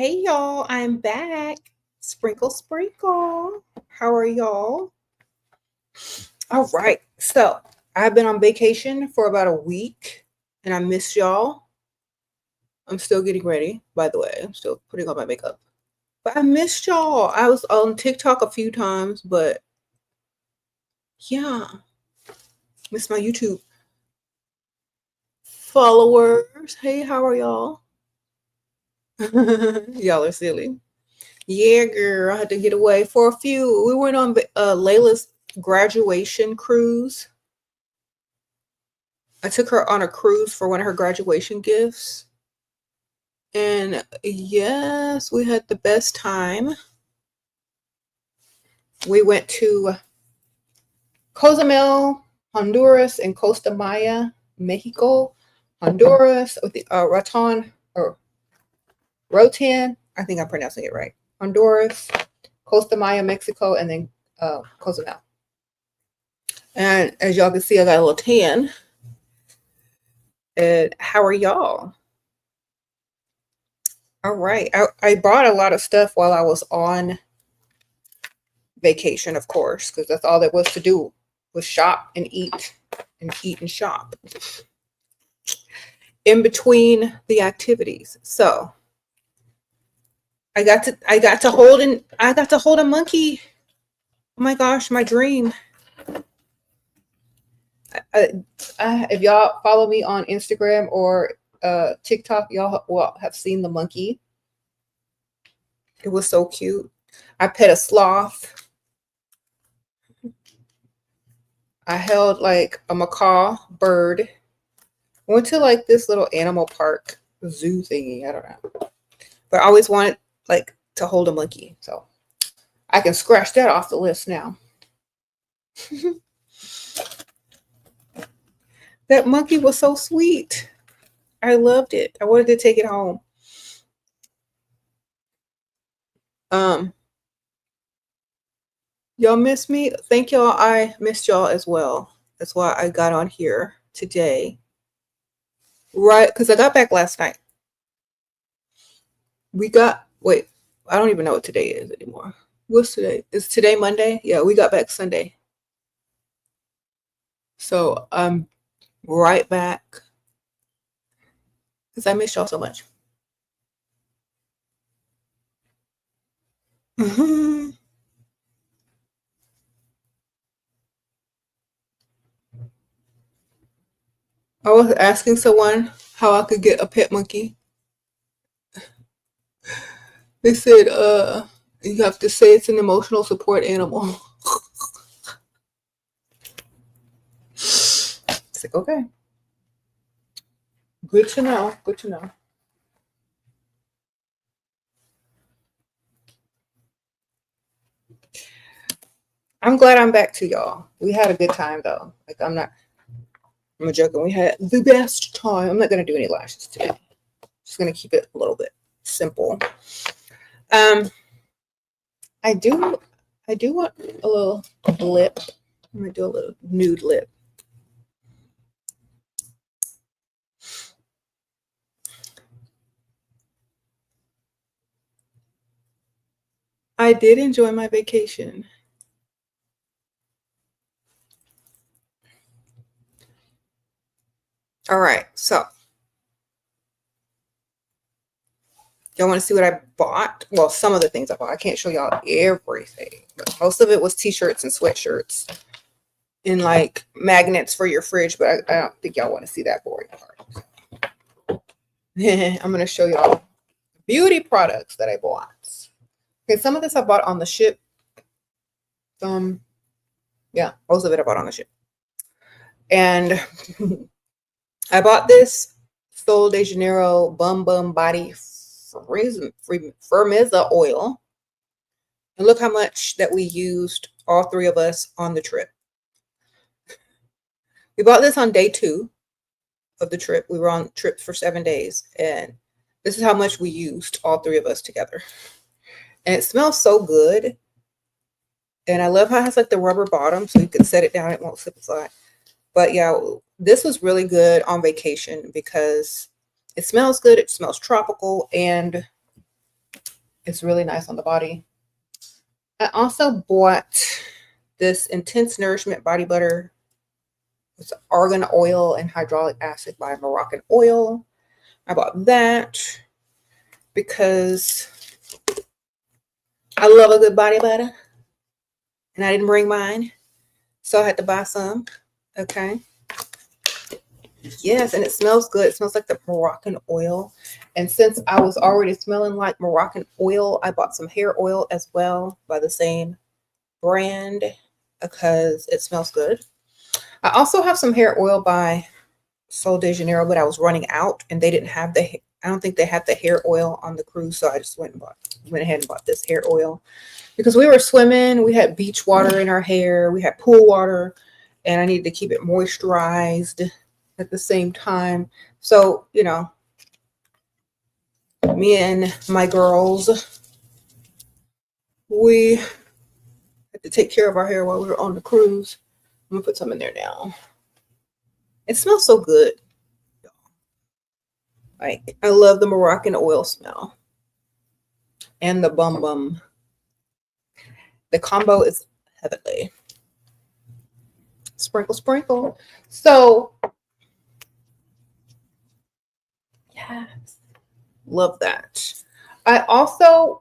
Hey y'all, I'm back. Sprinkle, sprinkle. How are y'all? All right. So I've been on vacation for about a week and I miss y'all. I'm still getting ready, by the way. I'm still putting on my makeup. But I missed y'all. I was on TikTok a few times, but yeah, miss my YouTube followers. Hey, how are y'all? Y'all are silly. Yeah, girl, I had to get away for a few. We went on Layla's graduation cruise. I took her on a cruise for one of her graduation gifts. And yes, we had the best time. We went to Cozumel, Honduras, and Costa Maya, Mexico, Honduras, with the Rotan. I think I'm pronouncing it right. Honduras, Costa Maya, Mexico, and then Cozumel. And as y'all can see, I got a little tan. And how are y'all? All right. I bought a lot of stuff while I was on vacation, of course, because that's all there was to do was shop and eat and shop in between the activities. So I got to hold a monkey. Oh my gosh, my dream. If y'all follow me on Instagram or TikTok, y'all will have seen the monkey. It was so cute. I pet a sloth. I held like a macaw bird. Went to like this little animal park zoo thingy. I don't know. But I always wanted like to hold a monkey. So I can scratch that off the list now. That monkey was so sweet. I loved it. I wanted to take it home. Y'all miss me? Thank y'all. I missed y'all as well. That's why I got on here today. Right, because I got back last night. Wait, I don't even know what today is anymore. What's today? Is today Monday? Yeah, we got back Sunday. So I'm right back because I missed y'all so much. I was asking someone how I could get a pet monkey. They said, you have to say it's an emotional support animal. It's like, okay. Good to know. Good to know. I'm glad I'm back to y'all. We had a good time though. Like I'm joking. We had the best time. I'm not gonna do any lashes today. Just gonna keep it a little bit simple. I do want a little lip. I'm gonna do a little nude lip. I did enjoy my vacation. All right, so y'all want to see what I bought? Well, some of the things I bought. I can't show y'all everything, but most of it was t-shirts and sweatshirts and like magnets for your fridge, but I don't think y'all want to see that boring part. I'm gonna show y'all beauty products that I bought. Okay, some of this I bought on the ship. Yeah, most of it I bought on the ship. And I bought this Sol de Janeiro Bum Bum Body Firmeza oil. And look how much that we used, all three of us, on the trip. We bought this on day 2 of the trip. We were on trips for 7 days. And this is how much we used, all three of us together. And it smells so good. And I love how it has like the rubber bottom so you can set it down. It won't slip aside. But yeah, this was really good on vacation because it smells good. It smells tropical. And It's really nice on the body. I also bought this Intense Nourishment Body Butter. It's argan oil and hydraulic acid by Moroccan Oil. I bought that because I love a good body butter. And I didn't bring mine, so I had to buy some. Okay. Yes, and it smells good. It smells like the Moroccan oil. And since I was already smelling like Moroccan oil, I bought some hair oil as well by the same brand because it smells good. I also have some hair oil by Sol de Janeiro, but I was running out and they didn't have I don't think they had the hair oil on the cruise, so I just went ahead and bought this hair oil because we were swimming. We had beach water in our hair. We had pool water, and I needed to keep it moisturized at the same time. So, you know, me and my girls, we had to take care of our hair while we were on the cruise. I'm gonna put some in there now. It smells so good. Like, I love the Moroccan oil smell and the bum bum. The combo is heavenly. Sprinkle, sprinkle. So, yes, love that. I also,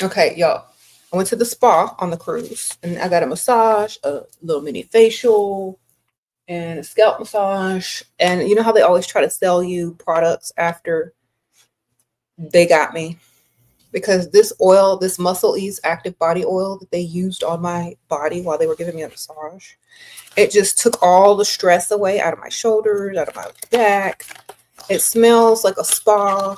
okay, y'all, I went to the spa on the cruise and I got a massage, a little mini facial, and a scalp massage. And you know how they always try to sell you products after they got me? Because this oil, this Muscle Ease Active Body Oil that they used on my body while they were giving me a massage, it just took all the stress away out of my shoulders, out of my back. It smells like a spa.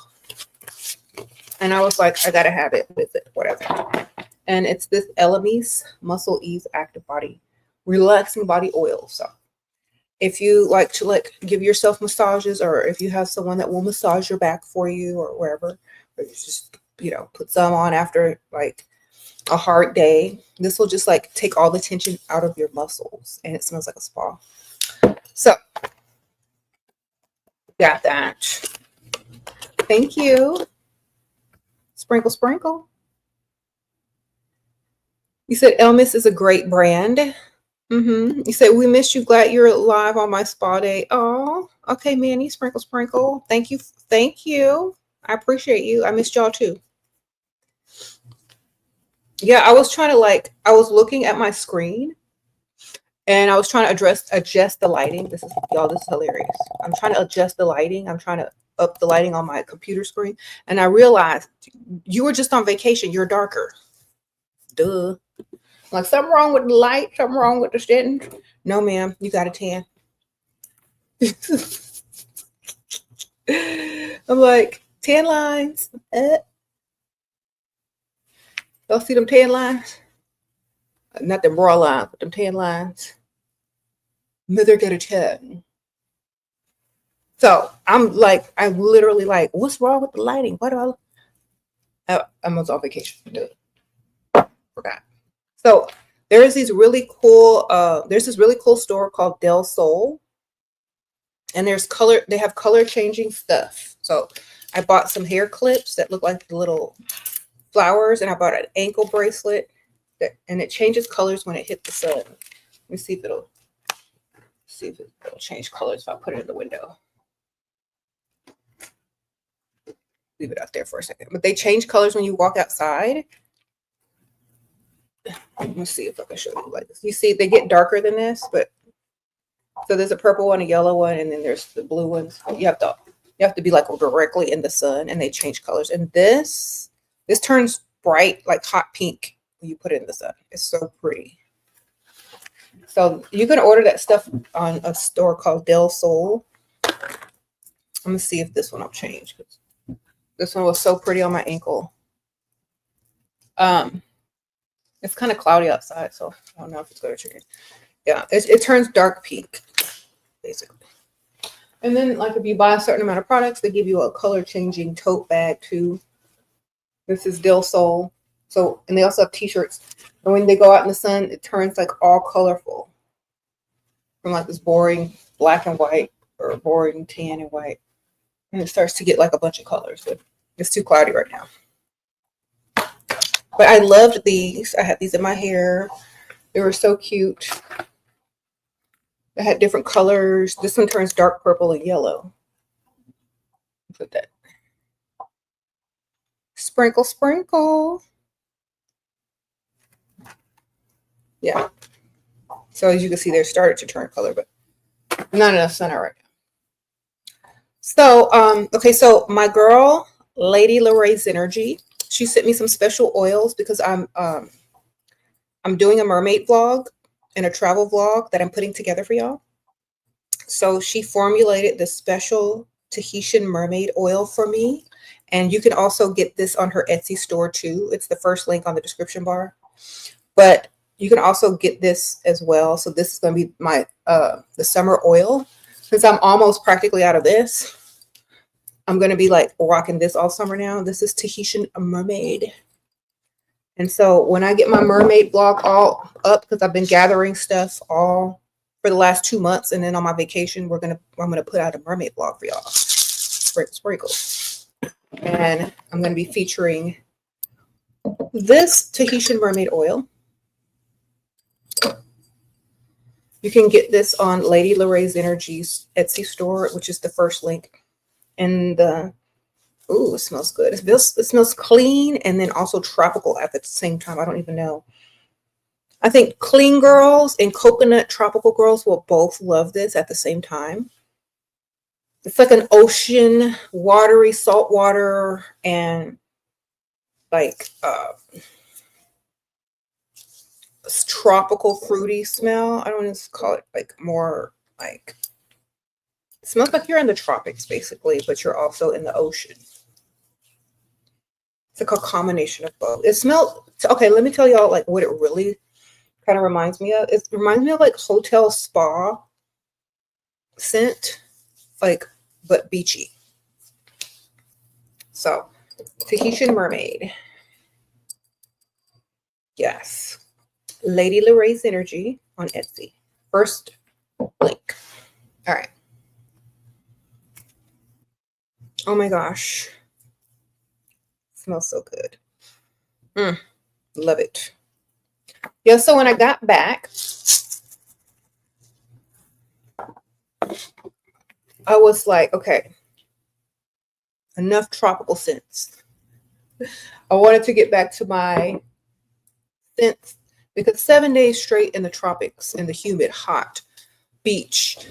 And I was like, I gotta have it with it, whatever. And it's this Elixirs Muscle Ease Active Body Relaxing Body Oil. So if you like to give yourself massages, or if you have someone that will massage your back for you or wherever, or you just, you know, put some on after like a hard day, this will just like take all the tension out of your muscles, and it smells like a spa. So got that. Thank you. Sprinkle, sprinkle. You said Elmis is a great brand. You said, we missed you. Glad you're live on my spa day. Oh, okay, Manny. Sprinkle, sprinkle. Thank you. Thank you. I appreciate you. I missed y'all too. Yeah, I was trying to I was looking at my screen and I was trying to adjust the lighting. This is hilarious. I'm trying to adjust the lighting. I'm trying to up the lighting on my computer screen. And I realized you were just on vacation. You're darker. Duh. Like, something wrong with the light, something wrong with the setting. No, ma'am, you got a tan. I'm like, tan lines. Y'all see them tan lines? Not them bra lines, but them tan lines. Mother got a tan. So I'm literally like, what's wrong with the lighting? Why do I was on vacation. Forgot. So there's this really cool store called Dell Soul. And they have color changing stuff. So I bought some hair clips that look like the little flowers, and I bought an ankle bracelet and it changes colors when it hits the sun. Let me see if it'll change colors if I put it in the window. Leave it out there for a second. But they change colors when you walk outside. Let me see if I can show you like this. You see, they get darker than this, but so there's a purple one, a yellow one, and then there's the blue ones. You have to be like directly in the sun, and they change colors. And this turns bright, like hot pink when you put it in the sun. It's so pretty. So you can order that stuff on a store called Dell Soul. I'm gonna see if this one will change. This one was so pretty on my ankle. It's kind of cloudy outside, so I don't know if it's going to change. Yeah, it turns dark pink, basically. And then, like, if you buy a certain amount of products, they give you a color-changing tote bag, too. This is Dell Soul. So, and they also have t-shirts. And when they go out in the sun, it turns, like, all colorful. From, like, this boring black and white or boring tan and white. And it starts to get, like, a bunch of colors. But It's too cloudy right now. But I loved these. I had these in my hair. They were so cute. They had different colors. This one turns dark purple and yellow. Put that. Sprinkle, sprinkle. Yeah. So as you can see, they're started to turn color, but not enough sun right now. So, okay, so my girl, Lady Lorraine's Energy, she sent me some special oils because I'm doing a mermaid vlog and a travel vlog that I'm putting together for y'all. So she formulated this special Tahesian Mermaid Oil for me. And you can also get this on her Etsy store too. It's the first link on the description bar. But you can also get this as well. So this is going to be my the summer oil. Since I'm almost practically out of this, I'm going to be like rocking this all summer now. This is Tahesian Mermaid. And so when I get my mermaid vlog all up, because I've been gathering stuff all for the last 2 months, and then on my vacation, I'm gonna put out a mermaid vlog for y'all. Sprinkle. And I'm gonna be featuring this Tahesian Mermaid Oil. You can get this on Lady Lorraine's Energy's Etsy store, which is the first link. And ooh, it smells good. It smells clean and then also tropical at the same time. I don't even know. I think clean girls and coconut tropical girls will both love this at the same time. It's like an ocean, watery, salt water, and like tropical fruity smell. I don't want to call it like more like, it smells like you're in the tropics basically, but you're also in the ocean. It's like a combination of both. It smells, okay, let me tell y'all like what it really kind of reminds me of. It reminds me of like hotel spa scent, like, but beachy. So, Tahesian Mermaid. Yes. Lady Lorraine's Energy on Etsy. First link. All right. Oh my gosh. Smells so good. Love it. Yeah, so when I got back, I was like, okay, enough tropical scents. I wanted to get back to my scents because 7 days straight in the tropics, in the humid, hot beach,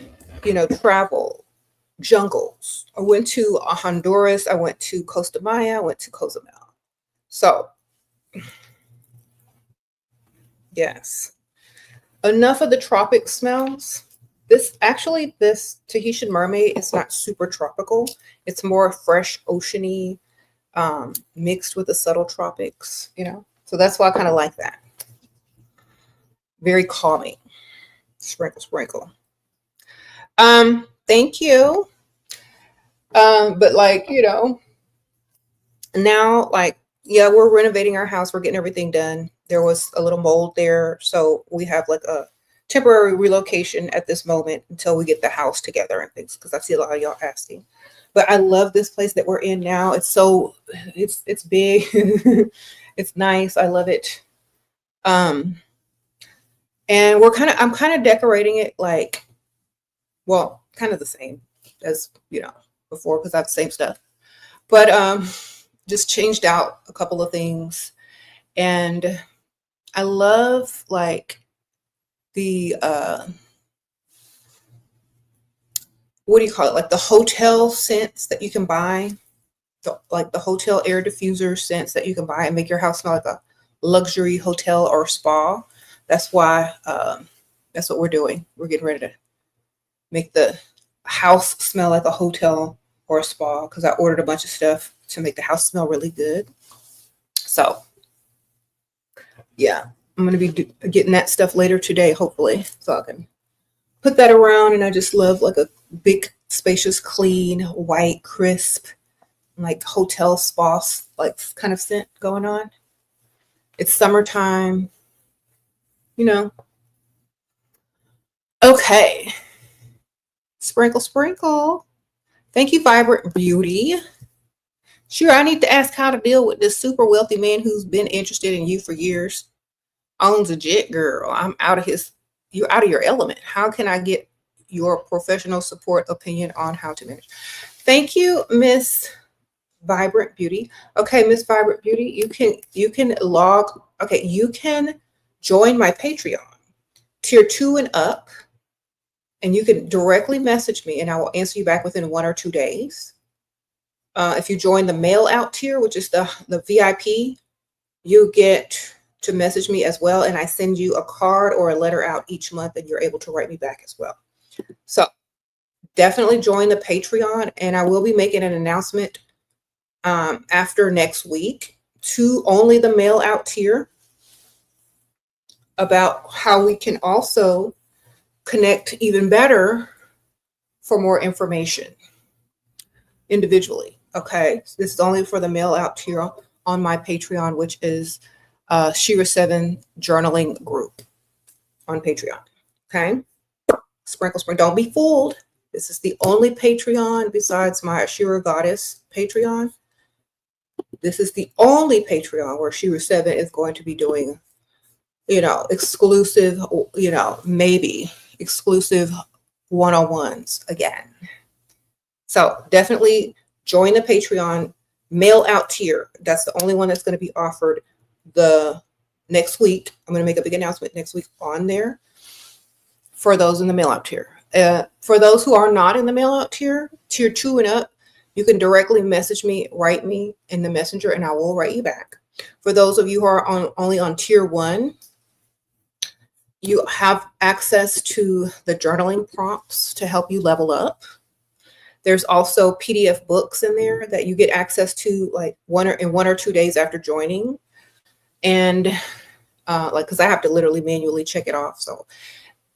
travel, jungles. I went to Honduras. I went to Costa Maya. I went to Cozumel. So, yes, enough of the tropic smells. This Tahesian Mermaid is not super tropical. It's more fresh, oceany, mixed with the subtle tropics, So that's why I kind of like that. Very calming. Sprinkle, sprinkle. Thank you. But like, now like, yeah, we're renovating our house. We're getting everything done. There was a little mold there. So we have like a temporary relocation at this moment until we get the house together and things, because I see a lot of y'all asking. But I love this place that we're in now. It's big. It's nice. I love it. And I'm kind of decorating it like, well, kind of the same as, before, because I have the same stuff. But just changed out a couple of things. And I love like the what do you call it? Like the hotel scents that you can buy, like the hotel air diffuser scents that you can buy and make your house smell like a luxury hotel or spa. That's why that's what we're doing. We're getting ready to make the house smell like a hotel or a spa, because I ordered a bunch of stuff to make the house smell really good. So yeah, I'm going to be getting that stuff later today, hopefully, so I can put that around. And I just love like a big, spacious, clean, white, crisp, like hotel spa, like kind of scent going on. It's summertime, Okay. Sprinkle, sprinkle. Thank you, Vibrant Beauty. Sure, I need to ask how to deal with this super wealthy man who's been interested in you for years. Owns a jet, girl. I'm out of his. You're out of your element. How can I get your professional support opinion on how to manage? Thank you, Miss Vibrant Beauty. Okay, Miss Vibrant Beauty, you can log. Okay, you can join my Patreon, tier 2 and up, and you can directly message me, and I will answer you back within 1 or 2 days. If you join the mail out tier, which is the VIP, you get to message me as well, and I send you a card or a letter out each month, and you're able to write me back as well. So definitely join the Patreon, and I will be making an announcement after next week to only the mail out tier about how we can also connect even better for more information individually. Okay, so this is only for the mail out tier on my Patreon, which is SheraSeven journaling group on Patreon. Okay, sprinkle. Don't be fooled. This is the only Patreon besides my Shera Goddess Patreon. This is the only Patreon where SheraSeven is going to be doing, exclusive, maybe exclusive one-on-ones again. So definitely join the Patreon mail out tier. That's the only one that's going to be offered the next week. I'm going to make a big announcement next week on there for those in the mail out tier. For those who are not in the mail out tier, tier 2 and up, you can directly message me, write me in the messenger, and I will write you back. For those of you who are only on tier 1, you have access to the journaling prompts to help you level up. There's also PDF books in there that you get access to like in 1 or 2 days after joining. And because I have to literally manually check it off. So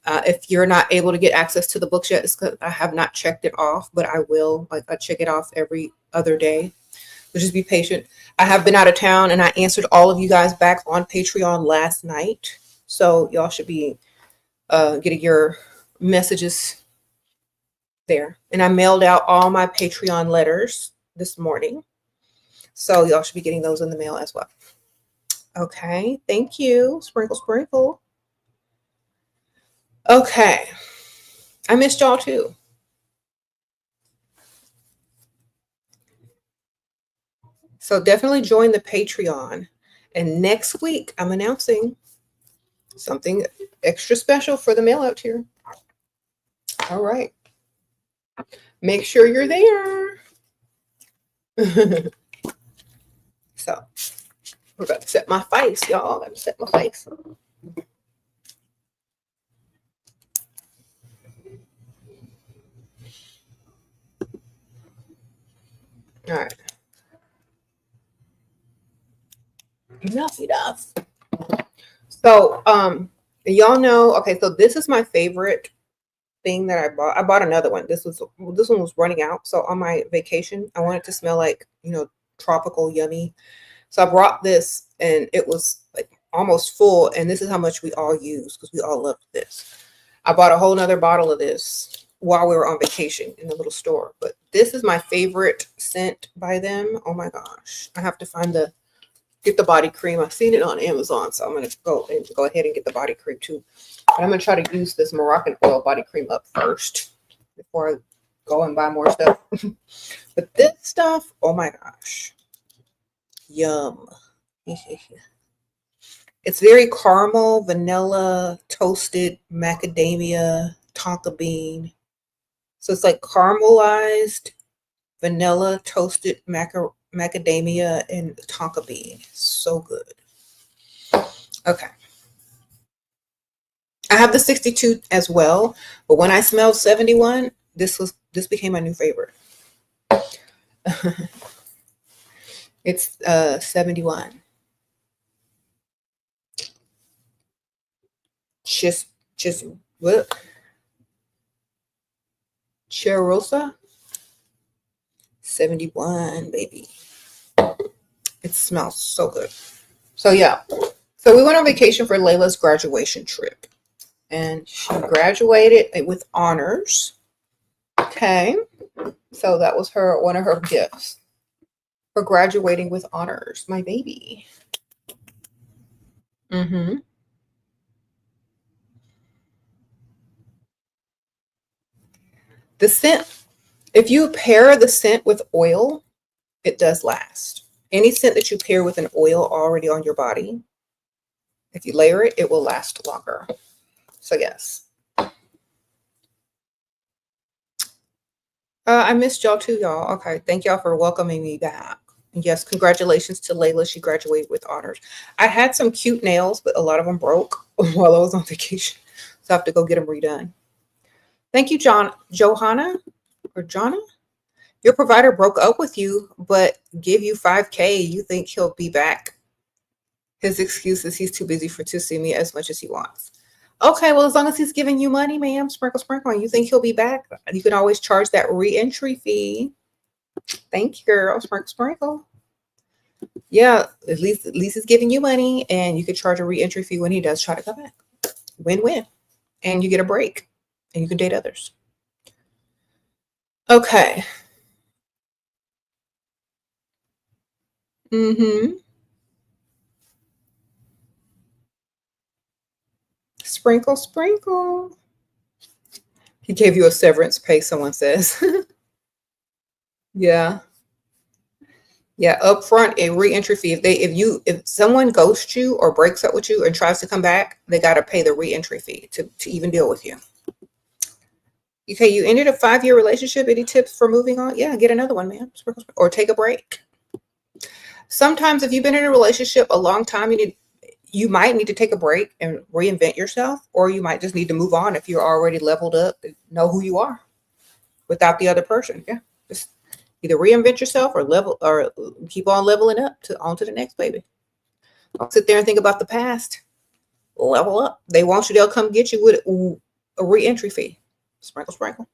if you're not able to get access to the books yet, it's because I have not checked it off, but I will. Like I check it off every other day. So just be patient. I have been out of town, and I answered all of you guys back on Patreon last night. So y'all should be getting your messages there. And I mailed out all my Patreon letters this morning. So y'all should be getting those in the mail as well. Okay, thank you. Sprinkle. Okay, I missed y'all too. So definitely join the Patreon. And next week, I'm announcing something extra special for the mail out tier. All right. Make sure you're there. So we're about to set my face, y'all. I'm set my face. All right. Enough. So, y'all know, okay, so this is my favorite thing that I bought. I bought another one. This one was running out. So on my vacation, I wanted to smell like, tropical, yummy. So I brought this, and it was like almost full. And this is how much we all use because we all love this. I bought a whole nother bottle of this while we were on vacation in the little store. But this is my favorite scent by them. Oh my gosh. I have to get the body cream. I've seen it on Amazon. So I'm going to go ahead and get the body cream too. But I'm going to try to use this Moroccan oil body cream up first before I go and buy more stuff. But this stuff, oh my gosh. Yum. It's very caramel, vanilla, toasted macadamia, tonka bean. So it's like caramelized vanilla, toasted macadamia, and tonka bean. So good. Okay. I have the 62 as well, but when I smelled 71, this became my new favorite. It's 71. Just what? Cherosa 71, baby. It smells so good. So yeah. So we went on vacation for Layla's graduation trip. And she graduated with honors. Okay. So that was one of her gifts for graduating with honors, my baby. Mm-hmm. The scent, if you pair the scent with oil, it does last. Any scent that you pair with an oil already on your body, if you layer it, it will last longer. So yes. I missed y'all too, y'all. Okay, thank y'all for welcoming me back. And yes, congratulations to Layla. She graduated with honors. I had some cute nails, but a lot of them broke while I was on vacation. So I have to go get them redone. Thank you, Johanna or Jonna. Your provider broke up with you, but give you 5K. You think he'll be back? His excuse is he's too busy to see me as much as he wants. Okay, well, as long as he's giving you money, ma'am, sprinkle, sprinkle, and you think he'll be back, you can always charge that reentry fee. Thank you, girl. Sprinkle, sprinkle. Yeah, at least he's giving you money, and you could charge a reentry fee when he does try to come back. Win-win. And you get a break, and you can date others. Okay. Mm-hmm. Sprinkle, sprinkle. He gave you a severance pay, someone says. Yeah. Yeah, upfront a reentry fee. If someone ghosts you or breaks up with you and tries to come back, they got to pay the reentry fee to even deal with you. Okay, you ended a 5-year relationship. Any tips for moving on? Yeah, get another one, man. Or take a break. Sometimes if you've been in a relationship a long time, you might need to take a break and reinvent yourself, or you might just need to move on if you're already leveled up and know who you are without the other person. Yeah, just either reinvent yourself or keep on leveling up on to the next baby. Don't sit there and think about the past. Level up. They want you, they'll come get you with a reentry fee. Sprinkle, sprinkle.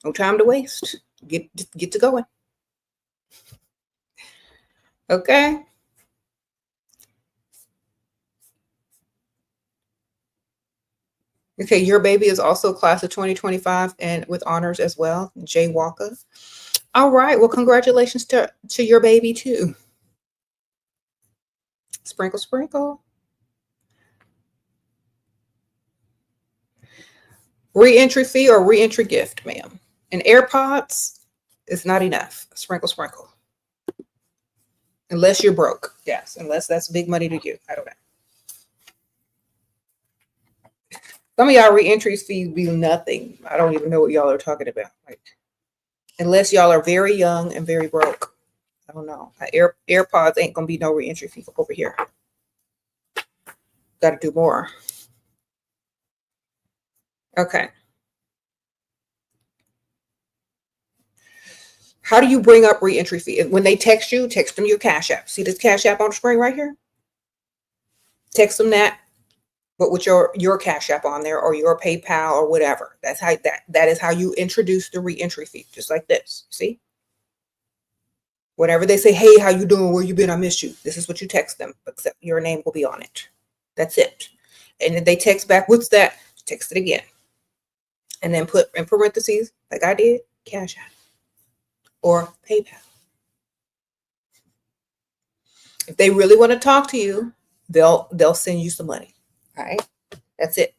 No time to waste. Get to going. Okay. Okay, your baby is also class of 2025 and with honors as well, Jay Walker. All right, well, congratulations to your baby too. Sprinkle, sprinkle. Reentry fee or reentry gift, ma'am. And AirPods is not enough. Sprinkle, sprinkle. Unless you're broke. Yes, unless that's big money to you. I don't know. Some of y'all reentry fees be nothing. I don't even know what y'all are talking about. Like, unless y'all are very young and very broke. I don't know. AirPods ain't gonna be no reentry fee over here. Got to do more. Okay. How do you bring up reentry fee? When they text you, text them your Cash App. See this Cash App on the screen right here? Text them that, but with your Cash App on there or your PayPal or whatever. That's how that is how you introduce the reentry fee, just like this. See? Whenever they say, "Hey, how you doing? Where you been? I missed you." This is what you text them, except your name will be on it. That's it. And if they text back, "What's that?" Text it again. And then put in parentheses, like I did, Cash App or PayPal. If they really want to talk to you, they'll send you some money. All right. That's it.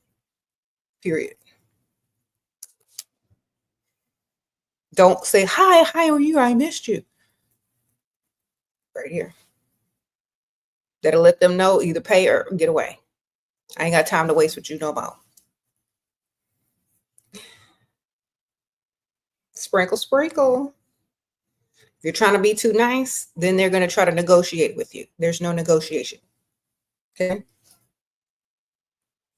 Period. Don't say, "Hi, how are you? I missed you." Right here. That'll let them know either pay or get away. I ain't got time to waste what you know about. Sprinkle, sprinkle. If you're trying to be too nice, then they're going to try to negotiate with you. There's no negotiation. Okay.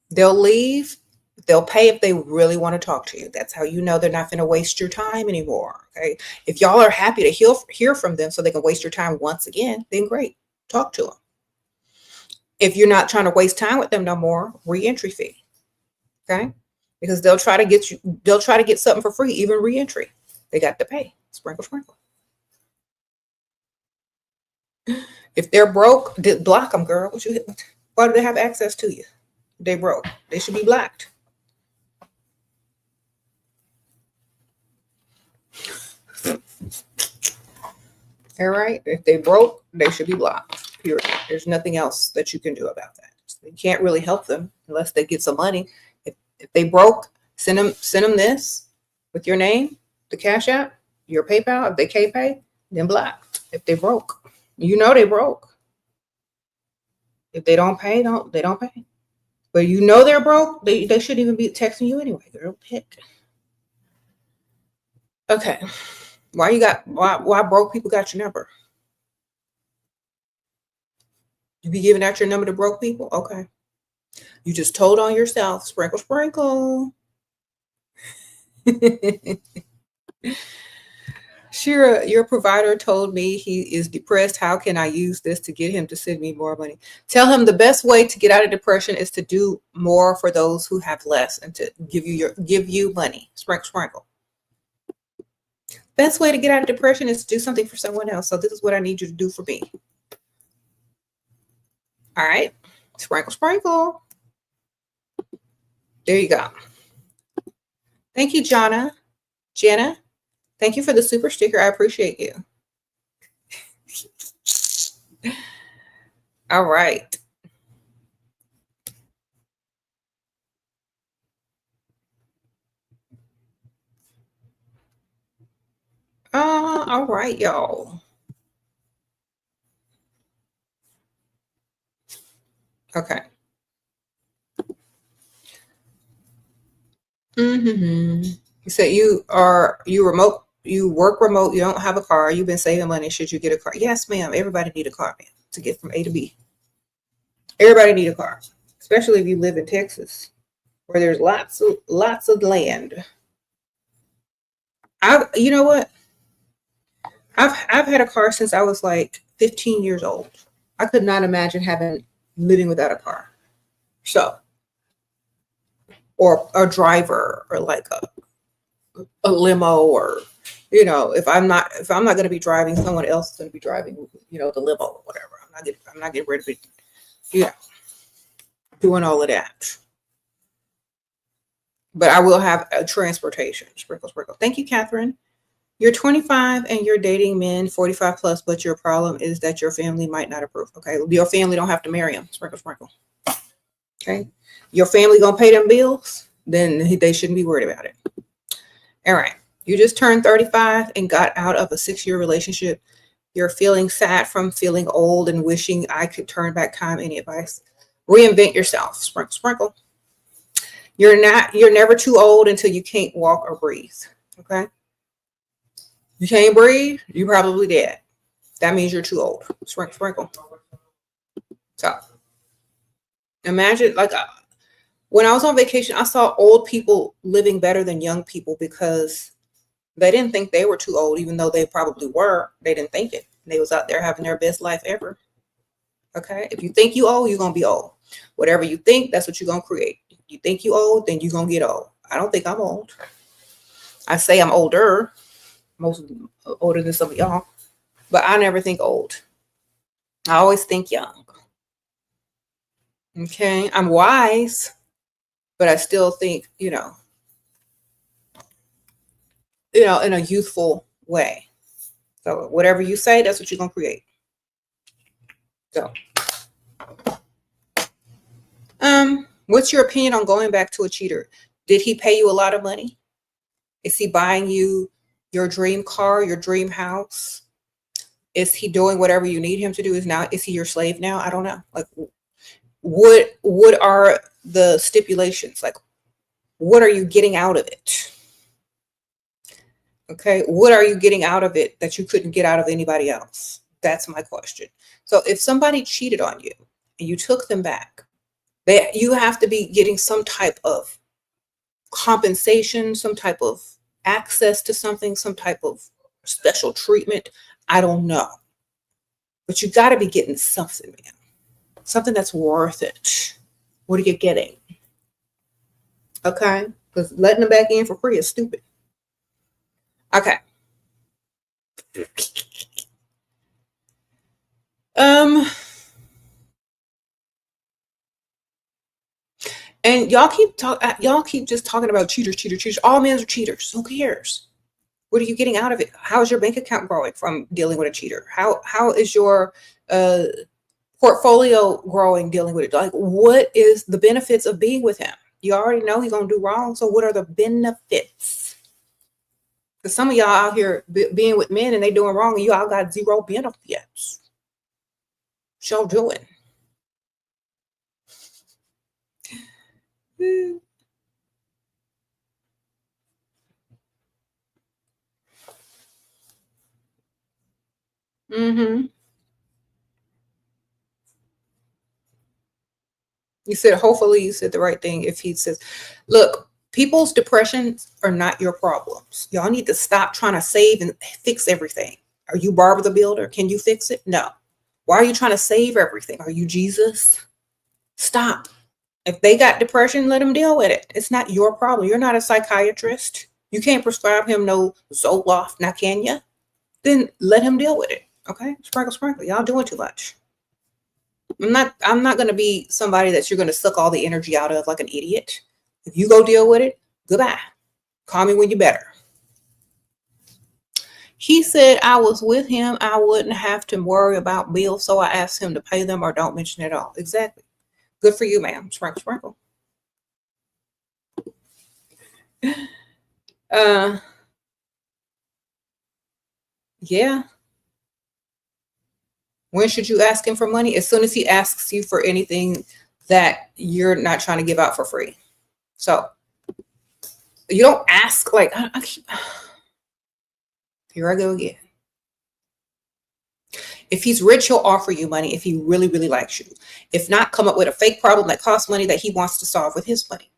They'll leave. They'll pay if they really want to talk to you. That's how you know they're not going to waste your time anymore. Okay. If y'all are happy to hear from them so they can waste your time once again, then great. Talk to them. If you're not trying to waste time with them no more, reentry fee. Okay. Because they'll try to get something for free, even reentry. They got to pay. Sprinkle, sprinkle. If they're broke, block them, girl. Why do they have access to you? They broke. They should be blocked. All right. If they broke, they should be blocked. Period. There's nothing else that you can do about that. You can't really help them unless they get some money. If they broke, send them this with your name, the Cash App, your PayPal. If they can't pay, then block. If they broke, you know they broke. If they don't pay, they don't pay. But you know they're broke. They shouldn't even be texting you anyway. Girl, pick. Okay. Why broke people got your number? You be giving out your number to broke people? Okay. You just told on yourself. Sprinkle, sprinkle. Shira, your provider told me he is depressed. How can I use this to get him to send me more money? Tell him the best way to get out of depression is to do more for those who have less and to give you money. Sprinkle, sprinkle. Best way to get out of depression is to do something for someone else. So this is what I need you to do for me. All right. Sprinkle, sprinkle. There you go. Thank you, Jenna. Thank you for the super sticker. I appreciate you. All right. All right, y'all. Okay. You said you work remote, you don't have a car, you've been saving money. Should you get a car? Yes, ma'am. Everybody need a car, ma'am, to get from A to B. Everybody need a car, especially if you live in Texas, where there's lots of land. You know what? I've had a car since I was like 15 years old. I could not imagine living without a car. So, or a driver, or like a limo, or if I'm not going to be driving, someone else is going to be driving, the limo or whatever. I'm not getting rid of it. Doing all of that. But I will have a transportation. Sprinkle, sprinkle. Thank you, Catherine. You're 25 and you're dating men 45 plus, but your problem is that your family might not approve. Okay, your family don't have to marry him. Sprinkle, sprinkle. Okay, your family gonna pay them bills, then they shouldn't be worried about it. All right, you just turned 35 and got out of a 6-year relationship. You're feeling sad from feeling old and wishing I could turn back time. Any advice? Reinvent yourself. Sprinkle, sprinkle. You're never too old until you can't walk or breathe. Okay. You can't breathe, you're probably dead. That means you're too old. Sprinkle, sprinkle. So imagine, like, when I was on vacation, I saw old people living better than young people because they didn't think they were too old, even though they probably were. They didn't think it. They was out there having their best life ever. Okay. If you think you old, you're going to be old. Whatever you think, that's what you're going to create. If you think you old, then you're going to get old. I don't think I'm old. I say I'm older. Most older than some of y'all, but I never think old. I always think young. Okay, I'm wise, but I still think, in a youthful way. So whatever you say, that's what you're gonna create. So, what's your opinion on going back to a cheater? Did he pay you a lot of money? Is he buying you your dream car, your dream house? Is he doing whatever you need him to do? Is he your slave now? I don't know. Like, what are the stipulations? Like, what are you getting out of it? Okay, what are you getting out of it that you couldn't get out of anybody else? That's my question. So if somebody cheated on you and you took them back, you have to be getting some type of compensation, some type of access to something, some type of special treatment. I don't know. But you got to be getting something, man. Something that's worth it. What are you getting? Okay? Because letting them back in for free is stupid. Okay. And y'all keep just talking about cheaters. All men are cheaters. Who cares? What are you getting out of it? How is your bank account growing from dealing with a cheater? How is your portfolio growing dealing with it? Like, what is the benefits of being with him? You already know he's gonna do wrong. So what are the benefits? Because some of y'all out here being with men and they doing wrong, and you all got zero benefits. Show doing. Mm-hmm. You said, hopefully you said the right thing. If he says, look, people's depressions are not your problems. Y'all need to stop trying to save and fix everything. Are you Barbara the Builder? Can you fix it? No. Why are you trying to save everything? Are you Jesus? Stop. If they got depression, let them deal with it. It's not your problem. You're not a psychiatrist. You can't prescribe him no Zoloft, now can you? Then let him deal with it. Okay? Sprinkle, sprinkle. Y'all doing too much. I'm not going to be somebody that you're going to suck all the energy out of like an idiot. If you go deal with it, goodbye. Call me when you're better. He said I was with him. I wouldn't have to worry about bills, so I asked him to pay them or don't mention it at all. Exactly. Good for you, ma'am. Sprinkle, sprinkle. Yeah. When should you ask him for money? As soon as he asks you for anything that you're not trying to give out for free. So you don't ask like, here I go again. If he's rich, he'll offer you money if he really, really likes you. If not, come up with a fake problem that costs money that he wants to solve with his money.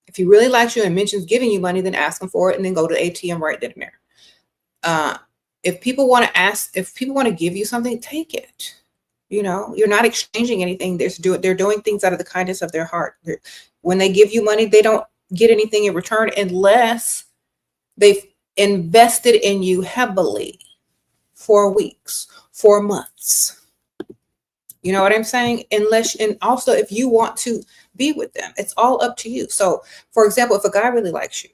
If he really likes you and mentions giving you money, then ask him for it and then go to the ATM right then and there. If people want to give you something, take it. You know, you're not exchanging anything. They're doing things out of the kindness of their heart. When they give you money, they don't get anything in return unless they've invested in you heavily for weeks, for months. You know what I'm saying? And also if you want to be with them, it's all up to you. So for example, if a guy really likes you,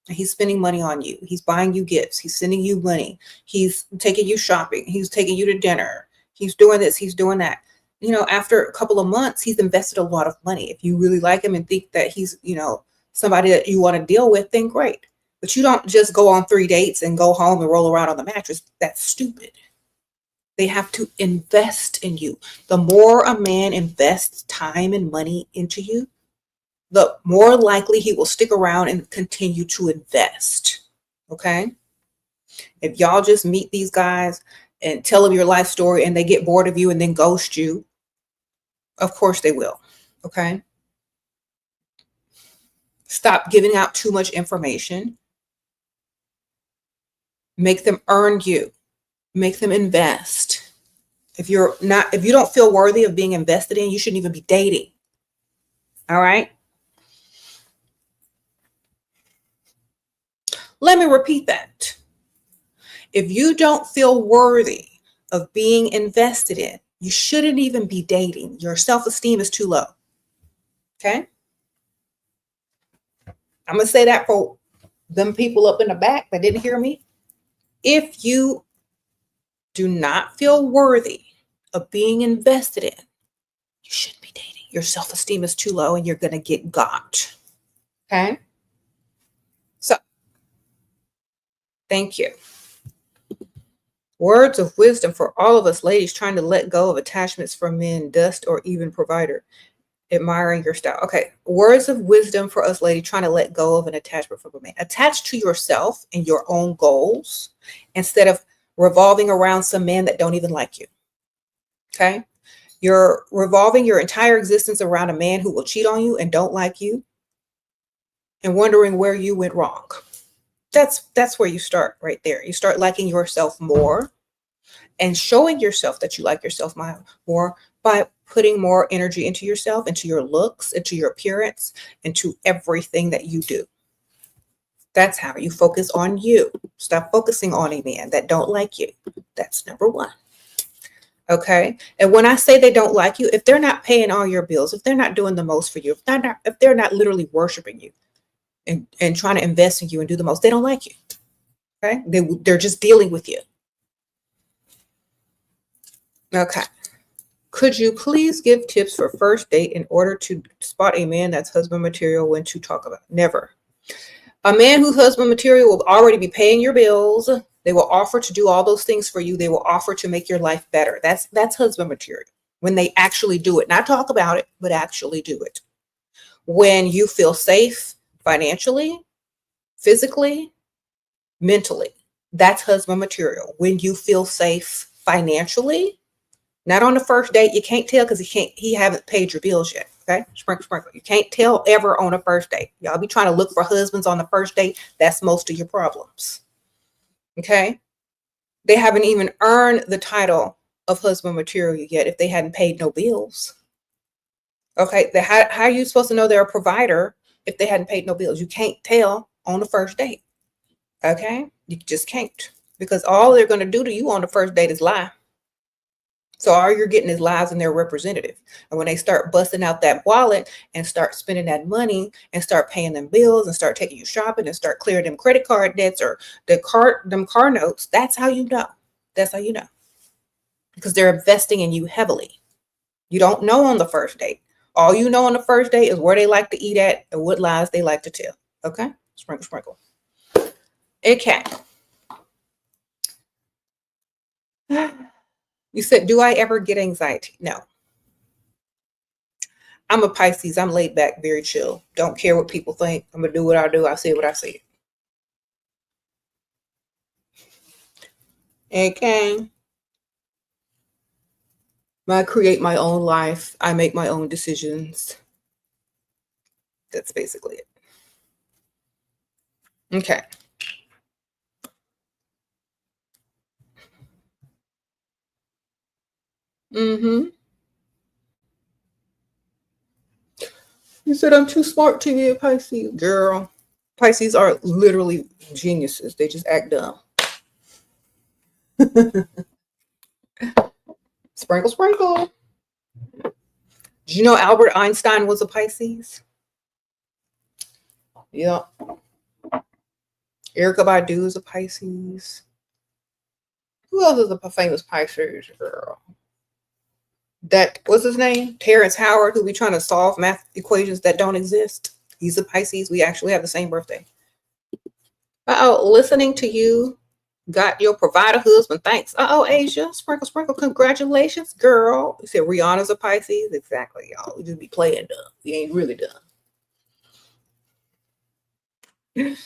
he's spending money on you, he's buying you gifts, he's sending you money, he's taking you shopping, he's taking you to dinner, he's doing this, he's doing that. You know, after a couple of months, he's invested a lot of money. If you really like him and think that he's, you know, somebody that you want to deal with, then great. But you don't just go on 3 dates and go home and roll around on the mattress. That's stupid. They have to invest in you. The more a man invests time and money into you, the more likely he will stick around and continue to invest. Okay? If y'all just meet these guys and tell them your life story and they get bored of you and then ghost you, of course they will. Okay? Stop giving out too much information. Make them earn you. Make them invest. If you don't feel worthy of being invested in, you shouldn't even be dating. All right? Let me repeat that. If you don't feel worthy of being invested in, you shouldn't even be dating. Your self-esteem is too low. Okay? I'm going to say that for them people up in the back that didn't hear me. If you do not feel worthy of being invested in, you shouldn't be dating. Your self-esteem is too low and you're going to get got. Okay? So, thank you. Words of wisdom for all of us ladies trying to let go of attachments from men, dust, or even provider. Admiring your style. Okay. Words of wisdom for us ladies trying to let go of an attachment from a man. Attach to yourself and your own goals instead of revolving around some man that don't even like you. Okay. You're revolving your entire existence around a man who will cheat on you and don't like you and wondering where you went wrong. That's where you start right there. You start liking yourself more and showing yourself that you like yourself more by putting more energy into yourself, into your looks, into your appearance, into everything that you do. That's how you focus on you. Stop focusing on a man that don't like you. That's number one. Okay. And when I say they don't like you, if they're not paying all your bills, if they're not doing the most for you, if they're not literally worshiping you and trying to invest in you and do the most, they don't like you. Okay. They're just dealing with you. Okay. Could you please give tips for first date in order to spot a man that's husband material when to talk about? Never. A man who's husband material will already be paying your bills. They will offer to do all those things for you. They will offer to make your life better. That's husband material. When they actually do it, not talk about it, but actually do it. When you feel safe financially, physically, mentally, that's husband material. When you feel safe financially, not on the first date, you can't tell because he haven't paid your bills yet. Okay, sprinkle, sprinkle. You can't tell ever on a first date. Y'all be trying to look for husbands on the first date. That's most of your problems. Okay, they haven't even earned the title of husband material yet if they hadn't paid no bills. Okay, how are you supposed to know they're a provider if they hadn't paid no bills? You can't tell on the first date. Okay, you just can't, because all they're going to do to you on the first date is lie. So all you're getting is lies and their representative. And when they start busting out that wallet and start spending that money and start paying them bills and start taking you shopping and start clearing them credit card debts or them car notes, that's how you know. That's how you know. Because they're investing in you heavily. You don't know on the first date. All you know on the first date is where they like to eat at and what lies they like to tell. Okay? Sprinkle, sprinkle. Okay. You said, do I ever get anxiety? No. I'm a Pisces. I'm laid back, very chill. Don't care what people think. I'm going to do what I do. I say what I say. Okay. I create my own life. I make my own decisions. That's basically it. Okay. Mm-hmm. You said I'm too smart to be a Pisces. Girl, Pisces are literally geniuses. They just act dumb. Sprinkle, sprinkle. Did you know Albert Einstein was a Pisces? Yeah. Erykah Badu is a Pisces. Who else is a famous Pisces girl? That, what's his name? Terrence Howard, who be trying to solve math equations that don't exist. He's a Pisces. We actually have the same birthday. Listening to you. Got your provider husband. Thanks. Asia. Sprinkle, sprinkle. Congratulations, girl. You said Rihanna's a Pisces. Exactly, y'all. We just be playing dumb. We ain't really dumb.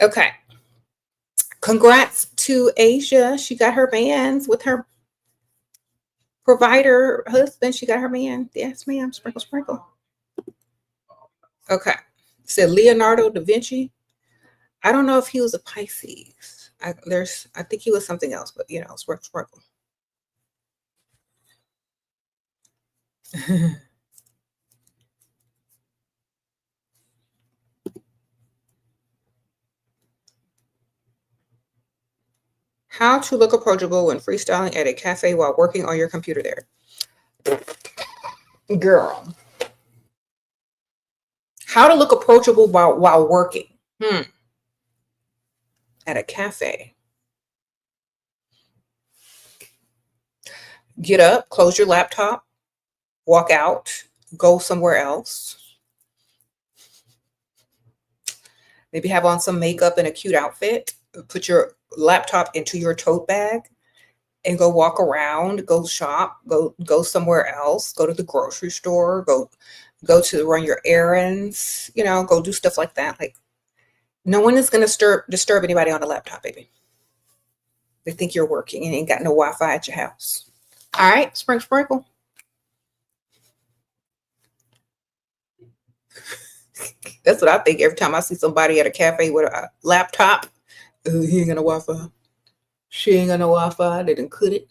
Okay. Congrats to Asia. She got her bands with her provider husband. She got her man. Yes, ma'am. Sprinkle, sprinkle. Okay. Said Leonardo da Vinci. I don't know if he was a Pisces. I think he was something else, but sprinkle, sprinkle. How to look approachable when freestyling at a cafe while working on your computer there. Girl. How to look approachable while working. At a cafe. Get up, close your laptop, walk out, go somewhere else. Maybe have on some makeup and a cute outfit. Put your laptop into your tote bag and go walk around, go shop, go somewhere else, go to the grocery store, go to run your errands, go do stuff like that. Like, no one is going to disturb anybody on the laptop, baby. They think you're working and ain't got no Wi-Fi at your house. All right, sprinkle, sprinkle. That's what I think every time I see somebody at a cafe with a laptop. He ain't got no Wi-Fi. She ain't got no Wi-Fi. They didn't cut it.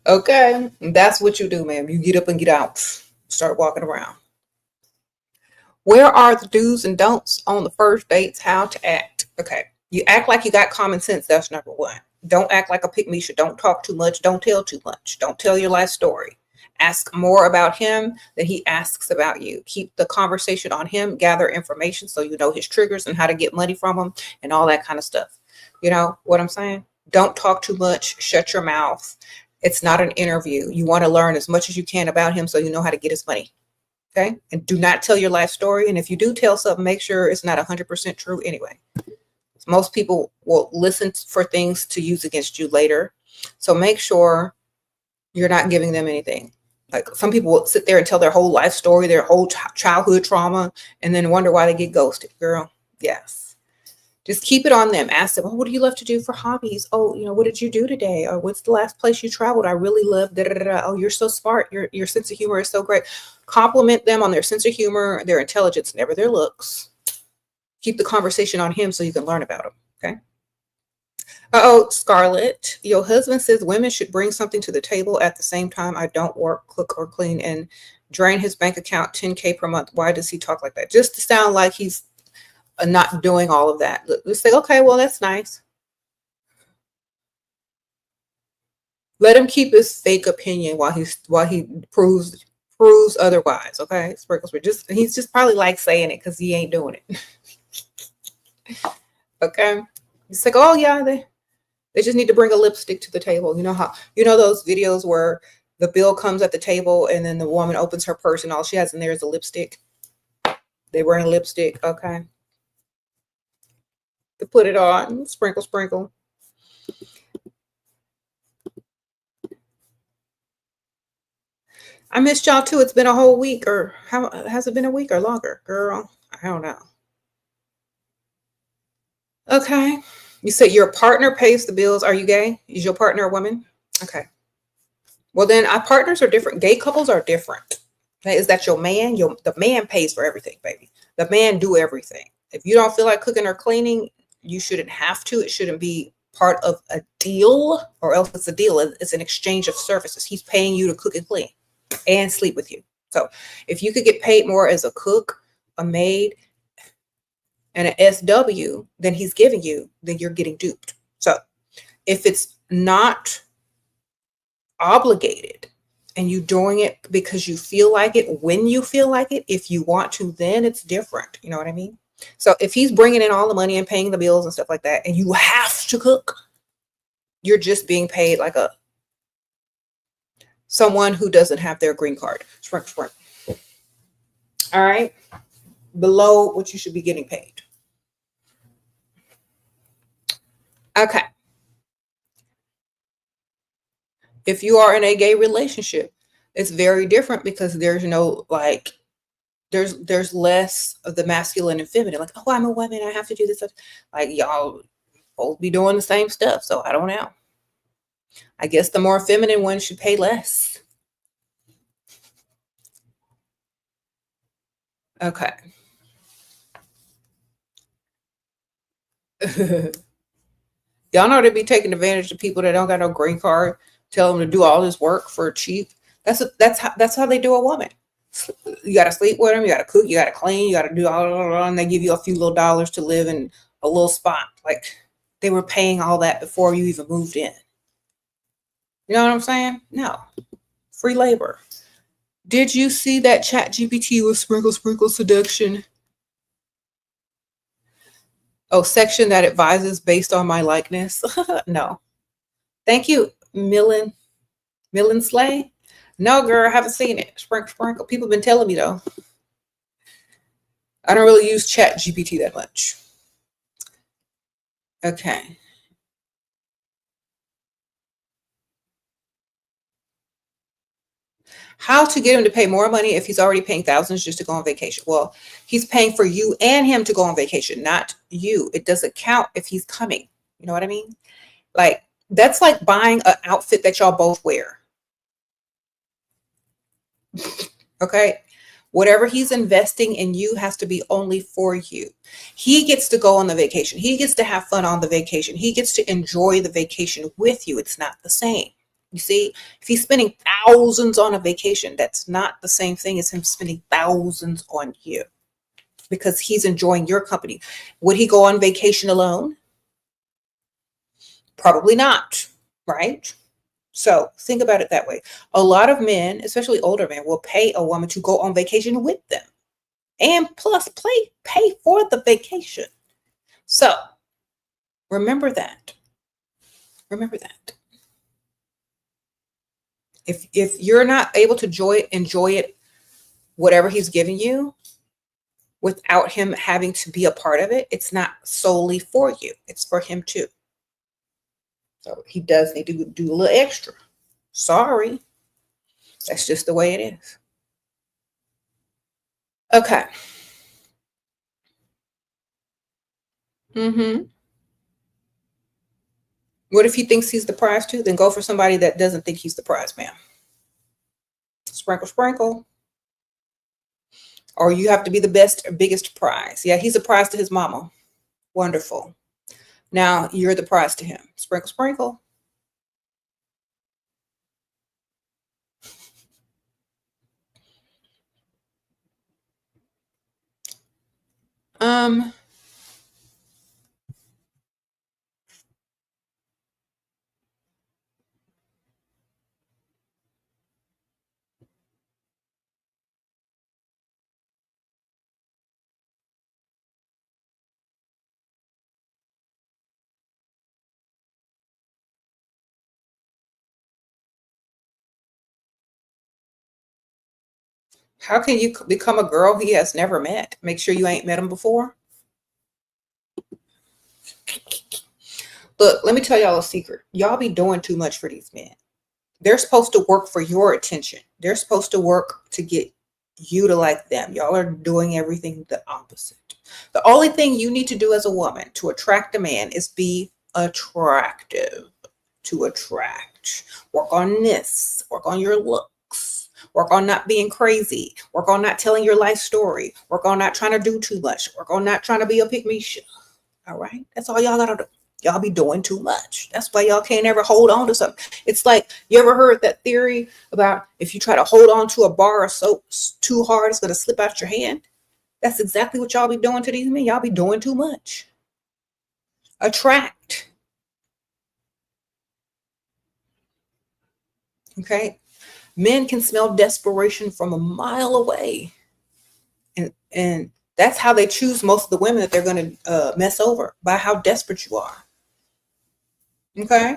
Okay, that's what you do, ma'am. You get up and get out. Start walking around. Where are the do's and don'ts on the first dates? How to act. Okay, you act like you got common sense. That's number one. Don't act like a pick-me-shit. Don't talk too much. Don't tell too much. Don't tell your life story. Ask more about him than he asks about you. Keep the conversation on him, gather information so you know his triggers and how to get money from him and all that kind of stuff. You know what I'm saying? Don't talk too much. Shut your mouth. It's not an interview. You want to learn as much as you can about him so you know how to get his money. Okay? And do not tell your life story. And if you do tell something, make sure it's not 100% true anyway. Most people will listen for things to use against you later. So make sure you're not giving them anything. Like some people will sit there and tell their whole life story, their whole childhood trauma, and then wonder why they get ghosted. Girl, yes. Just keep it on them. Ask them, oh, what do you love to do for hobbies? Oh, you know, what did you do today? Or what's the last place you traveled? I really love da, da, da, da. Oh, you're so smart. Your sense of humor is so great. Compliment them on their sense of humor, their intelligence, never their looks. Keep the conversation on him so you can learn about him. Okay. Uh-oh, Scarlett, your husband says women should bring something to the table at the same time. I don't work, cook, or clean, and drain his bank account $10K per month. Why does he talk like that? Just to sound like he's not doing all of that. Let's say, okay, well, that's nice. Let him keep his fake opinion while he proves otherwise. Okay, Sprinkles. He's just probably like saying it because he ain't doing it. Okay, he's like, oh yeah, they just need to bring a lipstick to the table. You know those videos where the bill comes at the table and then the woman opens her purse and all she has in there is a lipstick. They wearing lipstick. Okay. To put it on. Sprinkle, sprinkle. I missed y'all too. It's been a whole week, or how has it been a week or longer? Girl, I don't know. Okay. You said your partner pays the bills. Are you gay? Is your partner a woman? Okay. Well, then our partners are different. Gay couples are different. Okay? Is that your man? The man pays for everything, baby. The man do everything. If you don't feel like cooking or cleaning, you shouldn't have to. It shouldn't be part of a deal, or else it's a deal. It's an exchange of services. He's paying you to cook and clean and sleep with you. So if you could get paid more as a cook, a maid, and an SW than he's giving you, then you're getting duped. So if it's not obligated and you doing it because you feel like it, when you feel like it, if you want to, then it's different. You know what I mean? So if he's bringing in all the money and paying the bills and stuff like that, and you have to cook, you're just being paid like someone who doesn't have their green card. Sprint. All right. Below what you should be getting paid. Okay. If you are in a gay relationship, it's very different because there's no there's less of the masculine and feminine. Like, oh, I'm a woman, I have to do this. Like, y'all both be doing the same stuff. So I don't know. I guess the more feminine one should pay less. Okay. Y'all know they be taking advantage of people that don't got no green card, tell them to do all this work for cheap. That's how they do a woman. You got to sleep with them, you got to cook, you got to clean, you got to do all, and they give you a few little dollars to live in a little spot. Like they were paying all that before you even moved in. You know what I'm saying? No. Free labor. Did you see that ChatGPT was sprinkle seduction? Oh, section that advises based on my likeness. No. Thank you, Millen Slay. No, girl, I haven't seen it. Sprinkle. People have been telling me though. I don't really use ChatGPT that much. Okay. How to get him to pay more money if he's already paying thousands just to go on vacation? Well, he's paying for you and him to go on vacation, not you. It doesn't count if he's coming. You know what I mean? Like, that's like buying an outfit that y'all both wear. Okay? Whatever he's investing in you has to be only for you. He gets to go on the vacation. He gets to have fun on the vacation. He gets to enjoy the vacation with you. It's not the same. You see, if he's spending thousands on a vacation, that's not the same thing as him spending thousands on you because he's enjoying your company. Would he go on vacation alone? Probably not, right? So think about it that way. A lot of men, especially older men, will pay a woman to go on vacation with them and plus pay for the vacation. So remember that. Remember that. If you're not able to enjoy it, whatever he's giving you, without him having to be a part of it, it's not solely for you. It's for him too. So he does need to do a little extra. Sorry. That's just the way it is. Okay. What if he thinks he's the prize too? Then go for somebody that doesn't think he's the prize, ma'am. Sprinkle, sprinkle. Or you have to be the best or biggest prize. Yeah, he's a prize to his mama. Wonderful. Now you're the prize to him. Sprinkle, sprinkle. How can you become a girl he has never met? Make sure you ain't met him before. Look, let me tell y'all a secret. Y'all be doing too much for these men. They're supposed to work for your attention. They're supposed to work to get you to like them. Y'all are doing everything the opposite. The only thing you need to do as a woman to attract a man is be attractive. To attract. Work on this. Work on your looks. Work on not being crazy. Work on not telling your life story. Work on not trying to do too much. Work on not trying to be a pick-me. All right? That's all y'all gotta do. Y'all be doing too much. That's why y'all can't ever hold on to something. It's like, you ever heard that theory about if you try to hold on to a bar of soap too hard, it's going to slip out your hand? That's exactly what y'all be doing to these men. Y'all be doing too much. Attract. Okay? Men can smell desperation from a mile away. And that's how they choose most of the women that they're going to mess over, by how desperate you are. Okay?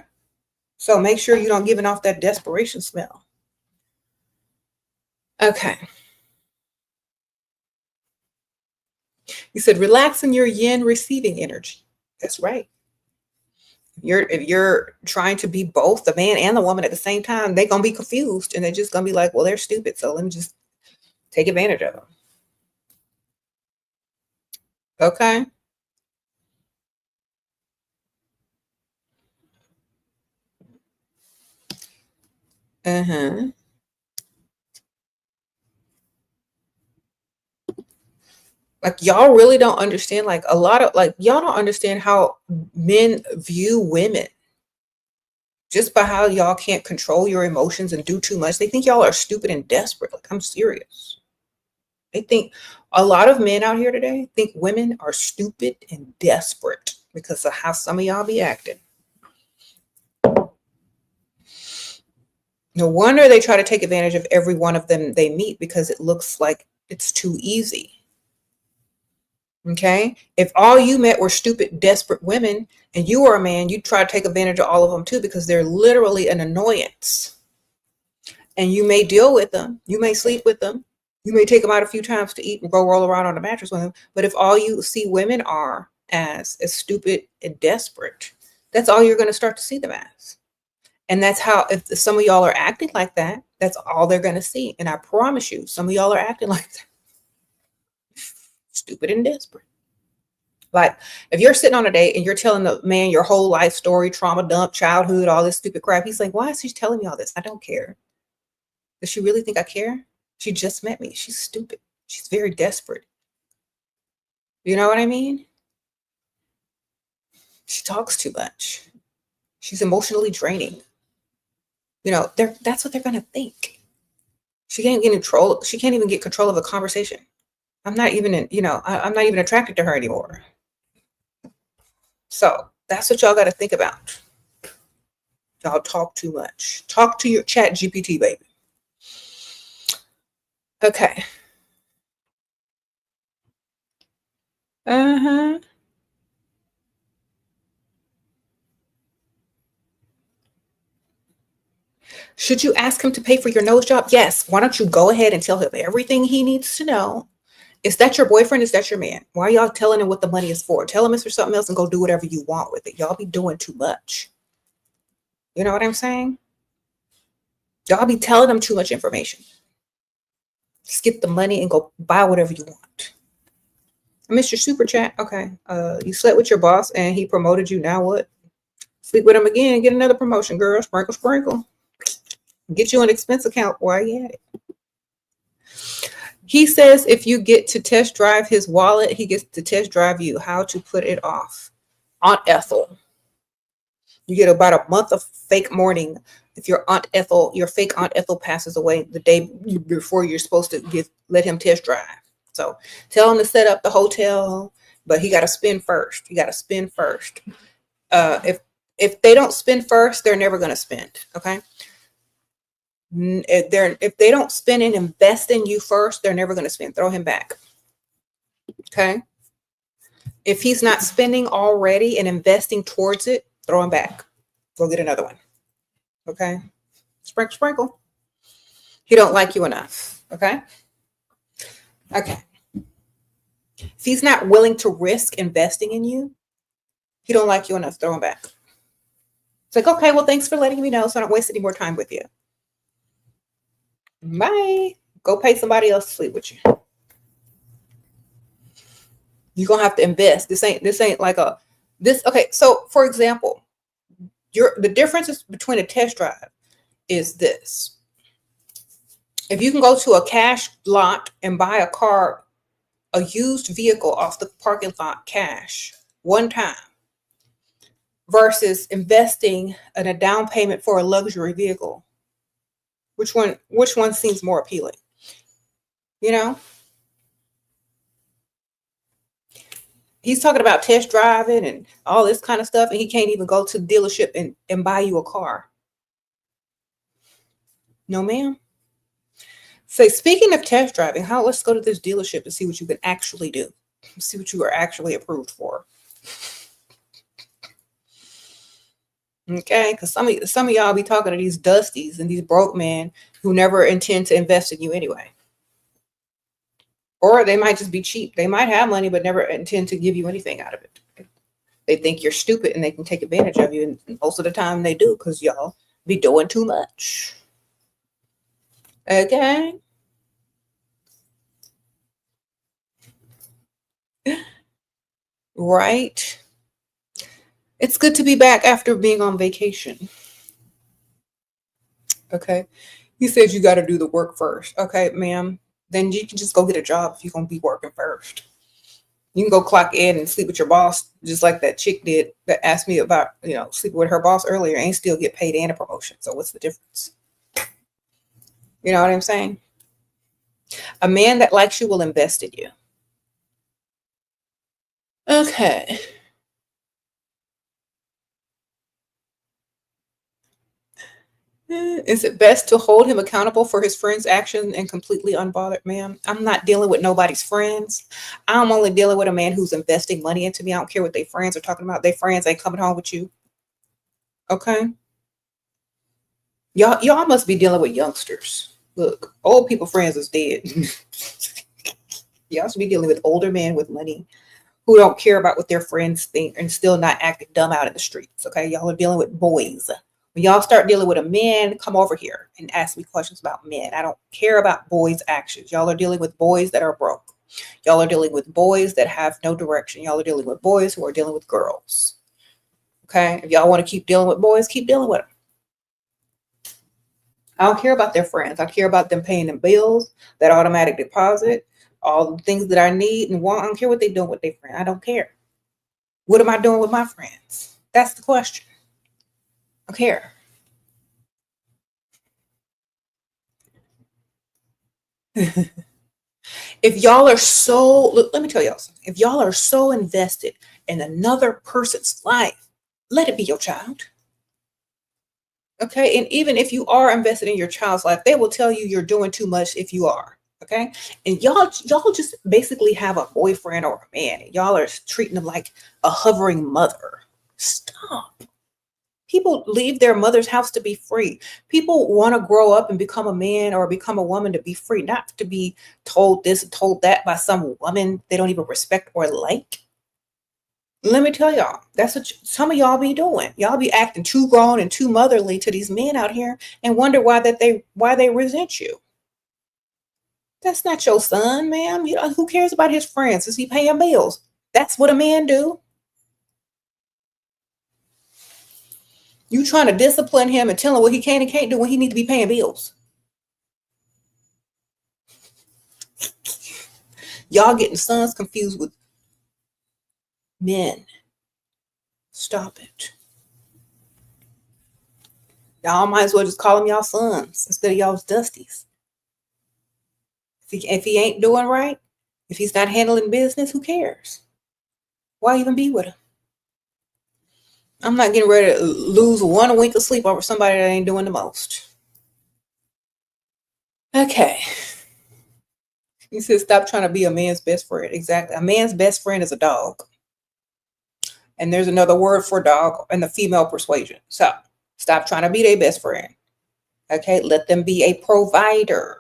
So make sure you don't giving off that desperation smell. Okay. You said relax in your yin receiving energy. That's right. If you're trying to be both the man and the woman at the same time, they're gonna be confused and they're just gonna be like, well, they're stupid, so let me just take advantage of them. Okay. Like, y'all really don't understand, like, a lot of, like, y'all don't understand how men view women just by how y'all can't control your emotions and do too much. They think y'all are stupid and desperate. Like, I'm serious. They think a lot of men out here today think women are stupid and desperate because of how some of y'all be acting. No wonder they try to take advantage of every one of them they meet, because it looks like it's too easy. Okay? If all you met were stupid, desperate women and you were a man, you'd try to take advantage of all of them too, because they're literally an annoyance. And you may deal with them. You may sleep with them. You may take them out a few times to eat and go roll around on the mattress with them. But if all you see women are as stupid and desperate, that's all you're going to start to see them as. And that's how, if some of y'all are acting like that, that's all they're going to see. And I promise you, some of y'all are acting like that. Stupid and desperate. Like, if you're sitting on a date and you're telling the man your whole life story, trauma dump, childhood, all this stupid crap, he's like, why is she telling me all this? I don't care. Does she really think I care? She just met me. She's stupid. She's very desperate. You know what I mean? She talks too much. She's emotionally draining. You know, that's what they're going to think. She can't get control. She can't even get control of a conversation. I'm not even I'm not even attracted to her anymore. So that's what y'all got to think about. Y'all talk too much. Talk to your chat GPT, baby. Okay. Uh-huh. Should you ask him to pay for your nose job? Yes. Why don't you go ahead and tell him everything he needs to know? Is that your boyfriend? Is that your man? Why are y'all telling him what the money is for? Tell him it's for something else and go do whatever you want with it. Y'all be doing too much. You know what I'm saying? Y'all be telling them too much information. Just get the money and go buy whatever you want. I missed your super chat. Okay. You slept with your boss and he promoted you. Now what? Sleep with him again and get another promotion, girl. Sprinkle, sprinkle. Get you an expense account while you at it. He says if you get to test drive his wallet, he gets to test drive you. How to put it off. Aunt Ethel. You get about a month of fake mourning if your fake Aunt Ethel passes away the day before you're supposed to let him test drive. So tell him to set up the hotel, but he got to spend first. If they don't spend first, they're never going to spend. Okay. If they don't spend and invest in you first, they're never going to spend. Throw him back. Okay. If he's not spending already and investing towards it, throw him back. Go get another one. Okay. Sprinkle, sprinkle. He don't like you enough. Okay. Okay. If he's not willing to risk investing in you, he don't like you enough. Throw him back. It's like, okay, well, thanks for letting me know so I don't waste any more time with you. Bye. Go pay somebody else to sleep with you. You're gonna have to invest. This ain't like okay. So for example, the differences between a test drive is this. If you can go to a cash lot and buy a used vehicle off the parking lot cash one time versus investing in a down payment for a luxury vehicle, which one seems more appealing? You know? He's talking about test driving and all this kind of stuff, and he can't even go to the dealership and buy you a car. No, ma'am. Say, speaking of test driving, let's go to this dealership and see what you can actually do. See what you are actually approved for. Okay, because some of y'all be talking to these dusties and these broke men who never intend to invest in you anyway. Or they might just be cheap. They might have money, but never intend to give you anything out of it. They think you're stupid and they can take advantage of you. And most of the time they do, because y'all be doing too much. Okay. Right. It's good to be back after being on vacation. Okay. He says you got to do the work first. Okay, ma'am. Then you can just go get a job if you're going to be working first. You can go clock in and sleep with your boss, just like that chick did that asked me about, sleeping with her boss earlier and still get paid and a promotion. So what's the difference? You know what I'm saying? A man that likes you will invest in you. Okay. Is it best to hold him accountable for his friend's action and completely unbothered? Ma'am, I'm not dealing with nobody's friends. I'm only dealing with a man who's investing money into me. I don't care what their friends are talking about. Their friends ain't coming home with you. Okay. Y'all must be dealing with youngsters. Look, old people friends is dead. Y'all should be dealing with older men with money who don't care about what their friends think and still not acting dumb out in the streets. Okay. Y'all are dealing with boys. When y'all start dealing with a man, come over here and ask me questions about men. I don't care about boys' actions. Y'all are dealing with boys that are broke. Y'all are dealing with boys that have no direction. Y'all are dealing with boys who are dealing with girls. Okay? If y'all want to keep dealing with boys, keep dealing with them. I don't care about their friends. I care about them paying them bills, that automatic deposit, all the things that I need and want. I don't care what they're doing with their friend. I don't care. What am I doing with my friends? That's the question. I care. If y'all are let me tell y'all something. If y'all are so invested in another person's life, let it be your child. Okay. And even if you are invested in your child's life, they will tell you you're doing too much if you are. Okay. And y'all just basically have a boyfriend or a man, and y'all are treating them like a hovering mother. Stop. People leave their mother's house to be free. People want to grow up and become a man or become a woman to be free, not to be told this and told that by some woman they don't even respect or like. Let me tell y'all, that's what some of y'all be doing. Y'all be acting too grown and too motherly to these men out here and wonder why they resent you. That's not your son, ma'am. You know, who cares about his friends? Is he paying bills? That's what a man do. You trying to discipline him and tell him what he can and can't do when he need to be paying bills. Y'all getting sons confused with men. Stop it. Y'all might as well just call them y'all sons instead of y'all's dusties. If he ain't doing right, if he's not handling business, who cares? Why even be with him? I'm not getting ready to lose 1 wink of sleep over somebody that ain't doing the most. Okay. He said, stop trying to be a man's best friend. Exactly. A man's best friend is a dog. And there's another word for dog in the female persuasion. So stop trying to be their best friend. Okay. Let them be a provider.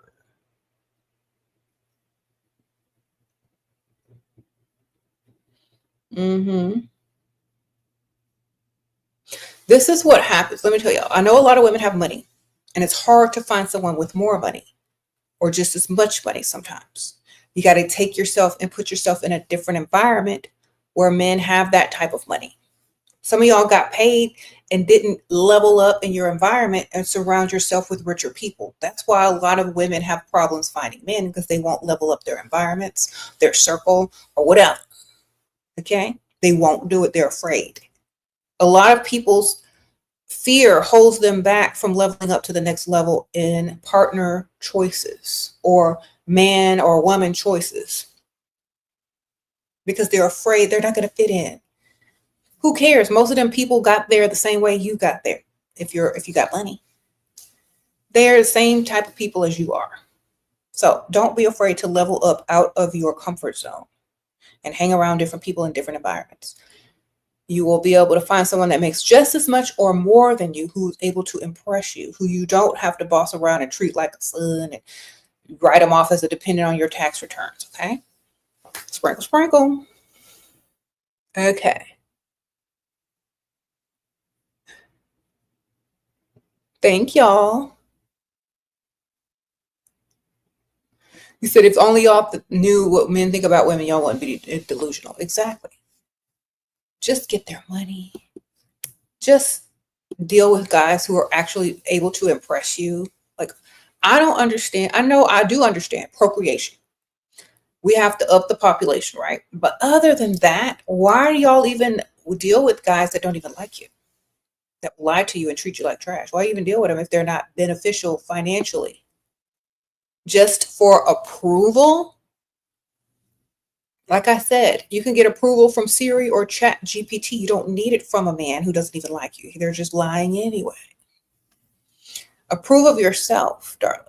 This is what happens. Let me tell y'all. I know a lot of women have money, and it's hard to find someone with more money or just as much money sometimes. You got to take yourself and put yourself in a different environment where men have that type of money. Some of y'all got paid and didn't level up in your environment and surround yourself with richer people. That's why a lot of women have problems finding men, because they won't level up their environments, their circle, or whatever. Okay? They won't do it. They're afraid. A lot of people's fear holds them back from leveling up to the next level in partner choices or man or woman choices, because they're afraid they're not going to fit in. Who cares? Most of them people got there the same way you got there. If you got money, they're the same type of people as you are. So don't be afraid to level up out of your comfort zone and hang around different people in different environments. You will be able to find someone that makes just as much or more than you, who's able to impress you, who you don't have to boss around and treat like a son and write them off as a dependent on your tax returns. Okay. Sprinkle, sprinkle. Okay. Thank y'all. You said if only y'all knew what men think about women, y'all wouldn't be delusional. Exactly. Just get their money. Just deal with guys who are actually able to impress you. Like, I don't understand. I know I do understand procreation. We have to up the population, right? But other than that, why do y'all even deal with guys that don't even like you, that lie to you and treat you like trash? Why even deal with them if they're not beneficial financially? Just for approval? Like I said, you can get approval from Siri or Chat GPT. You don't need it from a man who doesn't even like you. They're just lying anyway. Approve of yourself, darling.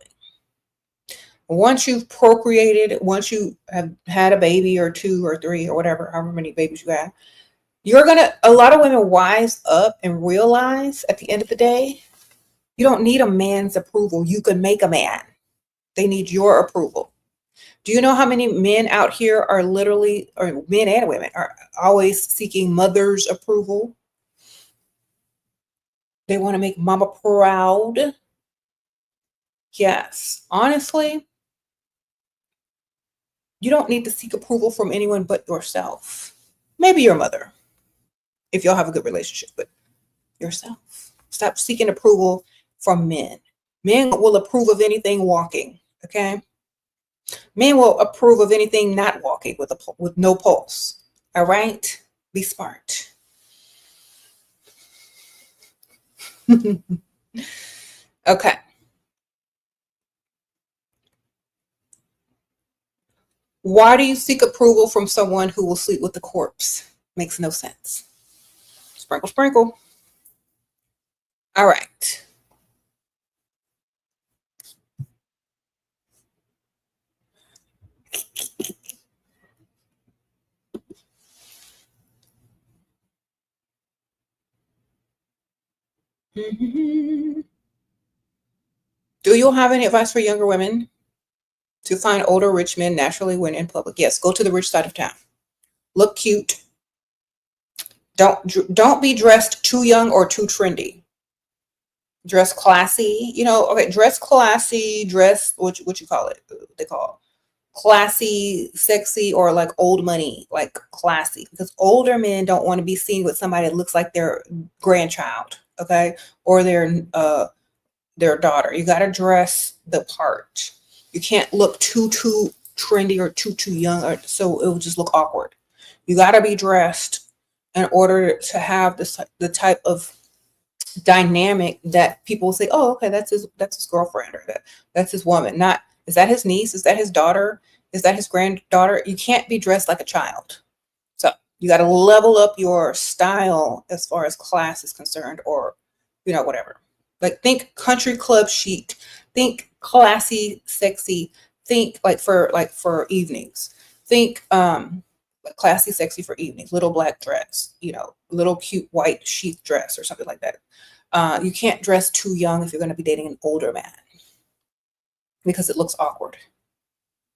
Once you've procreated, once you have had a baby or 2 or 3 or whatever, however many babies you have, a lot of women wise up and realize at the end of the day, you don't need a man's approval. You can make a man. They need your approval. Do you know how many men out here are literally, or men and women, are always seeking mother's approval? They want to make mama proud. Yes, honestly, you don't need to seek approval from anyone but yourself. Maybe your mother, if y'all have a good relationship, but yourself. Stop seeking approval from men. Men will approve of anything walking, okay? Men will approve of anything not walking with no pulse. All right? Be smart. Okay. Why do you seek approval from someone who will sleep with the corpse? Makes no sense. Sprinkle, sprinkle. All right. Do you have any advice for younger women to find older rich men naturally when in public? Yes, go to the rich side of town. Look cute. Don't be dressed too young or too trendy. Dress classy. Okay, dress classy, dress what you call it? They call classy, sexy, or like old money, like classy. Because older men don't want to be seen with somebody that looks like their grandchild, okay? Or their daughter. You got to dress the part. You can't look too trendy or too young, or so it will just look awkward. You got to be dressed in order to have the type of dynamic that people say, oh, okay, that's his girlfriend, or that's his woman. Not, is that his niece? Is that his daughter? Is that his granddaughter? You can't be dressed like a child. So you got to level up your style as far as class is concerned, or whatever. Like, think country club chic, think classy, sexy, think like for evenings, think classy, sexy for evenings, little black dress, little cute white sheath dress or something like that. You can't dress too young if you're going to be dating an older man, because it looks awkward.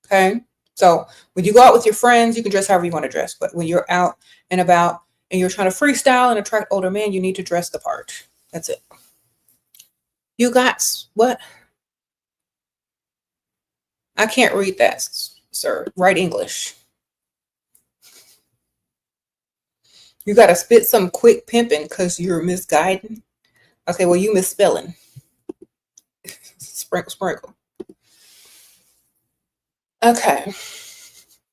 Okay. So when you go out with your friends, you can dress however you want to dress. But when you're out and about and you're trying to freestyle and attract older men, you need to dress the part. That's it. You got what? I can't read that, sir. Write English. You got to spit some quick pimping because you're misguiding. Okay, well, you misspelling. Sprinkle. Okay.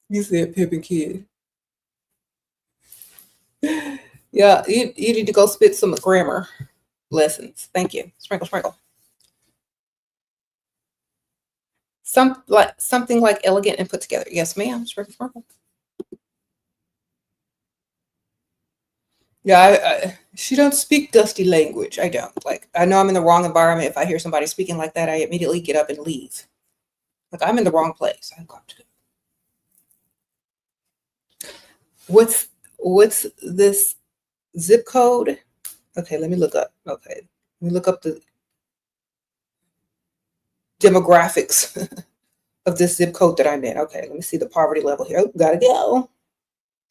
You said pimping kid. Yeah, you need to go spit some grammar lessons. Thank you. Sprinkle. Something like elegant and put together. Yes, ma'am. Sprinkle. Yeah, she don't speak dusty language. I don't. Like, I know I'm in the wrong environment. If I hear somebody speaking like that, I immediately get up and leave. Like, I'm in the wrong place. I've got to go. What's this zip code? Okay, let me look up. Okay, let me look up the demographics of this zip code that I'm in. Okay, let me see the poverty level here. Oh, gotta go.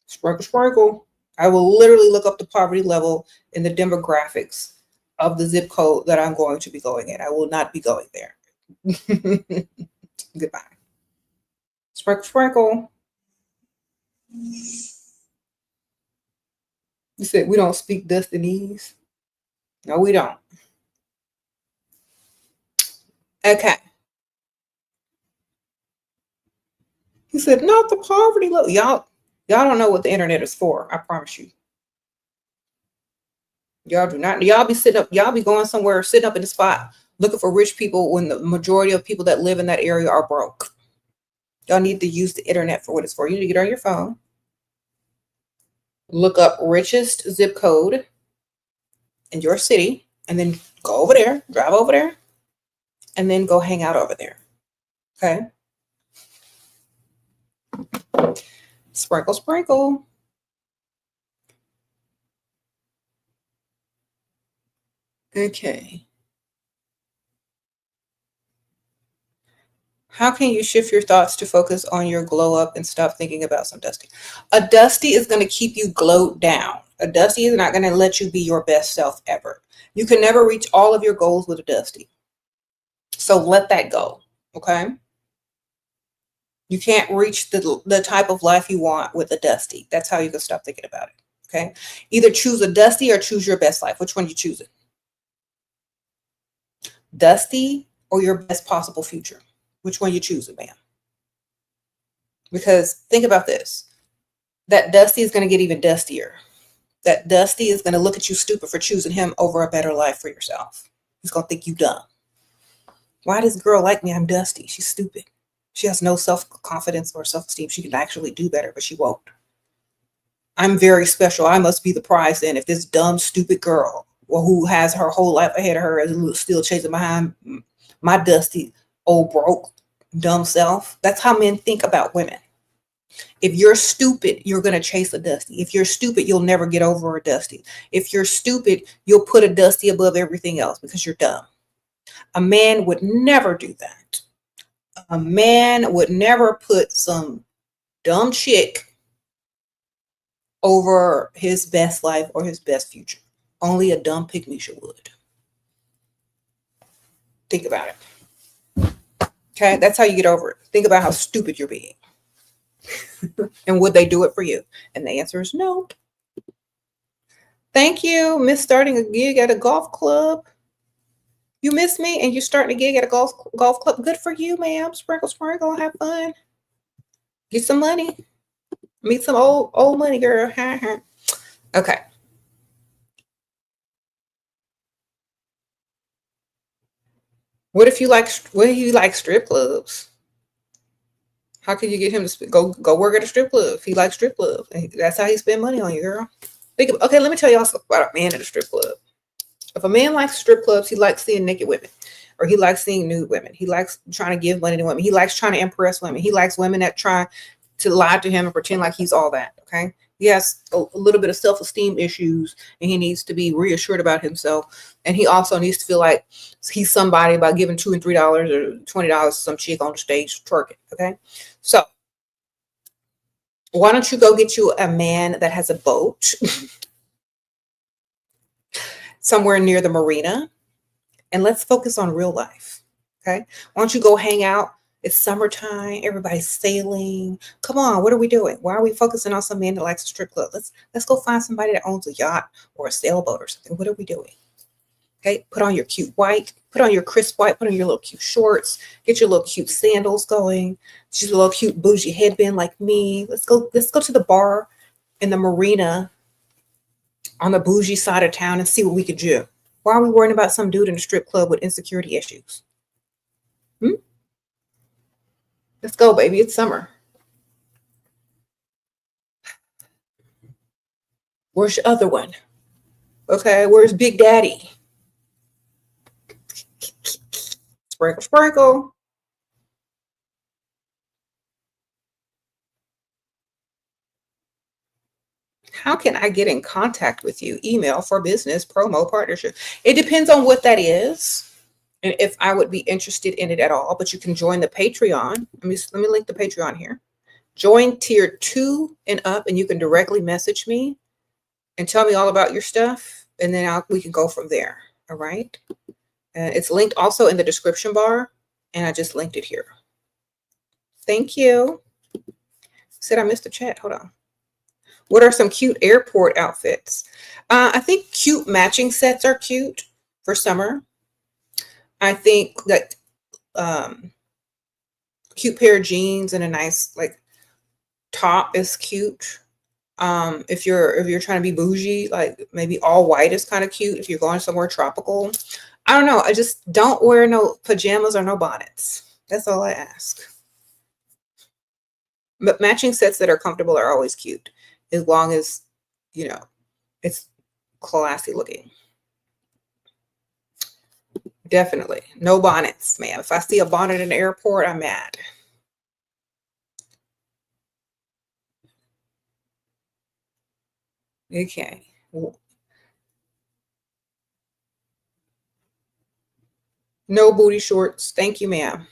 Sprinkle. I will literally look up the poverty level and the demographics of the zip code that I'm going to be going in. I will not be going there. Goodbye. Sprinkle. You said we don't speak Dustinese? No, we don't. Okay. He said, not the poverty level. Y'all don't know what the internet is for. I promise you. Y'all do not. Y'all be sitting up. Y'all be going somewhere, sitting up in the spot, looking for rich people when the majority of people that live in that area are broke. Y'all need to use the internet for what it's for. You need to get on your phone, look up richest zip code in your city, and then go over there, drive over there, and then go hang out over there. Okay? Sprinkle. Okay. How can you shift your thoughts to focus on your glow up and stop thinking about some dusty? A dusty is going to keep you glowed down. A dusty is not going to let you be your best self ever. You can never reach all of your goals with a dusty. So let that go. Okay? You can't reach the type of life you want with a dusty. That's how you can stop thinking about it. Okay? Either choose a dusty or choose your best life. Which one you choosing? Dusty or your best possible future? Which one you choosing, ma'am? Because think about this. That dusty is going to get even dustier. That dusty is going to look at you stupid for choosing him over a better life for yourself. He's going to think you dumb. Why does girl like me? I'm dusty. She's stupid. She has no self-confidence or self-esteem. She can actually do better, but she won't. I'm very special. I must be the prize then if this dumb, stupid girl, who has her whole life ahead of her, is still chasing behind my dusty, old, broke, dumb self. That's how men think about women. If you're stupid, you're going to chase a Dusty. If you're stupid, you'll never get over a Dusty. If you're stupid, you'll put a Dusty above everything else because you're dumb. A man would never do that. A man would never put some dumb chick over his best life or his best future. Only a dumb pygmy would. Think about it. Okay, that's how you get over it. Think about how stupid you're being. And would they do it for you? And the answer is no. Thank you, Miss starting a gig at a golf club. You miss me and you're starting a gig at a golf club. Good for you, ma'am. Sprinkle, sprinkle, have fun. Get some money. Meet some old money, girl. Okay. What if you like strip clubs? How can you get him to go work at a strip club? He likes strip club. That's how he spend money on you, girl. Okay, let me tell y'all something about a man at a strip club. If a man likes strip clubs, he likes seeing naked women, or he likes seeing nude women. He likes trying to give money to women. He likes trying to impress women. He likes women that try to lie to him and pretend like he's all that. Okay. He has a little bit of self-esteem issues, and he needs to be reassured about himself. And he also needs to feel like he's somebody by giving $2 and $3 or $20 to some chick on the stage twerking. Okay. So why don't you go get you a man that has a boat somewhere near the marina, and let's focus on real life. Okay. Why don't you go hang out? It's summertime. Everybody's sailing. Come on. What are we doing? Why are we focusing on some man that likes a strip club? Let's go find somebody that owns a yacht or a sailboat or something. What are we doing? Okay. Put on your cute white. Put on your crisp white. Put on your little cute shorts. Get your little cute sandals going. Just a little cute bougie headband like me. Let's go to the bar in the marina on the bougie side of town and see what we could do. Why are we worrying about some dude in a strip club with insecurity issues? Let's go, baby. It's summer. Where's your other one? Okay, where's Big Daddy? Sprinkle, sprinkle. How can I get in contact with you? Email for business, promo, partnership. It depends on what that is and if I would be interested in it at all. But you can join the Patreon. Let me link the Patreon here. Join tier 2 and up, and you can directly message me and tell me all about your stuff, and then we can go from there. All right. It's linked also in the description bar, and I just linked it here. Thank you. Said I missed the chat. Hold on. What are some cute airport outfits? I think cute matching sets are cute for summer. I think that cute pair of jeans and a nice like top is cute. If you're trying to be bougie, like maybe all white is kind of cute if you're going somewhere tropical. I don't know. I just don't wear no pajamas or no bonnets. That's all I ask. But matching sets that are comfortable are always cute, as long as, you know, it's classy looking. Definitely. No bonnets, ma'am. If I see a bonnet in the airport, I'm mad. Okay. No booty shorts. Thank you, ma'am.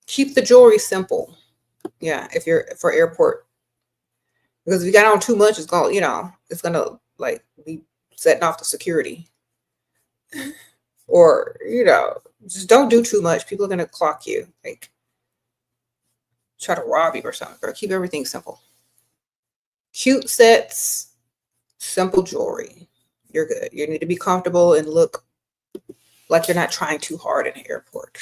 Keep the jewelry simple. Yeah, if you're for airport. Because if you got on too much, it's going, it's going to like be setting off the security. Or, just don't do too much. People are going to clock you. Like, try to rob you or something. Or keep everything simple. Cute sets, simple jewelry. You're good. You need to be comfortable and look like you're not trying too hard in the airport.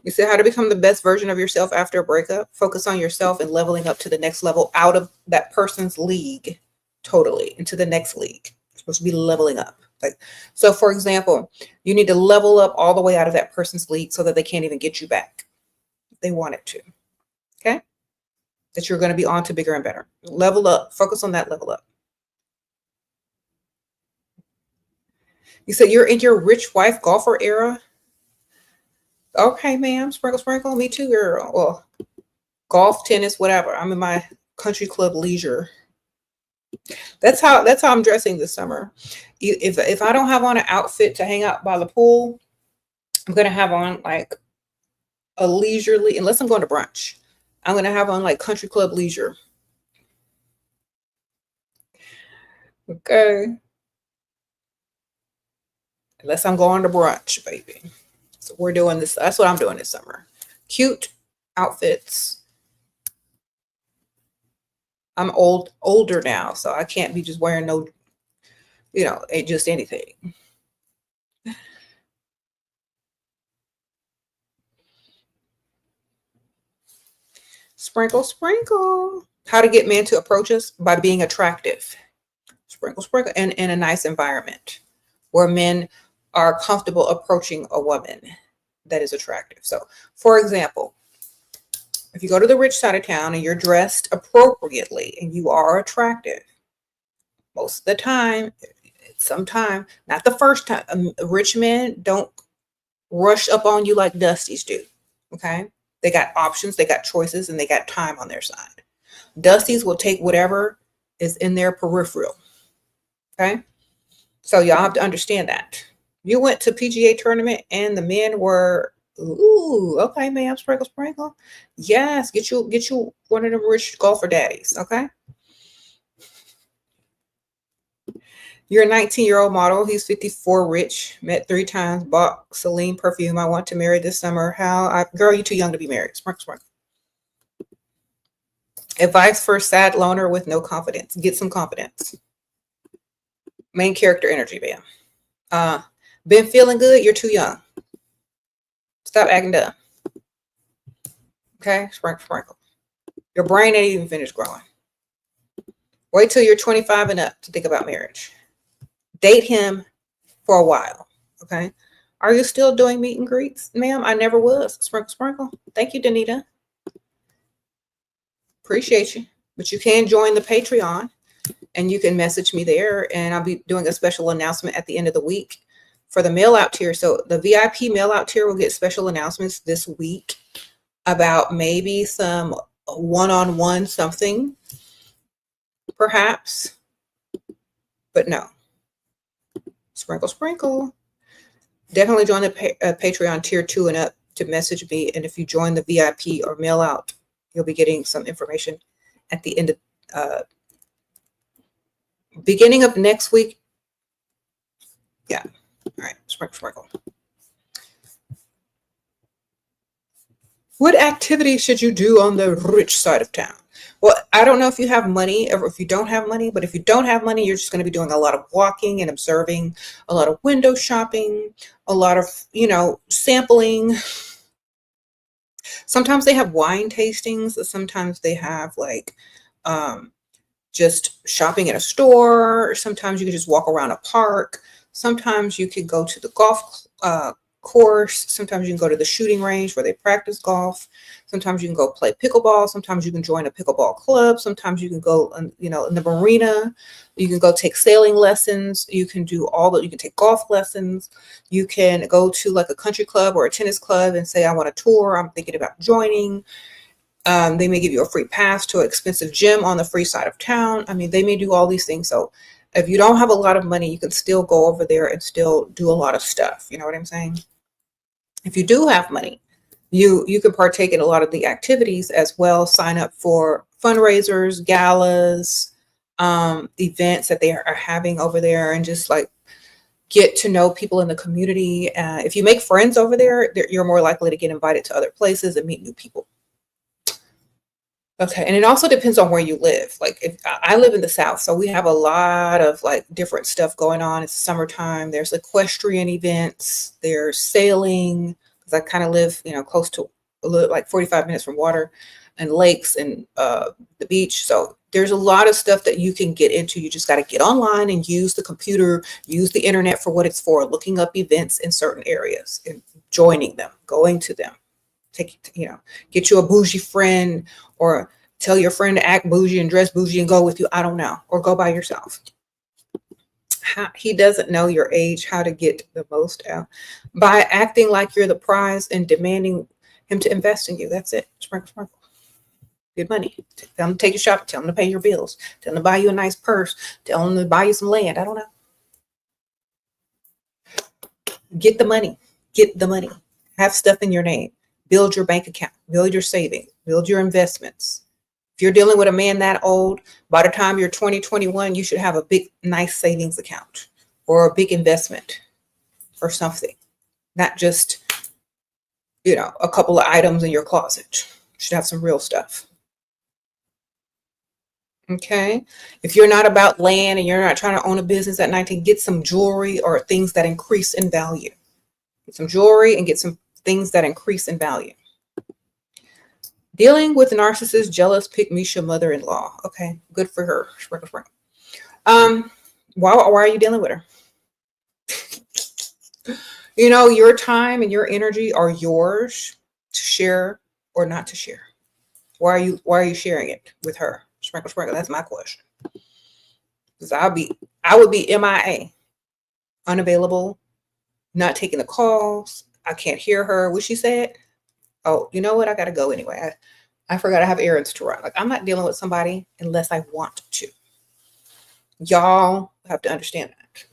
You said how to become the best version of yourself after a breakup. Focus on yourself and leveling up to the next level out of that person's league, totally into the next league. You're supposed to be leveling up. Like, so for example, you need to level up all the way out of that person's league so that they can't even get you back if they wanted to. Okay. That you're going to be on to bigger and better. Level up. Focus on that level up. You said you're in your rich wife golfer era? Okay, ma'am. Sprinkle, sprinkle. Me too, girl. Well, golf, tennis, whatever. I'm in my country club leisure. That's how I'm dressing this summer. If I don't have on an outfit to hang out by the pool, I'm gonna have on like a leisurely, unless I'm going to brunch. I'm gonna have on like country club leisure. Okay. Unless I'm going to brunch, baby. So we're doing this. That's what I'm doing this summer. Cute outfits. I'm older now, so I can't be just wearing no, just anything. Sprinkle, sprinkle. How to get men to approach us? By being attractive. Sprinkle, sprinkle. And in a nice environment where men are comfortable approaching a woman that is attractive. So, for example, if you go to the rich side of town and you're dressed appropriately and you are attractive, most of the time, sometime, not the first time, rich men don't rush up on you like Dusties do. Okay. They got options, they got choices, and they got time on their side. Dusties will take whatever is in their peripheral. Okay. So y'all have to understand that. You went to PGA tournament and the men were, ooh, okay, ma'am, sprinkle, sprinkle. Yes, get you one of them rich golfer daddies. Okay. You're a 19-year-old model. He's 54, rich, met 3 times, bought Celine perfume. I want to marry this summer. Girl, you too young to be married. Sprinkle, sprinkle. Advice for sad loner with no confidence. Get some confidence. Main character energy, bam. Been feeling good? You're too young. Stop acting dumb. Okay, sprinkle, sprinkle. Your brain ain't even finished growing. Wait till you're 25 and up to think about marriage. Date him for a while. Okay. Are you still doing meet and greets, ma'am? I never was. Sprinkle, sprinkle. Thank you, Danita. Appreciate you. But you can join the Patreon and you can message me there. And I'll be doing a special announcement at the end of the week for the mail out tier. So the VIP mail out tier will get special announcements this week about maybe some one-on-one something, perhaps. But no. Sprinkle, sprinkle. Definitely join the Patreon tier 2 and up to message me. And if you join the VIP or mail out, you'll be getting some information at the end of beginning of next week. Yeah. All right. Sprinkle, sprinkle. What activity should you do on the rich side of town? Well, I don't know if you have money or if you don't have money, but if you don't have money, you're just going to be doing a lot of walking and observing, a lot of window shopping, a lot of, sampling. Sometimes they have wine tastings. Sometimes they have like just shopping at a store. Sometimes you can just walk around a park. Sometimes you could go to the golf course. Sometimes you can go to the shooting range where they practice golf. Sometimes you can go play pickleball. Sometimes you can join a pickleball club. Sometimes you can go, in the marina. You can go take sailing lessons. You can do you can take golf lessons. You can go to like a country club or a tennis club and say, I want a tour. I'm thinking about joining. They may give you a free pass to an expensive gym on the free side of town. I mean, they may do all these things. So if you don't have a lot of money, you can still go over there and still do a lot of stuff. You know what I'm saying? If you do have money, you can partake in a lot of the activities as well. Sign up for fundraisers, galas, events that they are having over there, and just like get to know people in the community. If you make friends over there, you're more likely to get invited to other places and meet new people. Okay. And it also depends on where you live. Like if I live in the South, so we have a lot of like different stuff going on. It's summertime. There's equestrian events. There's sailing, because I kind of live, close to like 45 minutes from water and lakes and the beach. So there's a lot of stuff that you can get into. You just got to get online and use the computer, use the internet for what it's for, looking up events in certain areas and joining them, going to them. Get you a bougie friend, or tell your friend to act bougie and dress bougie and go with you. I don't know. Or go by yourself. He doesn't know your age, how to get the most out by acting like you're the prize and demanding him to invest in you. That's it. Sprinkle, sprinkle. Good money. Tell him to take you shopping. Tell him to pay your bills. Tell him to buy you a nice purse. Tell him to buy you some land. I don't know. Get the money. Get the money. Have stuff in your name. Build your bank account. Build your savings. Build your investments. If you're dealing with a man that old, by the time you're 20, 21, you should have a big, nice savings account or a big investment or something. Not just, a couple of items in your closet. You should have some real stuff. Okay. If you're not about land and you're not trying to own a business at 19, get some jewelry or things that increase in value. Get some jewelry and get some things that increase in value. Dealing with narcissist, jealous, pick-me-sha mother-in-law. Okay, good for her. Why are you dealing with her? Your time and your energy are yours to share or not to share. Why are you sharing it with her? Sprinkle, sprinkle. That's my question. Because I would be MIA, unavailable, not taking the calls. I can't hear her. What she said? Oh, you know what? I got to go anyway. I forgot I have errands to run. Like, I'm not dealing with somebody unless I want to. Y'all have to understand that.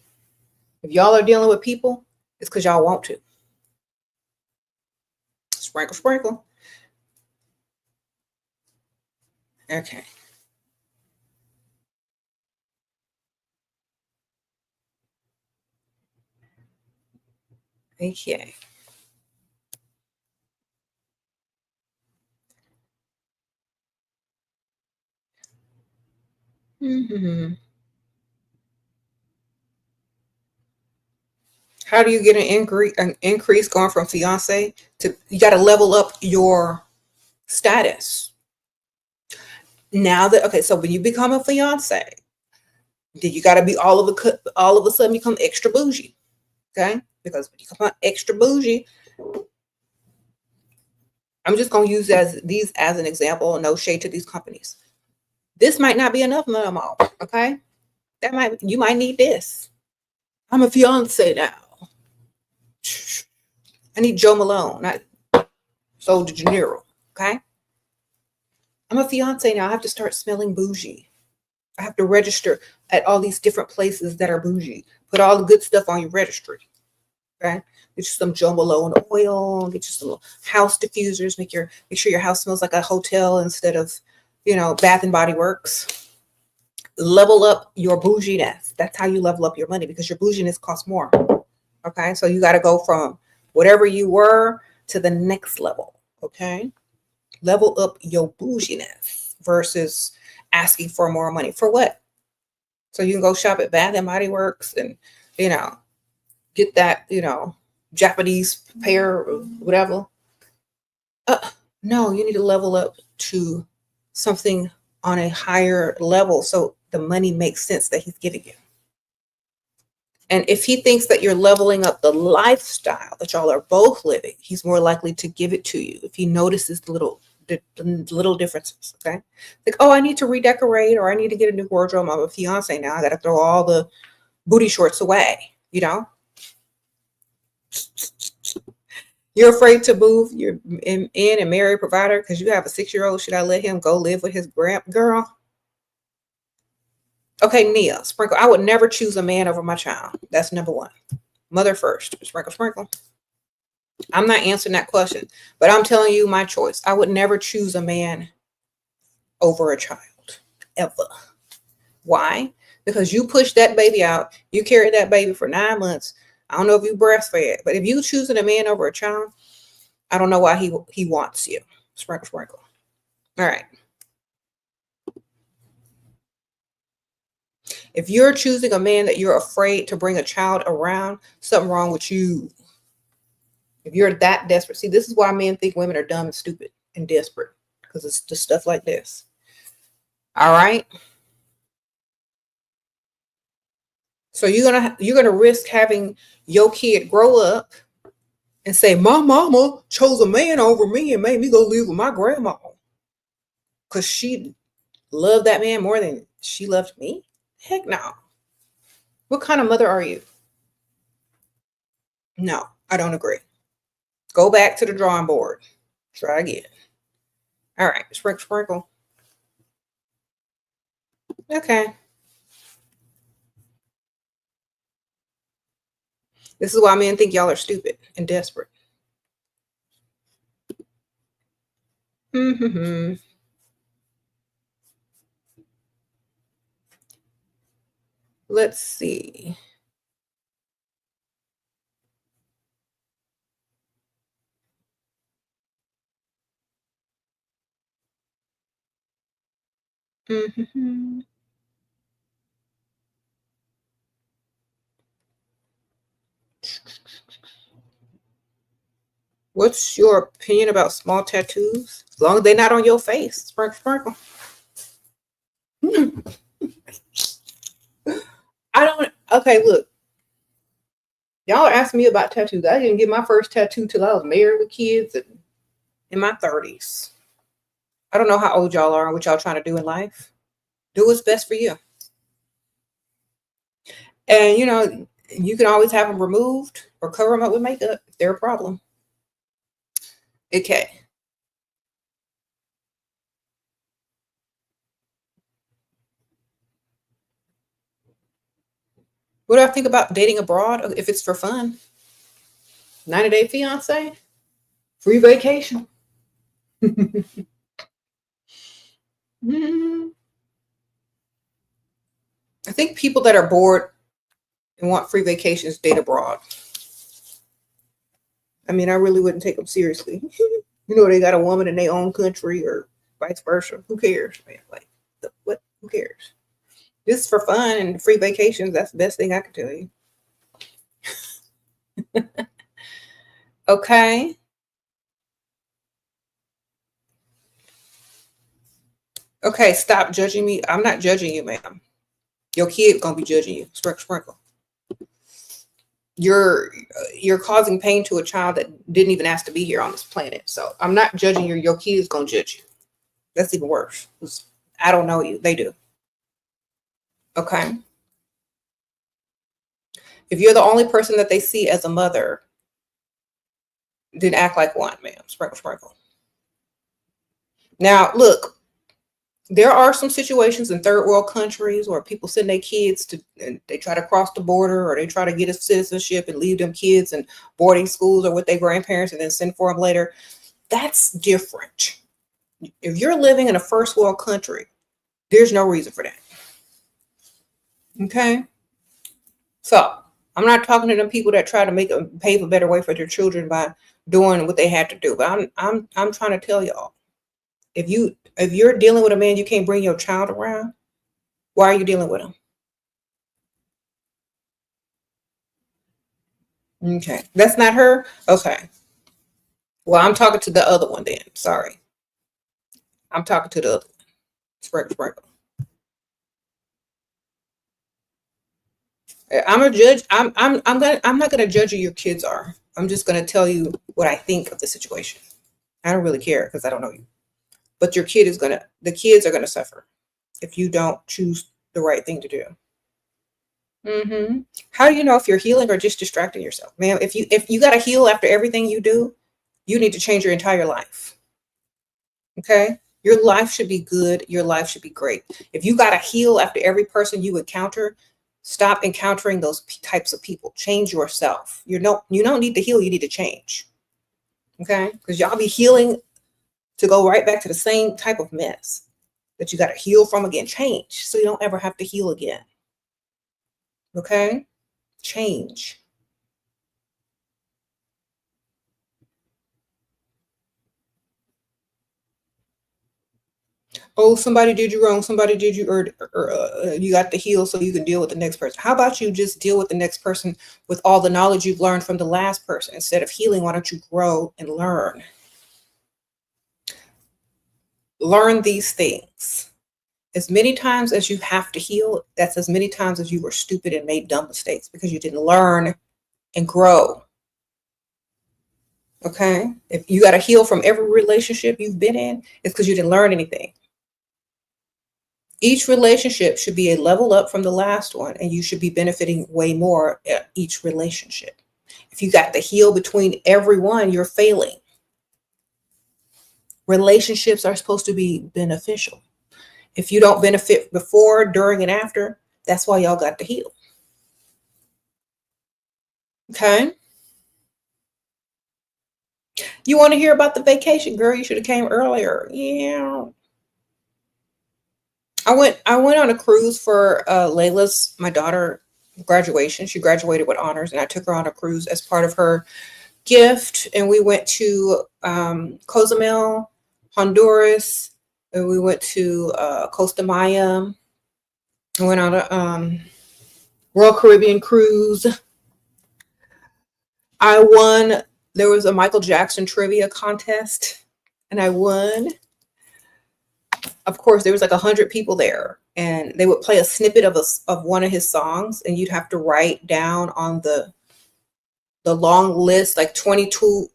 If y'all are dealing with people, it's because y'all want to. Sprinkle, sprinkle. Okay. Okay. Mm-hmm. How do you get an increase going from fiance to, you got to level up your status. Now that, okay, so when you become a fiance, then you got to be all of a sudden become extra bougie. Okay? Because when you become extra bougie, I'm just going to use these as an example. No shade to these companies. This might not be enough no more. Okay? You might need this. I'm a fiance now. I need Joe Malone, not Sol de Janeiro. Okay? I'm a fiance now. I have to start smelling bougie. I have to register at all these different places that are bougie. Put all the good stuff on your registry. Okay? Get you some Joe Malone oil. Get you some house diffusers. Make sure your house smells like a hotel instead of, Bath and Body Works. Level up your bouginess. That's how you level up your money, because your bouginess costs more. Okay? So you got to go from whatever you were to the next level. Okay? Level up your bouginess versus asking for more money. For what? So you can go shop at Bath and Body Works and, get that, Japanese pair or whatever. No, you need to level up to something on a higher level so the money makes sense that he's giving you. And if he thinks that you're leveling up the lifestyle that y'all are both living, he's more likely to give it to you if he notices the little differences. Okay, like, oh, I need to redecorate, or I need to get a new wardrobe. I'm a fiance now. I got to throw all the booty shorts away. You're afraid to move. You're in and marry a provider because you have a 6-year-old. Should I let him go live with his girl? Okay, Nia, sprinkle. I would never choose a man over my child. That's number one. Mother first. Sprinkle, sprinkle. I'm not answering that question, but I'm telling you my choice. I would never choose a man over a child, ever. Why? Because you pushed that baby out. You carried that baby for 9 months. I don't know if you breastfed, but if you choosing a man over a child, I don't know why he wants you. Sprinkle, sprinkle. All right. If you're choosing a man that you're afraid to bring a child around, something wrong with you. If you're that desperate. See, this is why men think women are dumb and stupid and desperate, because it's just stuff like this. All right. So you're gonna risk having your kid grow up and say, my mama chose a man over me and made me go live with my grandma because she loved that man more than she loved me? Heck no. What kind of mother are you? No, I don't agree. Go back to the drawing board. Try again. All right, sprinkle, sprinkle. Okay. This is why men think y'all are stupid and desperate. Mm-hmm. Let's see. Mm-hmm. What's your opinion about small tattoos? As long as they're not on your face. Sprinkle, sprinkle. I don't. Okay, look. Y'all are asking me about tattoos. I didn't get my first tattoo till I was married with kids and in my 30s. I don't know how old y'all are and what y'all trying to do in life. Do what's best for you. And, you can always have them removed or cover them up with makeup if they're a problem. Okay. What do I think about dating abroad if it's for fun? 90-day fiance? Free vacation? Mm, I think people that are bored and want free vacations date abroad. I mean, I really wouldn't take them seriously. They got a woman in their own country or vice versa. Who cares, man? Like, what? Who cares? This is for fun and free vacations. That's the best thing I can tell you. Okay. Okay, stop judging me. I'm not judging you, ma'am. Your kid gonna be judging you. Sprinkle, sprinkle. You're causing pain to a child that didn't even ask to be here on this planet. So I'm not judging you. Your kid is gonna judge you. That's even worse. I don't know you. They do. Okay. If you're the only person that they see as a mother, then act like one, ma'am. Sprinkle, sprinkle. Now, look, there are some situations in third world countries where people send their kids and they try to cross the border or they try to get a citizenship and leave them kids in boarding schools or with their grandparents and then send for them later. That's different. If you're living in a first world country, there's no reason for that. Okay. So I'm not talking to them people that try to pave a better way for their children by doing what they had to do. But I'm trying to tell y'all, if you're dealing with a man you can't bring your child around, why are you dealing with him? Okay. That's not her? Okay. Well, I'm talking to the other one then. Sorry. I'm talking to the other one. Sprinkle, sprinkle. I'm a judge. I'm not gonna judge who your kids are. I'm just gonna tell you what I think of the situation. I don't really care because I don't know you. But the kids are gonna suffer if you don't choose the right thing to do. How do you know if you're healing or just distracting yourself, ma'am? If you gotta heal after everything you do, you need to change your entire life. Okay, your life should be good. Your life should be great. If you gotta heal after every person you encounter, stop encountering those types of people. Change yourself. You don't need to heal. You need to change. Okay, because y'all be healing to go right back to the same type of mess that you got to heal from again. Change so you don't ever have to heal again. Okay? Change. Oh, somebody did you wrong. Somebody did you, or you got to heal so you can deal with the next person. How about you just deal with the next person with all the knowledge you've learned from the last person? Instead of healing, why don't you grow and learn? Learn these things. As many times as you have to heal, that's as many times as you were stupid and made dumb mistakes because you didn't learn and grow. Okay? If you got to heal from every relationship you've been in, it's because you didn't learn anything. Each relationship should be a level up from the last one, and you should be benefiting way more at each relationship. If you got to heal between everyone, you're failing. Relationships are supposed to be beneficial. If you don't benefit before, during, and after, that's why y'all got to heal. Okay? You want to hear about the vacation, girl? You should have came earlier. Yeah. I went on a cruise for Layla's, my daughter, graduation. She graduated with honors, and I took her on a cruise as part of her gift. And we went to Cozumel, Honduras, and we went to Costa Maya. I went on a Royal Caribbean cruise. I won. There was a Michael Jackson trivia contest, and I won. Of course, there was like 100 people there, and they would play a snippet of one of his songs, and you'd have to write down on the long list, like 22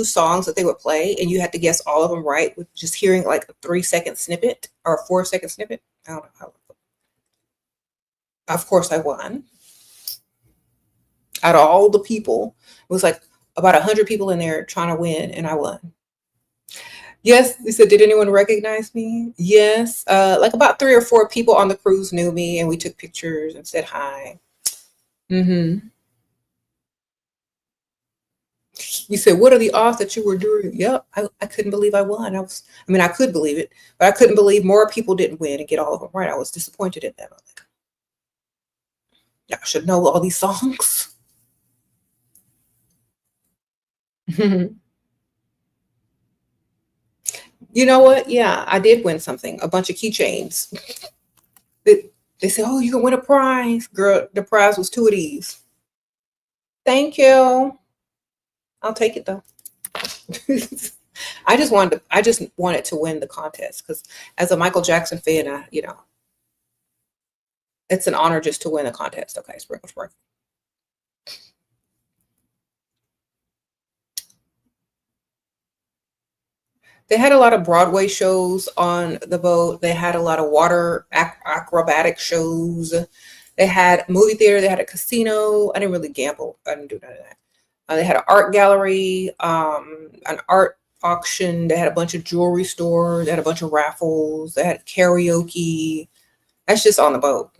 songs that they would play, and you had to guess all of them right with just hearing like a 3-second snippet or a 4-second snippet. I don't know how. Of course, I won. Out of all the people, it was like about 100 people in there trying to win, and I won. Yes, they said, did anyone recognize me? Yes. Like about 3 or 4 people on the cruise knew me, and we took pictures and said hi. Mm-hmm. You said, what are the odds that you were doing? Yep. I couldn't believe I won. I could believe it, but I couldn't believe more people didn't win and get all of them right. I was disappointed in them. Like, y'all should know all these songs. You know what? Yeah, I did win something. A bunch of keychains. They said, oh, you can win a prize. Girl, the prize was 2 of these. Thank you. I'll take it though. I just wanted to win the contest because as a Michael Jackson fan, it's an honor just to win a contest. Okay, sprinkle, sprinkle. They had a lot of Broadway shows on the boat. They had a lot of water acrobatic shows. They had a movie theater. They had a casino. I didn't really gamble. I didn't do none of that. They had an art gallery, an art auction. They had a bunch of jewelry stores. They had a bunch of raffles. They had karaoke. That's just on the boat.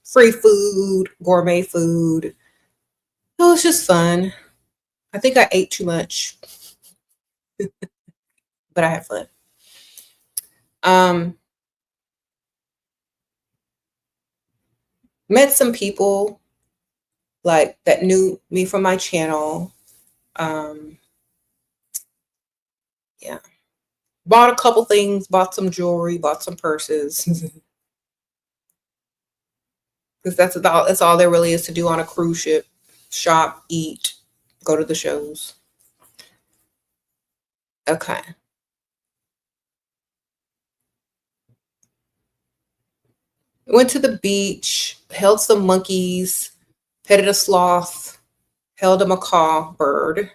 Free food, gourmet food. It was just fun. I think I ate too much, but I had fun. Met some people like that knew me from my channel. Yeah. Bought a couple things, bought some jewelry, bought some purses. Because that's all there really is to do on a cruise ship. Shop, eat, go to the shows. Okay. Went to the beach, held some monkeys, petted a sloth, held a macaw bird.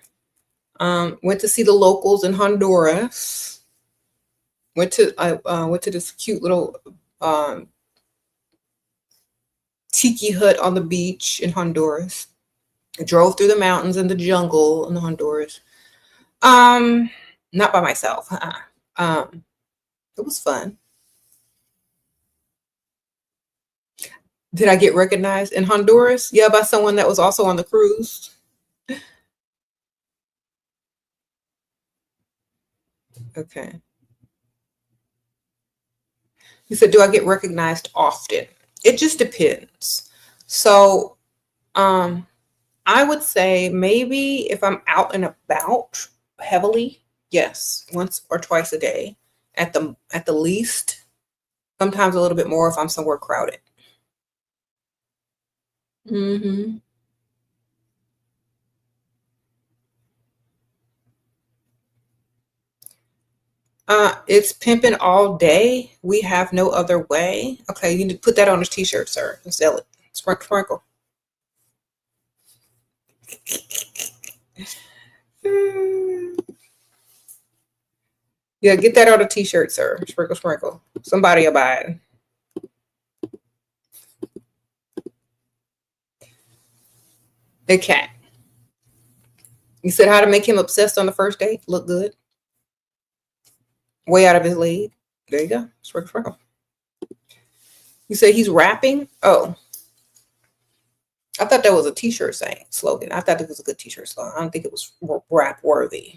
Went to see the locals in Honduras. I went to this cute little tiki hut on the beach in Honduras. I drove through the mountains and the jungle in Honduras. Not by myself. It was fun. Did I get recognized in Honduras? Yeah, by someone that was also on the cruise. Okay. You said, do I get recognized often? It just depends. So, I would say maybe if I'm out and about heavily, yes, once or twice a day at the least. Sometimes a little bit more if I'm somewhere crowded. Hmm. It's pimping all day. We have no other way. Okay, you need to put that on a t-shirt, sir, and sell it. Sprinkle, sprinkle. Yeah, get that on a t-shirt, sir. Sprinkle, sprinkle. Somebody will buy it. Okay. You said how to make him obsessed on the first date. Look good. Way out of his league. There you go. Sprinkle, sprinkle. You said he's rapping. Oh, I thought that was a t-shirt saying slogan. I thought it was a good t-shirt slogan. I don't think it was rap worthy.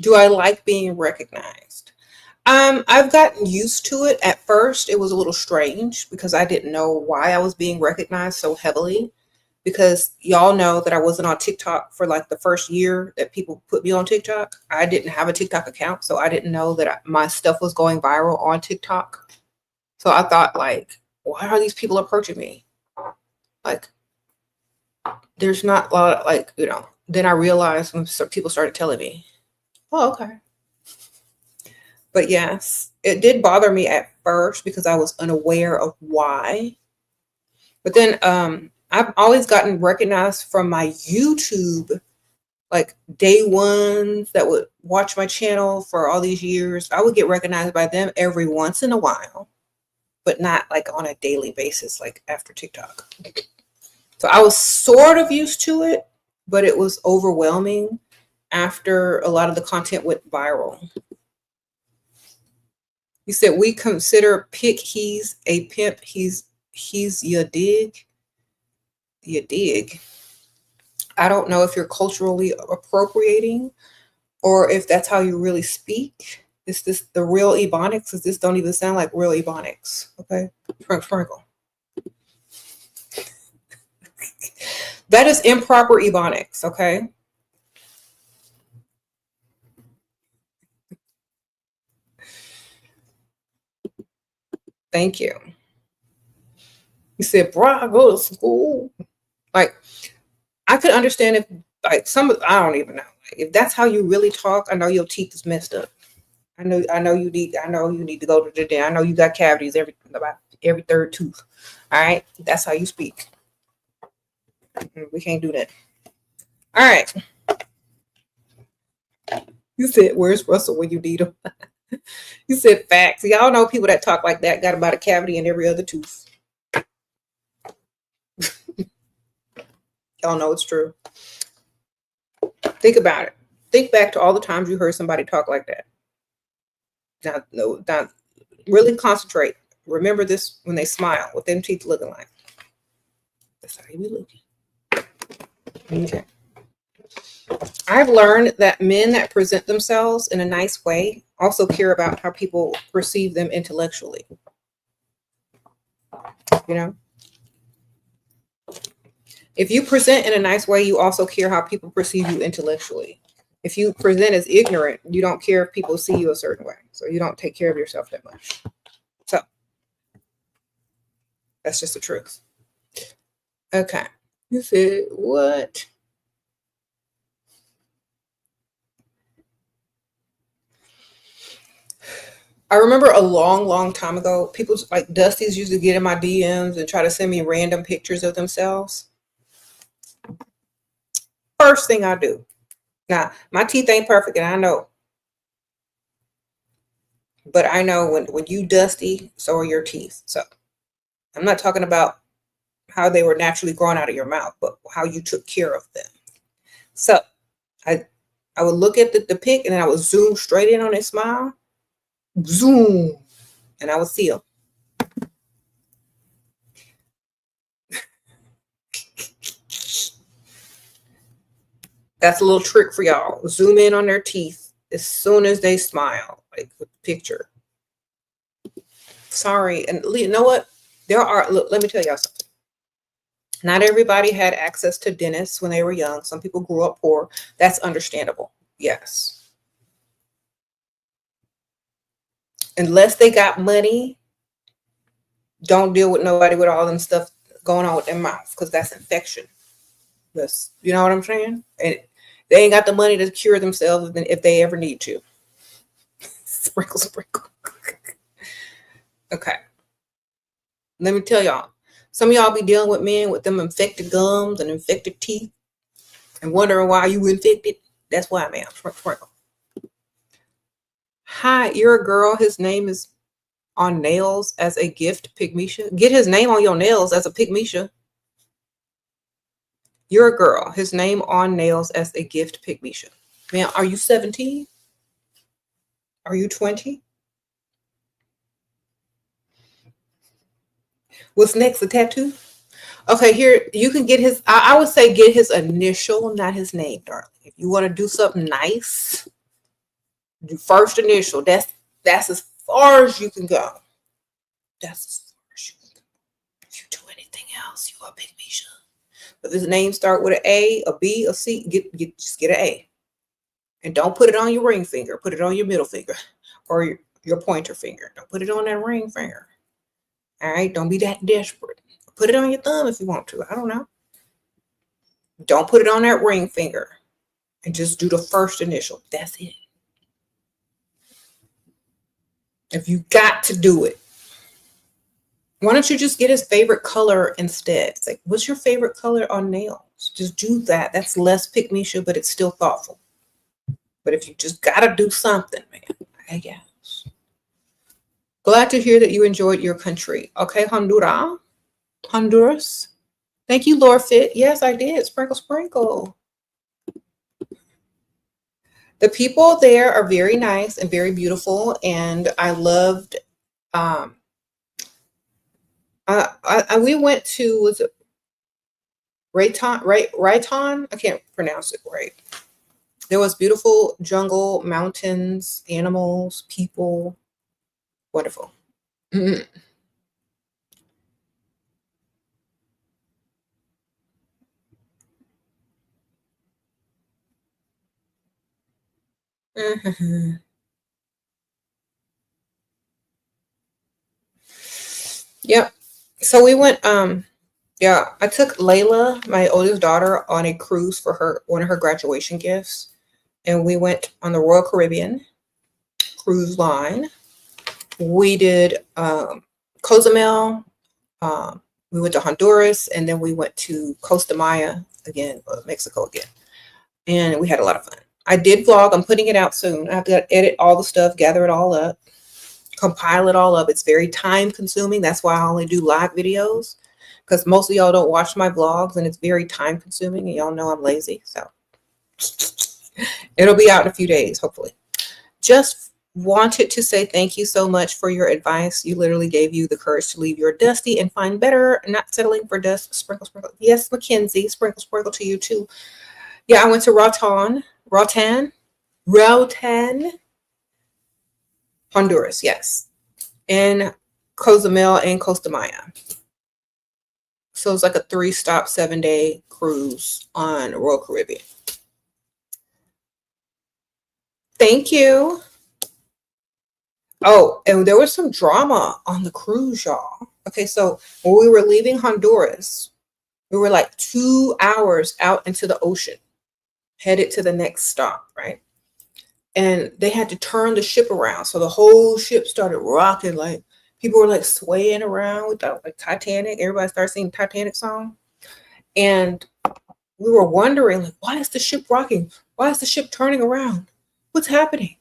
Do I like being recognized? I've gotten used to it. At first, it was a little strange because I didn't know why I was being recognized so heavily. Because y'all know that I wasn't on TikTok for like the first year that people put me on TikTok. I didn't have a TikTok account, so I didn't know that my stuff was going viral on TikTok. So I thought, like, why are these people approaching me? Like, there's not a lot of, like, you know. Then I realized when some people started telling me, oh, okay. But yes, it did bother me at first because I was unaware of why. But then I've always gotten recognized from my YouTube, like day ones that would watch my channel for all these years. I would get recognized by them every once in a while, but not like on a daily basis, like after TikTok. So I was sort of used to it, but it was overwhelming after a lot of the content went viral. You said we consider Pick he's a pimp. He's your dig. You dig. I don't know if you're culturally appropriating or if that's how you really speak. Is this the real Ebonics? Because this don't even sound like real Ebonics. Okay, sprinkle. That is improper Ebonics. Okay. Thank you. You said, bro, I go to school. Like, I could understand if, like, I don't even know. Like, if that's how you really talk, I know your teeth is messed up. I know you need to go to the dentist. I know you got cavities about every third tooth. All right. That's how you speak. We can't do that. All right. You said, where's Russell when you need him? You said facts. Y'all know people that talk like that got about a cavity in every other tooth. Y'all know it's true. Think about it. Think back to all the times you heard somebody talk like that. Now, really concentrate. Remember this when they smile, what them teeth looking like. That's how they be looking. Okay. I've learned that men that present themselves in a nice way also care about how people perceive them intellectually. You know? If you present in a nice way, you also care how people perceive you intellectually. If you present as ignorant, you don't care if people see you a certain way. So you don't take care of yourself that much. So that's just the truth. Okay. You said what? I remember a long, long time ago, people like Dusty's used to get in my DMs and try to send me random pictures of themselves. First thing I do. Now, my teeth ain't perfect, and I know. But I know when you dusty, so are your teeth. So I'm not talking about how they were naturally growing out of your mouth, but how you took care of them. So I would look at the pic, and then I would zoom straight in on his smile. Zoom. And I would see him. That's a little trick for y'all. Zoom in on their teeth as soon as they smile, like with the picture. Sorry. And you know what? Look, let me tell y'all something. Not everybody had access to dentists when they were young. Some people grew up poor. That's understandable. Yes. Unless they got money, don't deal with nobody with all them stuff going on with their mouth, because that's infection. That's, you know what I'm saying? And they ain't got the money to cure themselves if they ever need to. Sprinkle, sprinkle. Okay. Let me tell y'all. Some of y'all be dealing with men with them infected gums and infected teeth and wondering why you infected. That's why, ma'am. Sprinkle. Hi, you're a girl. His name is on nails as a gift, Pygmisha. Get his name on your nails as a Pygmisha. You're a girl. His name on nails as a gift, Pygmisha. Man, are you 17? Are you 20? What's next? A tattoo? Okay, here you can get his. I would say get his initial, not his name, darling. If you want to do something nice, do first initial. That's as far as you can go. That's as far as you can go. If you do anything else, you are Pygmisha. If his name start with an A, a B, a C, just get an A. And don't put it on your ring finger. Put it on your middle finger or your pointer finger. Don't put it on that ring finger. All right? Don't be that desperate. Put it on your thumb if you want to. I don't know. Don't put it on that ring finger. And just do the first initial. That's it. If you got to do it. Why don't you just get his favorite color instead? It's like, what's your favorite color on nails? Just do that. That's less Pygmisha, but it's still thoughtful. But if you just got to do something, man, I guess. Glad to hear that you enjoyed your country. Okay, Honduras. Thank you, Lord Fit. Yes, I did. Sprinkle, sprinkle. The people there are very nice and very beautiful, and I loved. We went to, was it Rayton? I can't pronounce it right. There was beautiful jungle, mountains, animals, people. Wonderful. Mm-hmm. Mm-hmm. Yep. So we went, yeah, I took Layla, my oldest daughter, on a cruise for one of her graduation gifts. And we went on the Royal Caribbean cruise line. We did Cozumel. We went to Honduras, and then we went to Costa Maya again, Mexico again. And we had a lot of fun. I did vlog. I'm putting it out soon. I have to edit all the stuff, gather it all up, compile it all up. It's very time consuming. That's why I only do live videos, because most of y'all don't watch my vlogs, and it's very time consuming, and y'all know I'm lazy. So it'll be out in a few days, hopefully. Just wanted to say thank you so much for your advice. You literally gave you the courage to leave your dusty and find better, not settling for dust. Sprinkle, sprinkle. Yes, Mackenzie, sprinkle, sprinkle to you too. Yeah, I went to Roatan, Honduras, yes, and Cozumel and Costa Maya. So it's like a 3-stop, 7-day cruise on Royal Caribbean. Thank you. Oh, and there was some drama on the cruise, y'all. Okay, so when we were leaving Honduras, we were like 2 hours out into the ocean, headed to the next stop, right? And they had to turn the ship around. So the whole ship started rocking. Like people were like swaying around. We thought like Titanic. Everybody started singing Titanic song. And we were wondering, like, why is the ship rocking? Why is the ship turning around? What's happening?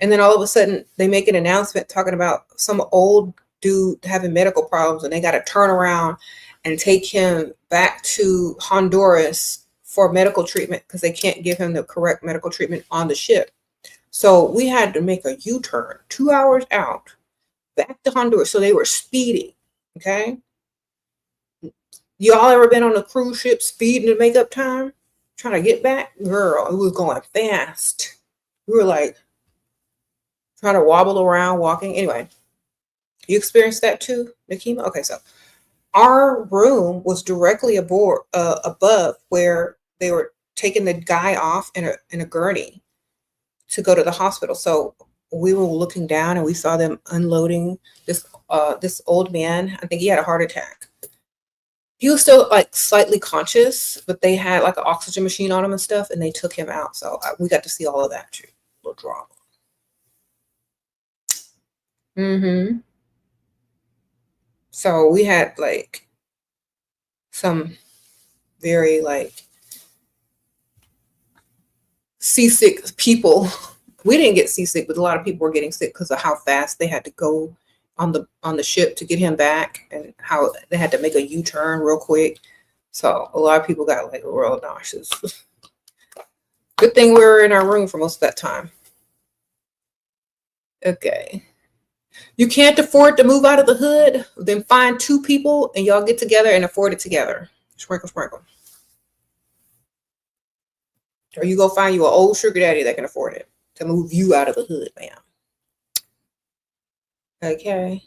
And then all of a sudden they make an announcement talking about some old dude having medical problems, and they got to turn around and take him back to Honduras for medical treatment because they can't give him the correct medical treatment on the ship. So we had to make a U-turn 2 hours out back to Honduras. So they were speeding. Okay. Y'all ever been on a cruise ship speeding to make up time? Trying to get back? Girl, it was going fast. We were like trying to wobble around, walking. Anyway, you experienced that too, Nikema? Okay, so our room was directly above where they were taking the guy off in a gurney to go to the hospital. So we were looking down and we saw them unloading this old man. I think he had a heart attack. He was still like slightly conscious, but they had like an oxygen machine on him and stuff, and they took him out. So we got to see all of that too. A little drama. Mm-hmm. So we had like some very like seasick people. We didn't get seasick, but a lot of people were getting sick because of how fast they had to go on the ship to get him back, and how they had to make a U-turn real quick. So a lot of people got like real nauseous. Good thing we were in our room for most of that time. Okay. You can't afford to move out of the hood? Then find two people and y'all get together and afford it together. Sprinkle, sprinkle. Or you go find you an old sugar daddy that can afford it to move you out of the hood, ma'am. Okay.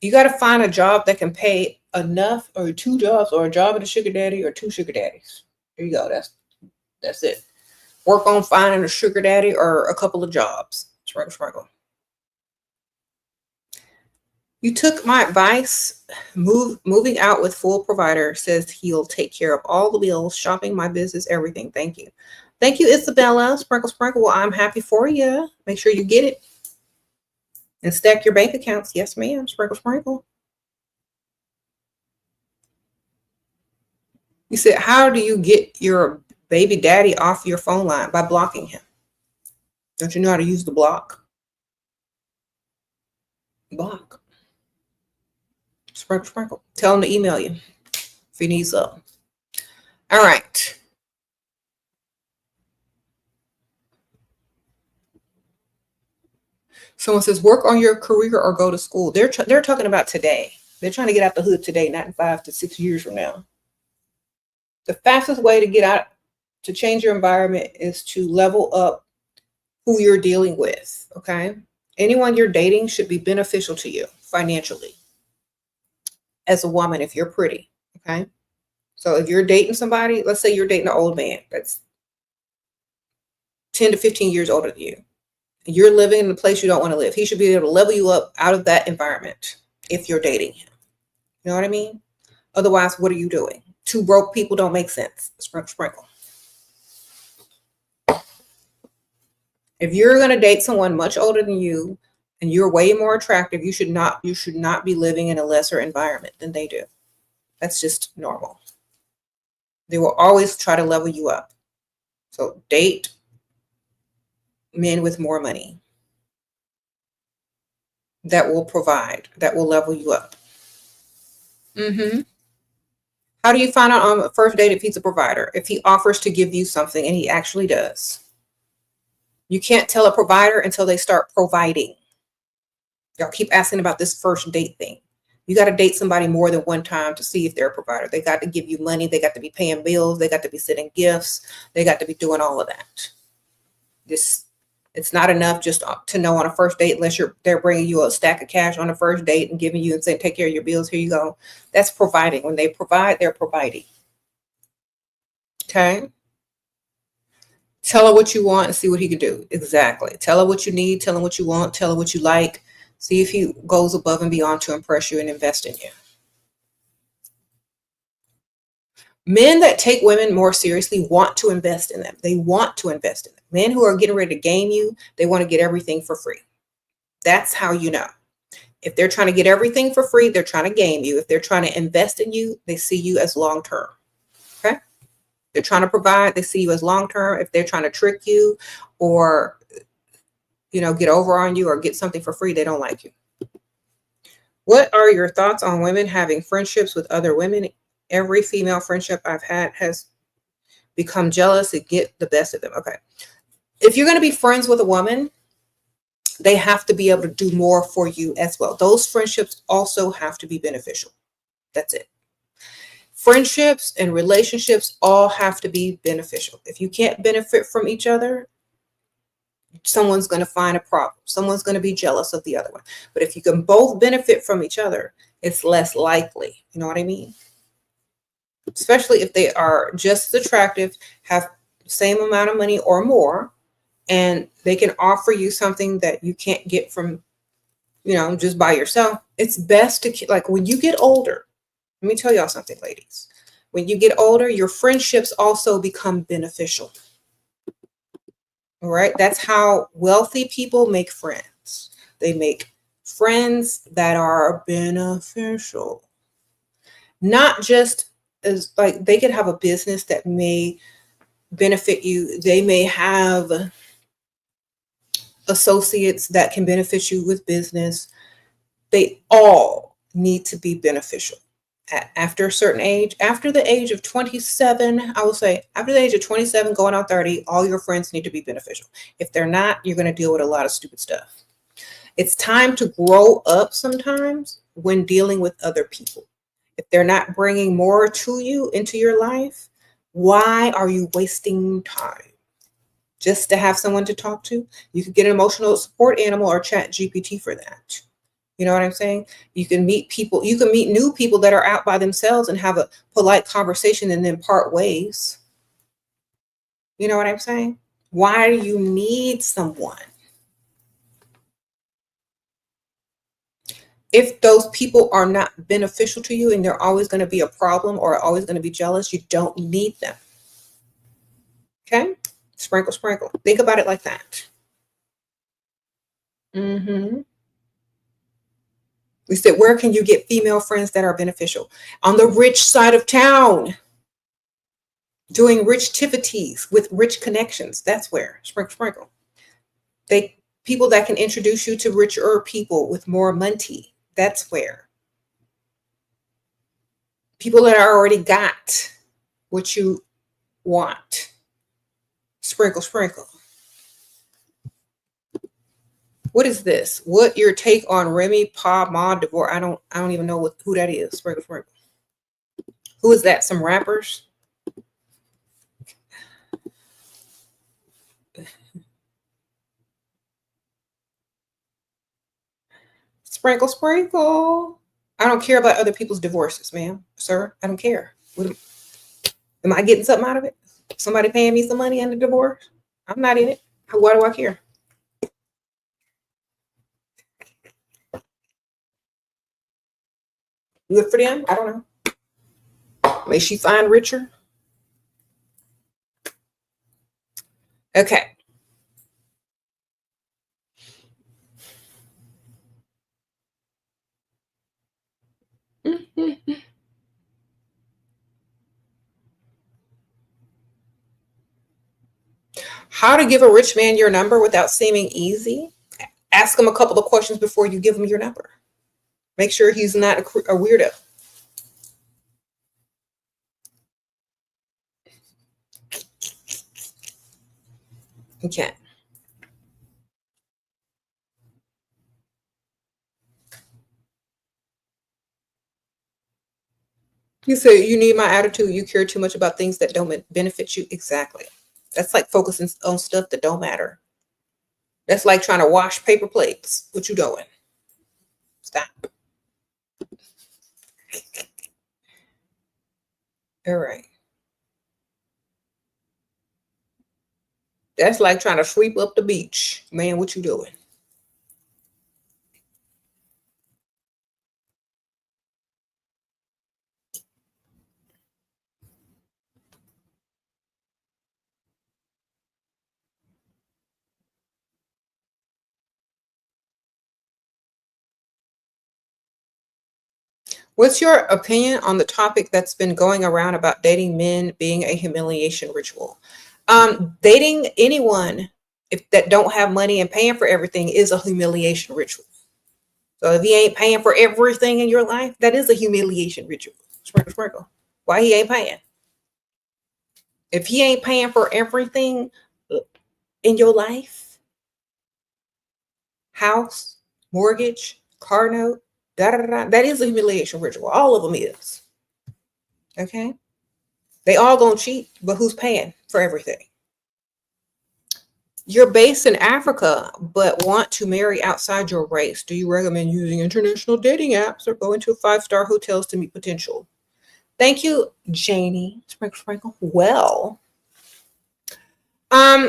You got to find a job that can pay enough, or two jobs, or a job at a sugar daddy, or two sugar daddies. There you go. That's it. Work on finding a sugar daddy or a couple of jobs. Sprinkle, sprinkle. You took my advice. Moving out with full provider says he'll take care of all the bills, shopping, my business, everything. Thank you. Thank you, Isabella. Sprinkle, sprinkle. Well, I'm happy for you. Make sure you get it. And stack your bank accounts. Yes, ma'am. Sprinkle, sprinkle. You said, how do you get your baby daddy off your phone line? By blocking him. Don't you know how to use the block? Block. Sprinkle, sprinkle. Tell him to email you if he needs some. All right. Someone says, work on your career or go to school. They're talking about today. They're trying to get out the hood today, not in 5 to 6 years from now. The fastest way to get out, to change your environment, is to level up who you're dealing with, okay? Anyone you're dating should be beneficial to you financially. As a woman, if you're pretty, okay? So if you're dating somebody, let's say you're dating an old man that's 10 to 15 years older than you. You're living in a place you don't want to live. He should be able to level you up out of that environment if you're dating him. You know what I mean? Otherwise, what are you doing? Two broke people don't make sense. Sprinkle, sprinkle. If you're going to date someone much older than you and you're way more attractive, you should not be living in a lesser environment than they do. That's just normal. They will always try to level you up. So date men with more money that will provide, that will level you up. How do you find out on the first date if he's a provider? If he offers to give you something, and he actually does. You can't tell a provider until they start providing. Y'all keep asking about this first date thing. You got to date somebody more than one time to see if they're a provider. They got to give you money. They got to be paying bills. They got to be sending gifts. They got to be doing all of that. It's not enough just to know on a first date, unless they're bringing you a stack of cash on the first date and giving you and saying, take care of your bills. Here you go. That's providing. When they provide, they're providing. Okay. Tell her what you want and see what he can do. Exactly. Tell her what you need. Tell him what you want. Tell her what you like. See if he goes above and beyond to impress you and invest in you. Men that take women more seriously want to invest in them. They want to invest in them. Men who are getting ready to game you, they want to get everything for free. That's how you know. If they're trying to get everything for free, they're trying to game you. If they're trying to invest in you, they see you as long-term. Okay? They're trying to provide, they see you as long-term. If they're trying to trick you or, get over on you or get something for free, they don't like you. What are your thoughts on women having friendships with other women? Every female friendship I've had has become jealous and get the best of them. Okay. If you're going to be friends with a woman, they have to be able to do more for you as well. Those friendships also have to be beneficial. That's it. Friendships and relationships all have to be beneficial. If you can't benefit from each other, someone's going to find a problem. Someone's going to be jealous of the other one. But if you can both benefit from each other, it's less likely. You know what I mean? Especially if they are just as attractive, have the same amount of money or more, and they can offer you something that you can't get from, just by yourself. It's best to, like, when you get older, let me tell y'all something, ladies. When you get older, your friendships also become beneficial. All right. That's how wealthy people make friends. They make friends that are beneficial. Not just as, like, they could have a business that may benefit you. They may have associates that can benefit you with business. They all need to be beneficial. after a certain age, after the age of 27, I will say after the age of 27, going on 30, all your friends need to be beneficial. If they're not, you're going to deal with a lot of stupid stuff. It's time to grow up sometimes when dealing with other people. If they're not bringing more to you into your life, why are you wasting time? Just to have someone to talk to? You could get an emotional support animal or chat GPT for that. You know what I'm saying? You can meet people, you can meet new people that are out by themselves and have a polite conversation and then part ways. You know what I'm saying? Why do you need someone? If those people are not beneficial to you and they're always going to be a problem or always going to be jealous, you don't need them. Okay? Sprinkle, sprinkle. Think about it like that. We said, where can you get female friends that are beneficial? On the rich side of town. Doing rich activities with rich connections. That's where. Sprinkle, sprinkle. People that can introduce you to richer people with more money. That's where. People that already got what you want. Sprinkle, sprinkle. What is this? What your take on Remy Pa Ma divorce? I don't even know who that is. Sprinkle, sprinkle. Who is that? Some rappers? Sprinkle, sprinkle. I don't care about other people's divorces, ma'am, sir. I don't care. Am I getting something out of it? Somebody paying me some money on the divorce? I'm not in it. Why do I care? Good for them? I don't know. May she find richer? Okay. How to give a rich man your number without seeming easy? Ask him a couple of questions before you give him your number. Make sure he's not a weirdo. Okay. You say you need my attitude. You care too much about things that don't benefit you. Exactly. That's like focusing on stuff that don't matter. That's like trying to wash paper plates. What you doing? Stop. All right. That's like trying to sweep up the beach. Man, what you doing? What's your opinion on the topic that's been going around about dating men being a humiliation ritual? Dating anyone that don't have money and paying for everything is a humiliation ritual. So if he ain't paying for everything in your life, that is a humiliation ritual. Sprinkle, sprinkle. Why he ain't paying? If he ain't paying for everything in your life, house, mortgage, car note, da da da, that is a humiliation ritual. All of them is. Okay. They all gonna cheat, but who's paying for everything? You're based in Africa, but want to marry outside your race. Do you recommend using international dating apps or going to 5-star hotels to meet potential? Thank you, Janie. Sprinkle, sprinkle. Well,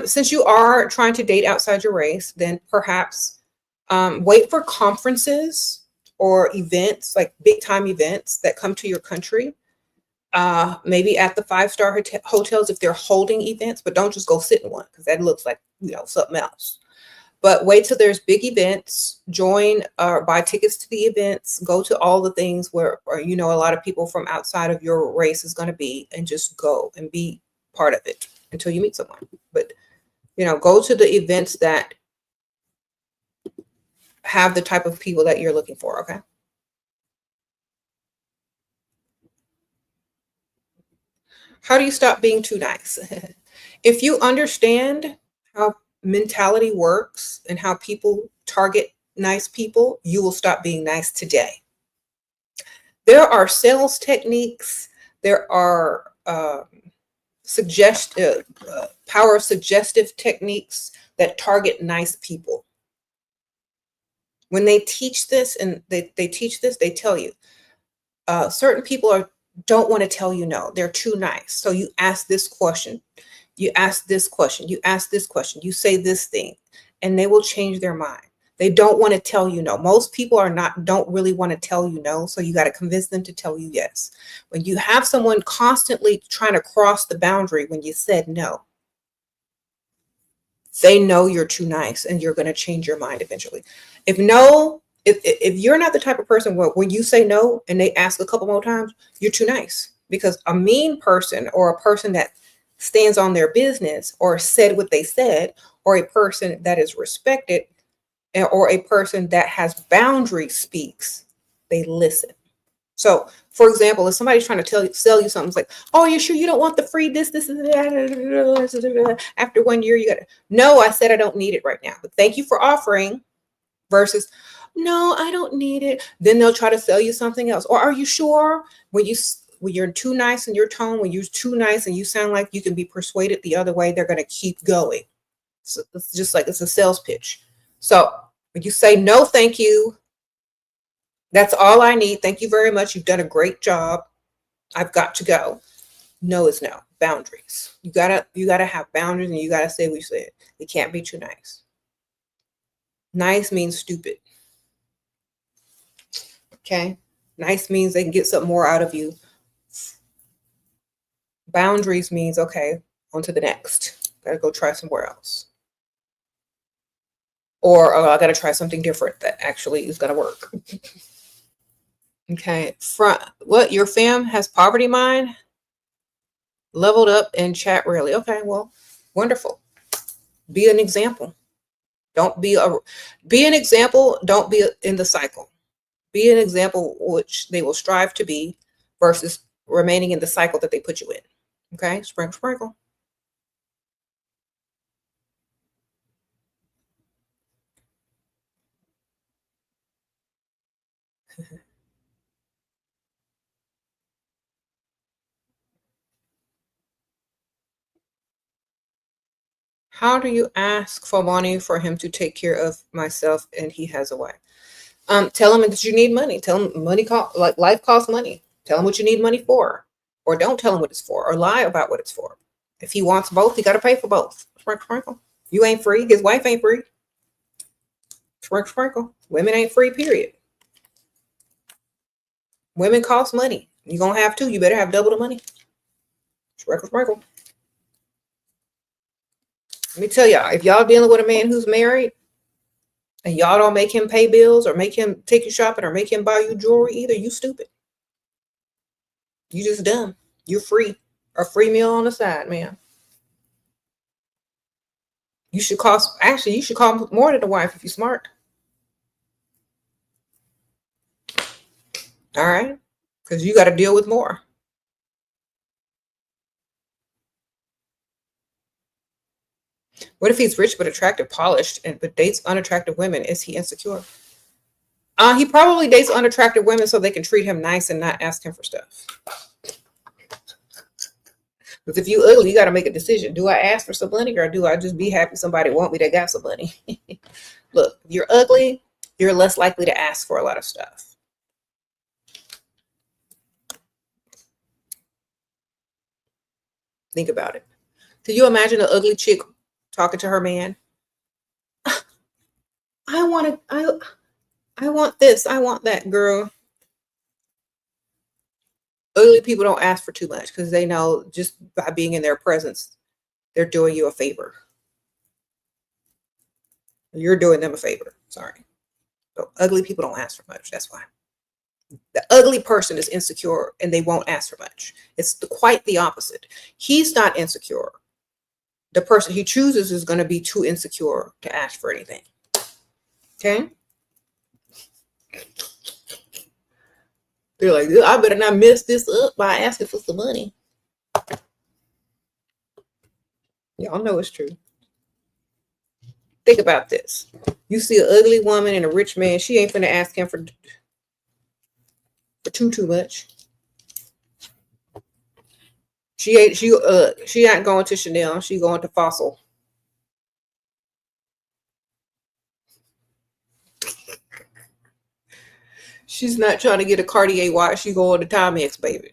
since you are trying to date outside your race, then perhaps wait for conferences or events, like big time events that come to your country. Maybe at the 5-star hotels if they're holding events, but don't just go sit in one because that looks like, something else. But wait till there's big events, join or buy tickets to the events, go to all the things where a lot of people from outside of your race is going to be, and just go and be part of it until you meet someone. But, go to the events that have the type of people that you're looking for. Okay. How do you stop being too nice? If you understand how mentality works and how people target nice people, you will stop being nice today. There are sales techniques. There are power of suggestive techniques that target nice people. When they teach this, and they teach this, they tell you certain people don't want to tell you no. They're too nice. So you ask this question, you ask this question, you ask this question, you say this thing, and they will change their mind. They don't want to tell you no. Most people don't really want to tell you no. So you got to convince them to tell you yes. When you have someone constantly trying to cross the boundary when you said no, they know you're too nice and you're going to change your mind eventually. If you're not the type of person where when you say no and they ask a couple more times, you're too nice. Because a mean person, or a person that stands on their business or said what they said, or a person that is respected, or a person that has boundaries speaks, they listen. So, for example, if somebody's trying to sell you something, it's like, oh, you sure you don't want the free this, and that? After 1 year, you got to, no, I said I don't need it right now, but thank you for offering, versus, no, I don't need it. Then they'll try to sell you something else. Or are you sure? When you're too nice in your tone, when you're too nice and you sound like you can be persuaded the other way, they're going to keep going. So it's just like it's a sales pitch. So when you say no, thank you, that's all I need. Thank you very much. You've done a great job. I've got to go. No is no. Boundaries. You gotta have boundaries, and you gotta say what you said. It can't be too nice. Nice means stupid. Okay? Nice means they can get something more out of you. Boundaries means, okay, on to the next. Gotta go try somewhere else. Or I gotta try something different that actually is gonna work. Okay. What your fam has poverty mind? Leveled up and chat rarely. Okay, well, wonderful. Be an example. Be an example. Don't be in the cycle. Be an example which they will strive to be, versus remaining in the cycle that they put you in. Okay, sprinkle, sprinkle. How do you ask for money for him to take care of myself and he has a wife? Tell him that you need money. Tell him life costs money. Tell him what you need money for, or don't tell him what it's for, or lie about what it's for. If he wants both, he got to pay for both. Sprinkle, sprinkle. You ain't free. His wife ain't free. Sprinkle, sprinkle. Women ain't free, period. Women cost money. You're going to have to. You better have double the money. Sprinkle, sprinkle. Let me tell y'all, if y'all dealing with a man who's married and y'all don't make him pay bills or make him take you shopping or make him buy you jewelry either, you stupid. You just dumb. You're free. A free meal on the side, man. You should cost more than the wife if you're smart. All right? Because you got to deal with more. What if he's rich but attractive, polished, but dates unattractive women? Is he insecure? He probably dates unattractive women so they can treat him nice and not ask him for stuff. Because if you ugly, you got to make a decision. Do I ask for some money, or do I just be happy somebody want me that got some money? Look, if you're ugly, you're less likely to ask for a lot of stuff. Think about it. Can you imagine an ugly chick talking to her man? I want this. I want that, girl. Ugly people don't ask for too much because they know just by being in their presence, they're doing you a favor. You're doing them a favor. Sorry. So ugly people don't ask for much. That's why. The ugly person is insecure and they won't ask for much. It's quite the opposite. He's not insecure. The person he chooses is going to be too insecure to ask for anything. Okay? They're like, I better not mess this up by asking for some money. Y'all know it's true. Think about this. You see an ugly woman and a rich man, she ain't finna ask him for too much. She not going to Chanel, she going to Fossil. She's not trying to get a Cartier watch, she going to Timex, baby.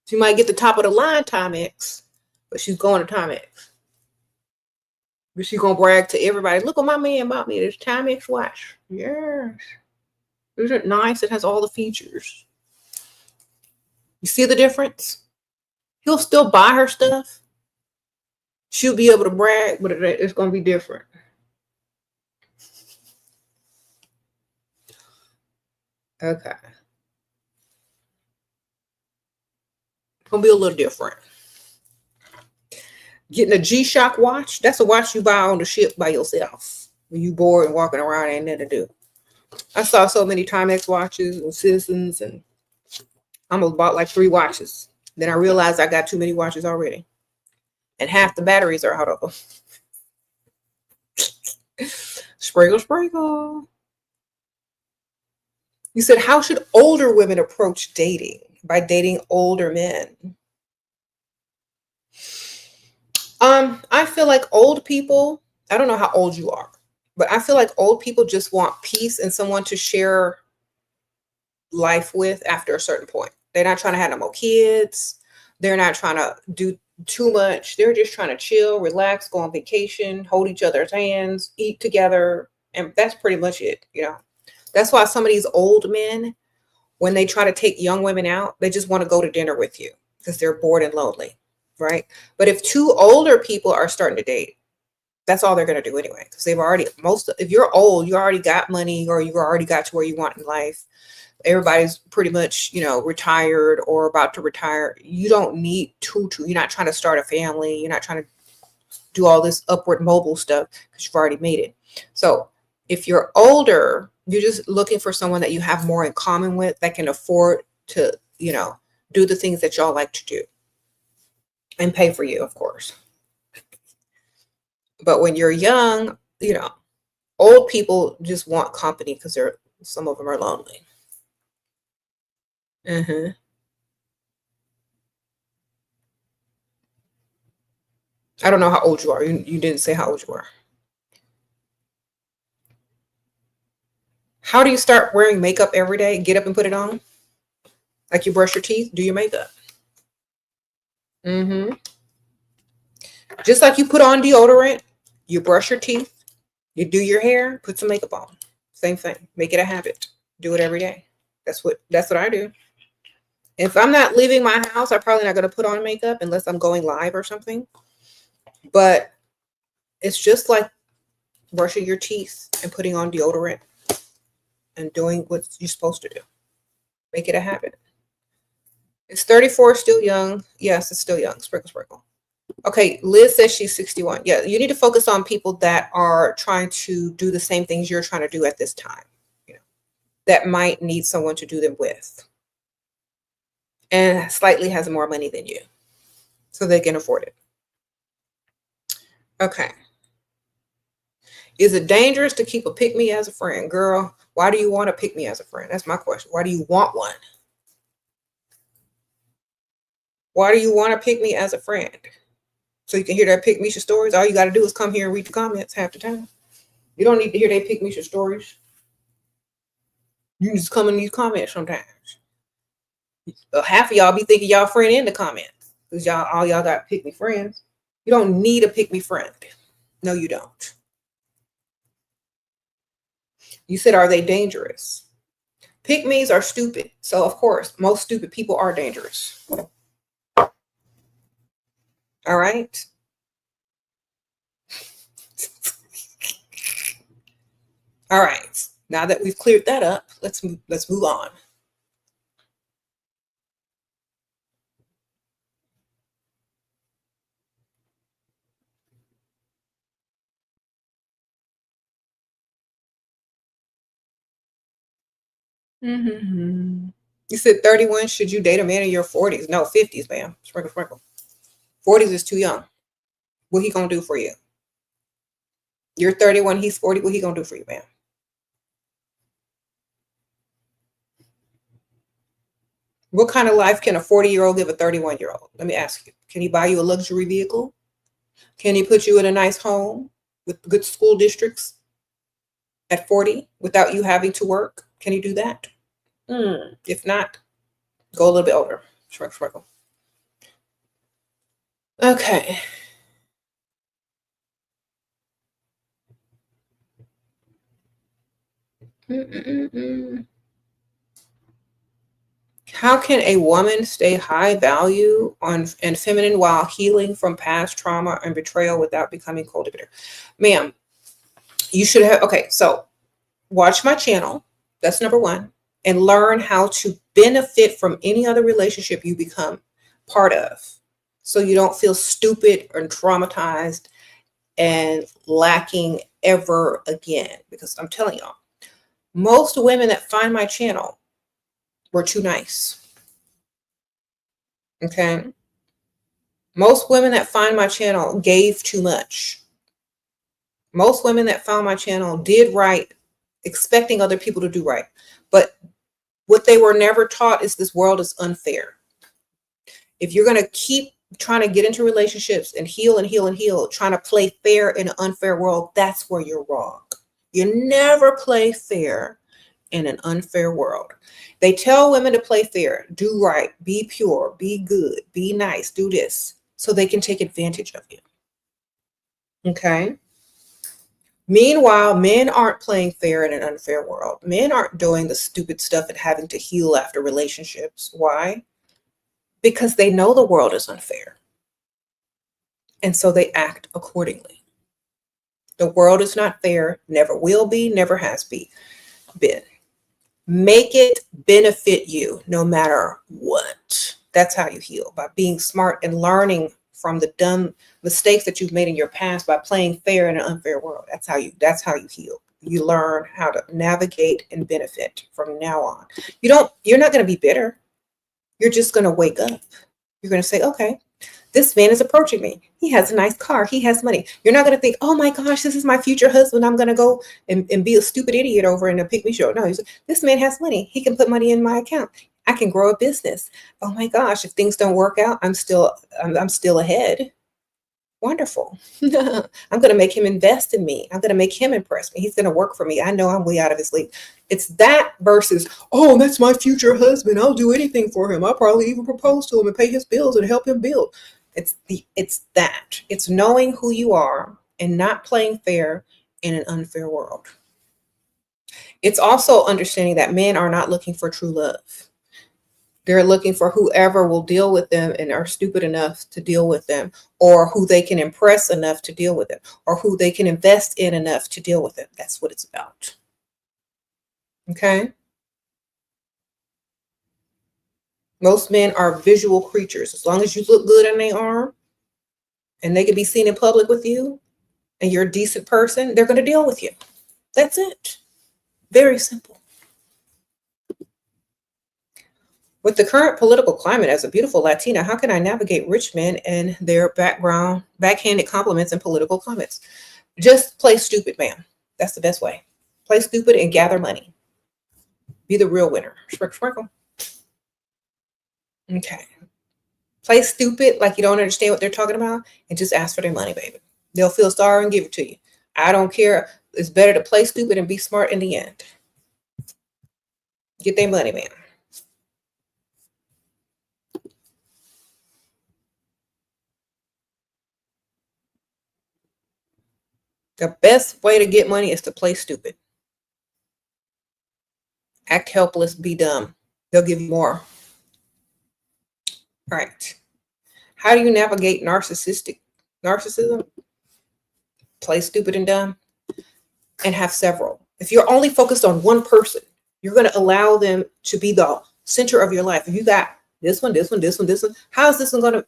She might get the top of the line Timex, but she's going to Timex. But she's gonna brag to everybody, look what my man bought me, this Timex watch. Yes. Isn't it nice? It has all the features. You see the difference? He'll still buy her stuff. She'll be able to brag, but it's going to be different. Okay. It's going to be a little different. Getting a G-Shock watch, that's a watch you buy on the ship by yourself. When you bored and walking around, ain't nothing to do. I saw so many Timex watches and Citizens, and I almost bought like 3 watches. Then I realized I got too many watches already. And half the batteries are out of them. Sprinkle, sprinkle. You said, how should older women approach dating? By dating older men. I feel like old people, I don't know how old you are, but I feel like old people just want peace and someone to share life with after a certain point. They're not trying to have no more kids. They're not trying to do too much. They're just trying to chill, relax, go on vacation, hold each other's hands, eat together. And that's pretty much it. You know, that's why some of these old men, when they try to take young women out, they just want to go to dinner with you because they're bored and lonely. Right. But if 2 older people are starting to date, that's all they're going to do anyway. Because they've already, if you're old, you already got money or you already got to where you want in life. Everybody's pretty much, you know, retired or about to retire. You don't need you're not trying to start a family. You're not trying to do all this upward mobile stuff because you've already made it. So if you're older, you're just looking for someone that you have more in common with, that can afford to, you know, do the things that y'all like to do and pay for you, of course. But when you're young, you know, old people just want company because some of them are lonely. Mm-hmm. I don't know how old you are. You didn't say how old you are. How do you start wearing makeup every day? Get up and put it on? Like you brush your teeth, do your makeup. Mm-hmm. Just like you put on deodorant, you brush your teeth, you do your hair, put some makeup on. Same thing. Make it a habit. Do it every day. That's what I do. If I'm not leaving my house, I'm probably not going to put on makeup unless I'm going live or something. But it's just like brushing your teeth and putting on deodorant and doing what you're supposed to do. Make it a habit. Is 34 still young? Yes, it's still young. Sprinkle, sprinkle. Okay, Liz says she's 61. Yeah, you need to focus on people that are trying to do the same things you're trying to do at this time. You know, that might need someone to do them with. And slightly has more money than you, so they can afford it. Okay. Is it dangerous to keep a pick-me as a friend? Girl, why do you want to pick me as a friend? That's my question. Why do you want one? Why do you want to pick me as a friend? So you can hear that pick Misha stories? All you got to do is come here and read the comments half the time. You don't need to hear they pick Misha stories. You can just come in these comments sometimes. Half of y'all be thinking y'all friend in the comments because all y'all got pick me friends. You don't need a pick me friend. No, you don't. You said, are they dangerous? Pick me's are stupid. So of course, most stupid people are dangerous. All right. All right. Now that we've cleared that up, let's move on. Mm-hmm. You said 31. Should you date a man in your 40s? No, 50s, ma'am. Sprinkle, sprinkle. 40s is too young. What he gonna do for you? You're 31, he's 40. What he gonna do for you, man? What kind of life can a 40-year-old give a 31-year-old? Let me ask you. Can he buy you a luxury vehicle? Can he put you in a nice home with good school districts at 40 without you having to work? Can he do that? If not, go a little bit older. Shrug. Okay. How can a woman stay high value and feminine while healing from past trauma and betrayal without becoming codependent? Ma'am, you should have, okay, so watch my channel. That's number one. And learn how to benefit from any other relationship you become part of. So you don't feel stupid and traumatized and lacking ever again. Because I'm telling y'all, most women that find my channel were too nice. Okay. Most women that find my channel gave too much. Most women that found my channel did right, expecting other people to do right. But what they were never taught is this world is unfair. If you're going to keep trying to get into relationships and heal, trying to play fair in an unfair world, that's where you're wrong. You never play fair in an unfair world. They tell women to play fair, do right, be pure, be good, be nice, do this, so they can take advantage of you. Okay? Meanwhile, men aren't playing fair in an unfair world. Men aren't doing the stupid stuff and having to heal after relationships. Why? Because they know the world is unfair. And so they act accordingly. The world is not fair, never will be, never has been. Make it benefit you no matter what. That's how you heal, by being smart and learning from the dumb mistakes that you've made in your past by playing fair in an unfair world. That's how you heal. You learn how to navigate and benefit from now on. You're not going to be bitter. You're just going to wake up. You're going to say, okay, this man is approaching me. He has a nice car. He has money. You're not going to think, oh my gosh, this is my future husband. I'm going to go and be a stupid idiot over in a pick me show. No, this man has money. He can put money in my account. I can grow a business. Oh my gosh, if things don't work out, I'm still ahead. Wonderful. I'm going to make him invest in me. I'm going to make him impress me. He's going to work for me. I know I'm way out of his league. It's that versus, oh, that's my future husband. I'll do anything for him. I'll probably even propose to him and pay his bills and help him build. It's that. It's knowing who you are and not playing fair in an unfair world. It's also understanding that men are not looking for true love. They're looking for whoever will deal with them and are stupid enough to deal with them, or who they can impress enough to deal with them, or who they can invest in enough to deal with it. That's what it's about. Okay? Most men are visual creatures. As long as you look good on their arm and they can be seen in public with you and you're a decent person, they're going to deal with you. That's it. Very simple. With the current political climate, as a beautiful Latina, how can I navigate rich men and their backhanded compliments and political comments? Just play stupid, ma'am. That's the best way. Play stupid and gather money. Be the real winner. Sprinkle. Okay. Play stupid like you don't understand what they're talking about and just ask for their money, baby. They'll feel sorry and give it to you. I don't care. It's better to play stupid and be smart in the end. Get their money, man. The best way to get money is to play stupid. Act helpless, be dumb. They'll give you more. All right. How do you navigate narcissism? Play stupid and dumb and have several. If you're only focused on one person, you're going to allow them to be the center of your life. If you got this one, how is this one going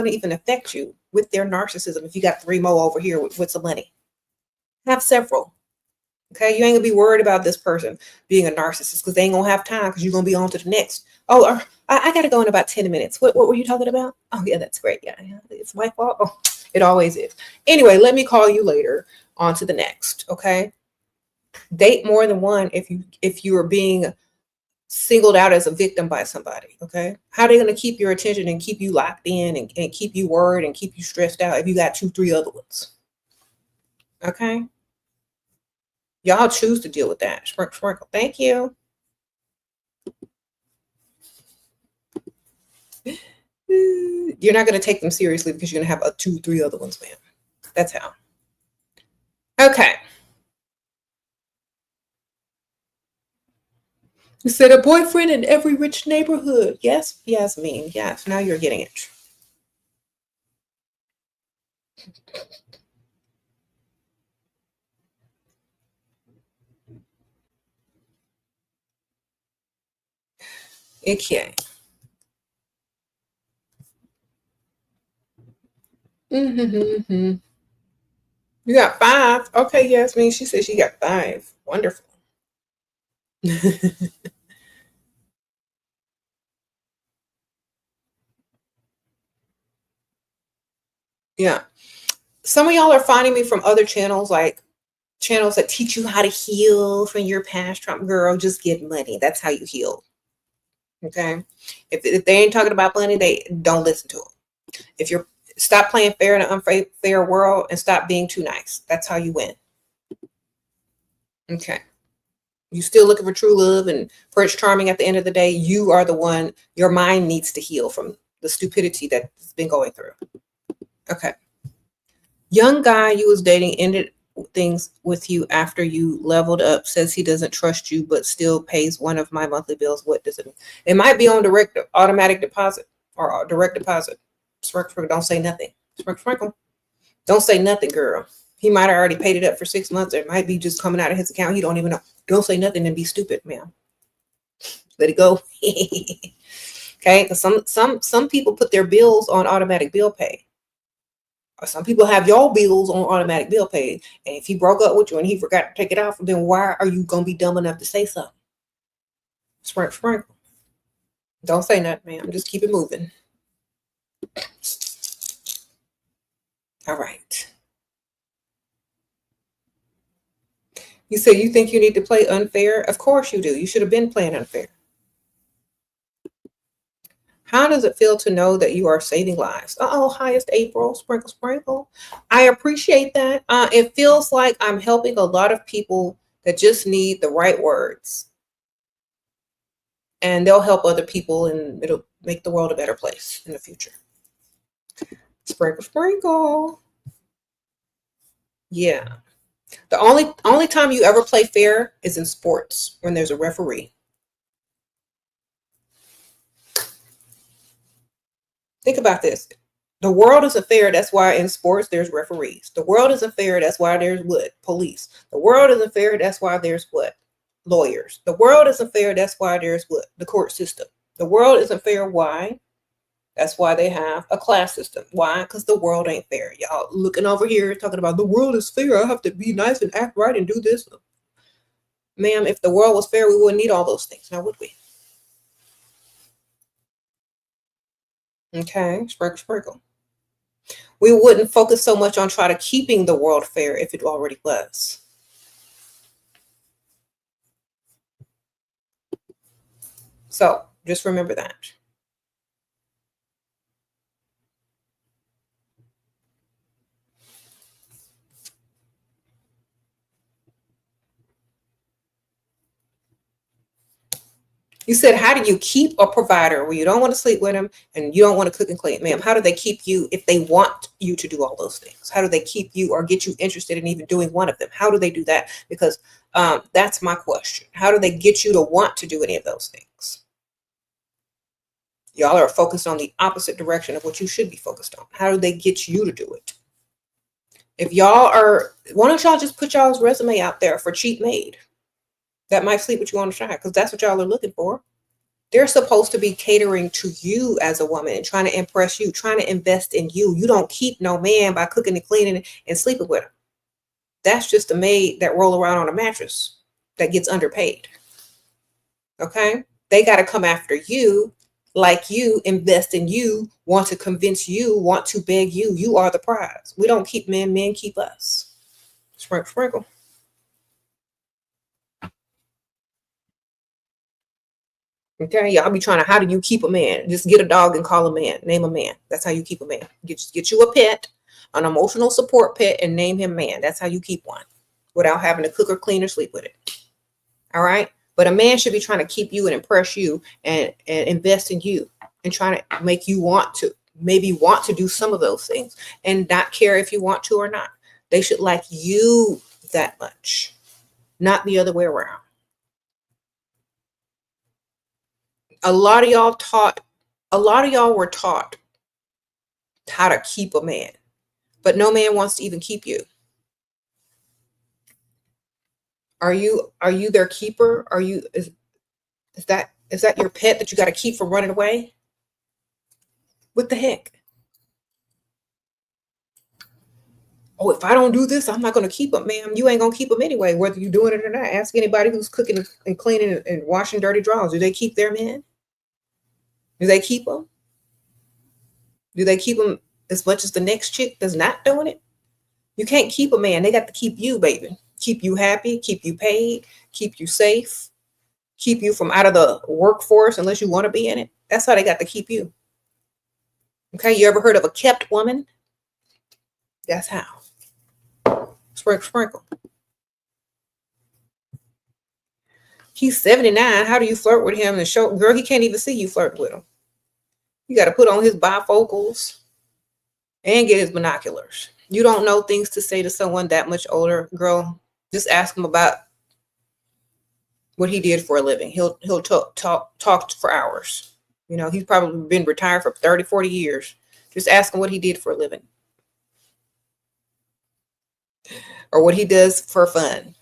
to even affect you with their narcissism if you got 3 more over here with some money? Have several. Okay, you ain't gonna be worried about this person being a narcissist because they ain't gonna have time because you're gonna be on to the next. Oh, I gotta go in about 10 minutes. What were you talking about? Oh yeah, that's great. Yeah, it's my fault. Oh, It always is. Anyway, let me call you later. On to the next. Okay. Date more than one if you are being singled out as a victim by somebody. Okay. How are they going to keep your attention and keep you locked in and keep you worried and keep you stressed out if you got 2, 3 other ones? Okay. Y'all choose to deal with that. Sprinkle, sprinkle. Thank you. You're not going to take them seriously because you're going to have 2, 3 other ones, man. That's how. Okay. You said a boyfriend in every rich neighborhood. Yes, Yasmin. Yes, now you're getting it. Okay. Mm-hmm. You got 5. Okay, Yasmin. She said she got 5. Wonderful. Yeah. Some of y'all are finding me from other channels, like channels that teach you how to heal from your past trauma. Girl, just get money. That's how you heal. Okay. If they ain't talking about money, they don't listen to them. If you're stop playing fair in an unfair world and stop being too nice. That's how you win. Okay. You still looking for true love and Prince Charming at the end of the day, you are the one, your mind needs to heal from the stupidity that's been going through. Okay. Young guy you was dating ended things with you after you leveled up, says he doesn't trust you, but still pays one of my monthly bills. What does it mean? It might be on direct automatic deposit or direct deposit. Sprinkle, don't say nothing. Sprinkle. Don't say nothing, girl. He might have already paid it up for 6 months. It might be just coming out of his account. He don't even know. Don't say nothing and be stupid, ma'am. Let it go. Okay, because some people put their bills on automatic bill pay. Or some people have your bills on automatic bill pay. And if he broke up with you and he forgot to take it off, then why are you gonna be dumb enough to say something? Sprinkle. Don't say nothing, ma'am. Just keep it moving. All right. You say you think you need to play unfair? Of course you do. You should have been playing unfair. How does it feel to know that you are saving lives? Uh-oh, highest April, sprinkle, sprinkle. I appreciate that. It feels like I'm helping a lot of people that just need the right words. And they'll help other people and it'll make the world a better place in the future. Sprinkle, sprinkle. Yeah. The only time you ever play fair is in sports when there's a referee. Think about this. The world isn't fair. That's why in sports there's referees. The world isn't fair. That's why there's what? Police. The world isn't fair. That's why there's what? Lawyers. The world isn't fair. That's why there's what? The court system. The world isn't fair. Why? That's why they have a class system. Why? Because the world ain't fair. Y'all looking over here talking about the world is fair. I have to be nice and act right and do this. Ma'am, if the world was fair, we wouldn't need all those things. Now, would we? Okay, sprinkle, sprinkle. We wouldn't focus so much on trying to keeping the world fair if it already was. So just remember that. You said, how do you keep a provider when you don't want to sleep with them and you don't want to cook and clean? Ma'am, how do they keep you if they want you to do all those things? How do they keep you or get you interested in even doing one of them? How do they do that? Because that's my question. How do they get you to want to do any of those things? Y'all are focused on the opposite direction of what you should be focused on. How do they get you to do it? If y'all are, why don't y'all just put y'all's resume out there for cheap maid that might sleep with you on the side, because that's what y'all are looking for. They're supposed to be catering to you as a woman and trying to impress you, trying to invest in you. You don't keep no man by cooking and cleaning and sleeping with him. That's just a maid that roll around on a mattress that gets underpaid. Okay? They got to come after you, like you, invest in you, want to convince you, want to beg you. You are the prize. We don't keep men, men keep us. Sprinkle, sprinkle. Okay, y'all be trying to, how do you keep a man? Just get a dog and call a man. Name a man. That's how you keep a man. Just get you a pet, an emotional support pet, and name him man. That's how you keep one without having to cook or clean or sleep with it. All right? But a man should be trying to keep you and impress you and invest in you and trying to make you want to, maybe want to do some of those things and not care if you want to or not. They should like you that much, not the other way around. A lot of y'all were taught how to keep a man, but no man wants to even keep you. Are you their keeper? Is that your pet that you got to keep from running away? What the heck? Oh, if I don't do this, I'm not going to keep him, ma'am. You ain't going to keep him anyway, whether you're doing it or not. Ask anybody who's cooking and cleaning and washing dirty drawers. Do they keep their men? Do they keep them? Do they keep them as much as the next chick that's not doing it? You can't keep a man. They got to keep you, baby. Keep you happy, keep you paid, keep you safe, keep you from out of the workforce unless you want to be in it. That's how they got to keep you. Okay, you ever heard of a kept woman? That's how. Sprinkle, sprinkle. He's 79. How do you flirt with him and show? Girl, he can't even see you flirt with him. You got to put on his bifocals and get his binoculars. You don't know things to say to someone that much older, girl. Just ask him about what he did for a living. He'll talk for hours. You know, he's probably been retired for 30, 40 years. Just ask him what he did for a living. Or what he does for fun.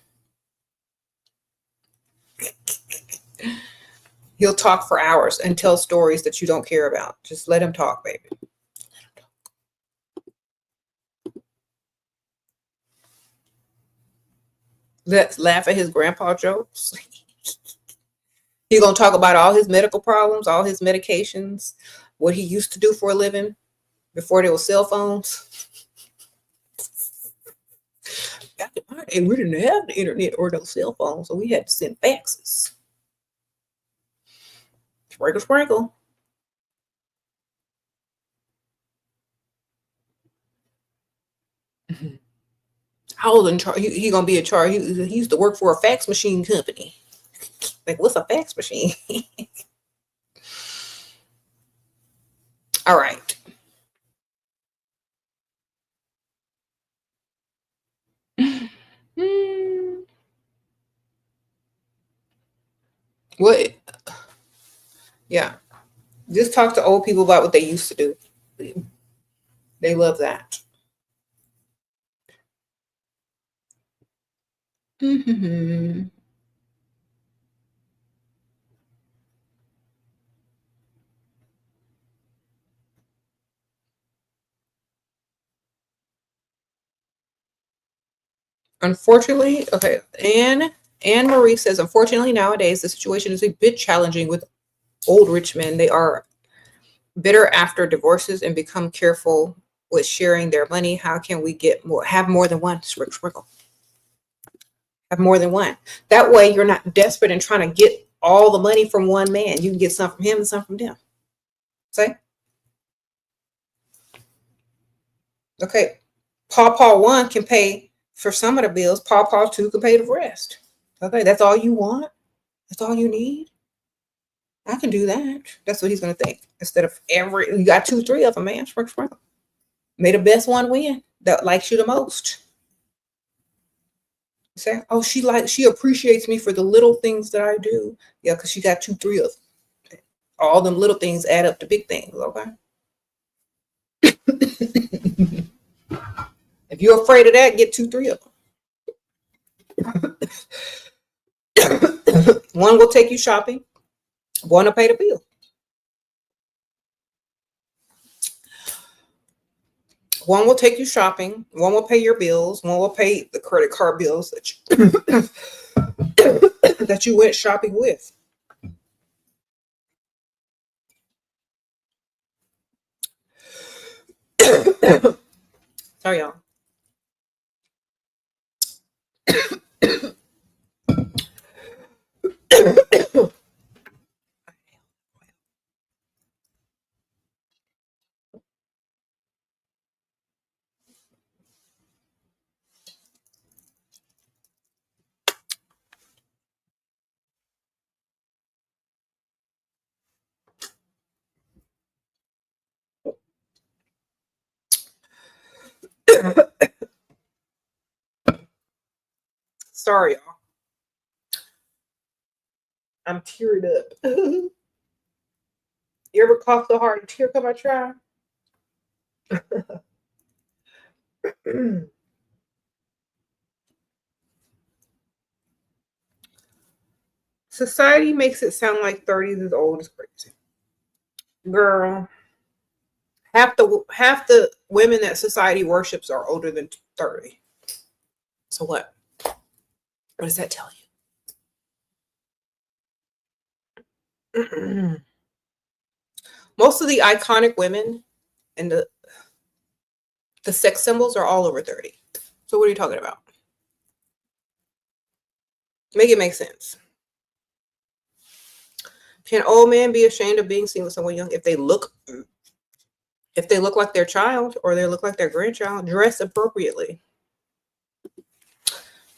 He'll talk for hours and tell stories that you don't care about. Just let him talk, baby. Let's laugh at his grandpa jokes. He's going to talk about all his medical problems, all his medications, what he used to do for a living before there were cell phones. Back in my day, we didn't have the internet or those cell phones, so we had to send faxes. Sprinkle, sprinkle. How old in charge? He gonna be in charge. He used to work for a fax machine company. Like, what's a fax machine? All right. What? Yeah. Just talk to old people about what they used to do. They love that. Unfortunately, okay. Anne Marie says, unfortunately, nowadays the situation is a bit challenging with old rich men. They are bitter after divorces and become careful with sharing their money. How can we get more? Have more than one. Sprinkle. Have more than one. That way, you're not desperate and trying to get all the money from one man. You can get some from him and some from them. Say, okay. Paw 1 can pay for some of the bills. Paw 2 can pay the rest. Okay, that's all you want. That's all you need. I can do that. That's what he's going to think. Instead of you got 2, 3 of them, man. Sprinkle. May the best one win that likes you the most. Say, oh, she appreciates me for the little things that I do. Yeah, because she got 2, 3 of them. All them little things add up to big things, okay? If you're afraid of that, get 2, 3 of them. One will take you shopping. One will pay the bill. One will take you shopping. One will pay your bills. One will pay the credit card bills that you went shopping with. Sorry, y'all. Sorry, y'all. I'm teared up. You ever cough so hard a tear come out your eye? Society makes it sound like 30s is old as crazy. Girl, half the women that society worships are older than 30. So what? What does that tell you? Most of the iconic women and the sex symbols are all over 30. So what are you talking about? Make it make sense. Can old men be ashamed of being seen with someone young if they look like their child or they look like their grandchild? Dress appropriately.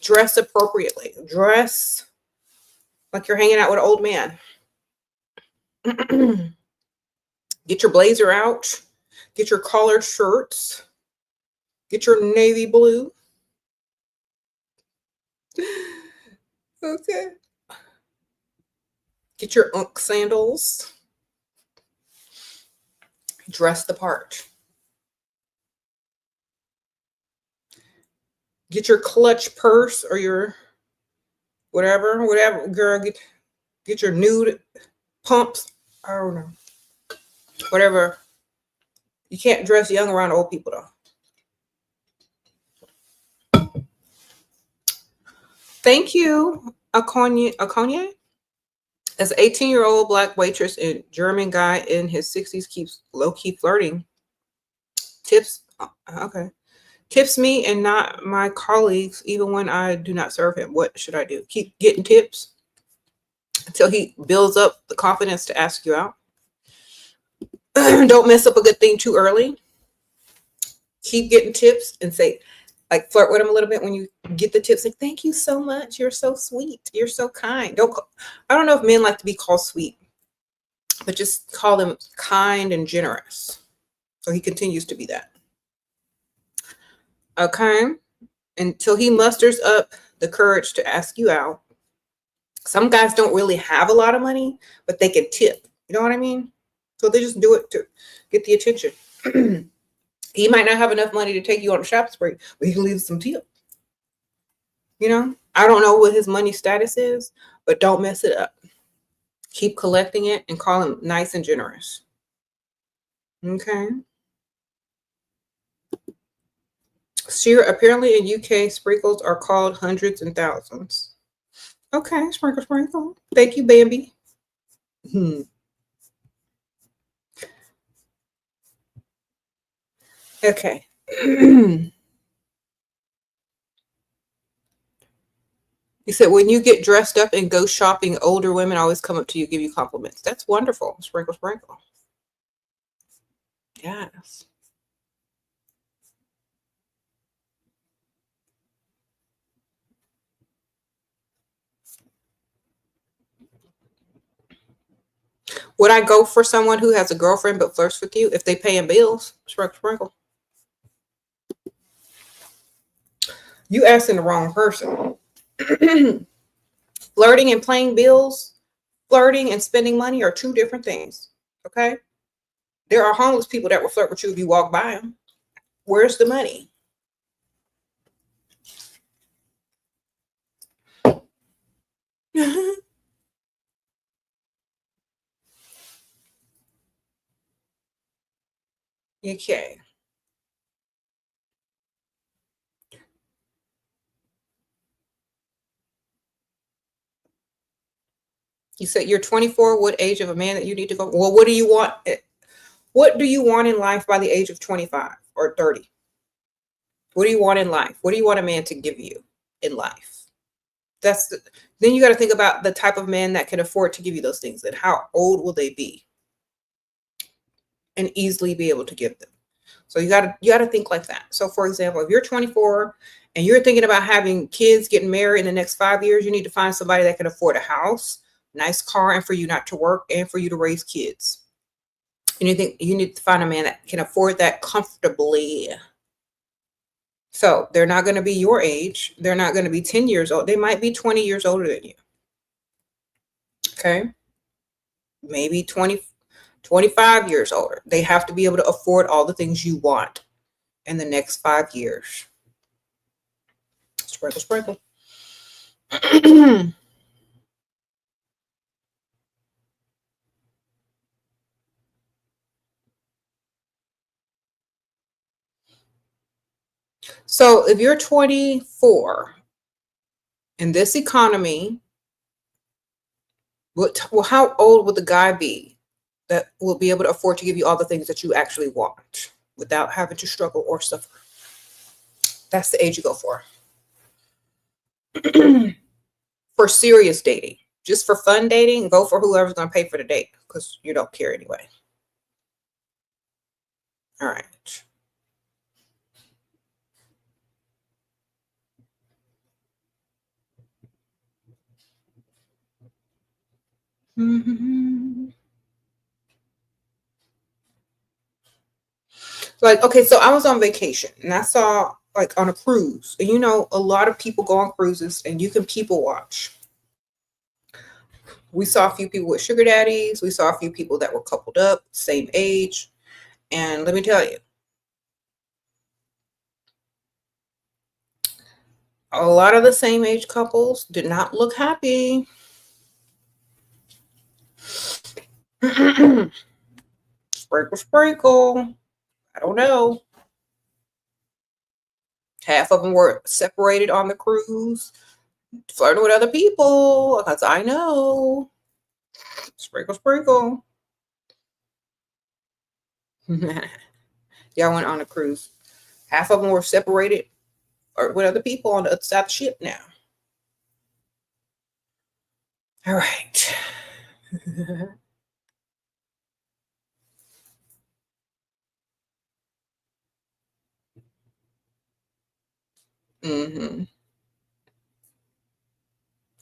Dress appropriately. Dress like you're hanging out with an old man. Get your blazer out. Get your collared shirts. Get your navy blue. Okay. Get your unk sandals. Dress the part. Get your clutch purse or your whatever, girl. Get your nude pumps. I don't know. Whatever. You can't dress young around old people though. Thank you, Akonya. As an 18-year-old black waitress and German guy in his 60s keeps low-key flirting. Tips me and not my colleagues, even when I do not serve him. What should I do? Keep getting tips until he builds up the confidence to ask you out. Don't mess up a good thing too early. Keep getting tips and say, like, flirt with him a little bit when you get the tips. Like, thank you so much. You're so sweet. You're so kind. I don't know if men like to be called sweet, but just call them kind and generous. So he continues to be that. Okay. Until he musters up the courage to ask you out. Some guys don't really have a lot of money, but they can tip. You know what I mean? So they just do it to get the attention. He might not have enough money to take you on a shopping spree, but he can leave some tip. You know, I don't know what his money status is, but don't mess it up. Keep collecting it and call him nice and generous. Okay. Apparently in UK, sprinkles are called hundreds and thousands. Okay, sprinkle. Thank you, Bambi. Okay. You said when you get dressed up and go shopping, older women always come up to you, give you compliments. That's wonderful. Sprinkle. Yes. Would I go for someone who has a girlfriend but flirts with you if they paying bills? Sprinkle. You asking the wrong person. Flirting and paying bills, flirting and spending money are two different things. Okay? There are homeless people that will flirt with you if you walk by them. Where's the money? Okay. You said you're 24. What age of a man that you need to go? Well, what do you want? What do you want in life by the age of 25 or 30? What do you want in life? What do you want a man to give you in life? Then you got to think about the type of man that can afford to give you those things, and how old will they be and easily be able to give them. So you got to think like that. So for example, if you're 24 and you're thinking about having kids, getting married in the next 5 years, you need to find somebody that can afford a house, nice car, and for you not to work, and for you to raise kids. And you need to find a man that can afford that comfortably. So they're not going to be your age. They're not going to be 10 years old. They might be 20 years older than you. Okay. Maybe 20, 25 years older. They have to be able to afford all the things you want in the next 5 years. Sprinkle, sprinkle. So if you're 24 in this economy, how old would the guy be that will be able to afford to give you all the things that you actually want without having to struggle or suffer? That's the age you go for. For serious dating. Just for fun dating, go for whoever's going to pay for the date, because you don't care anyway. All right. Like, okay, so I was on vacation and I saw, like, on a cruise, and you know, a lot of people go on cruises and you can people watch. We saw a few people with sugar daddies. We saw a few people that were coupled up, same age. And let me tell you, a lot of the same age couples did not look happy. Sprinkle, sprinkle. I don't know. Half of them were separated on the cruise, flirting with other people, because I know. Sprinkle, sprinkle. Y'all went on a cruise. Half of them were separated or with other people on the other side of the ship now. All right. Mm-hmm.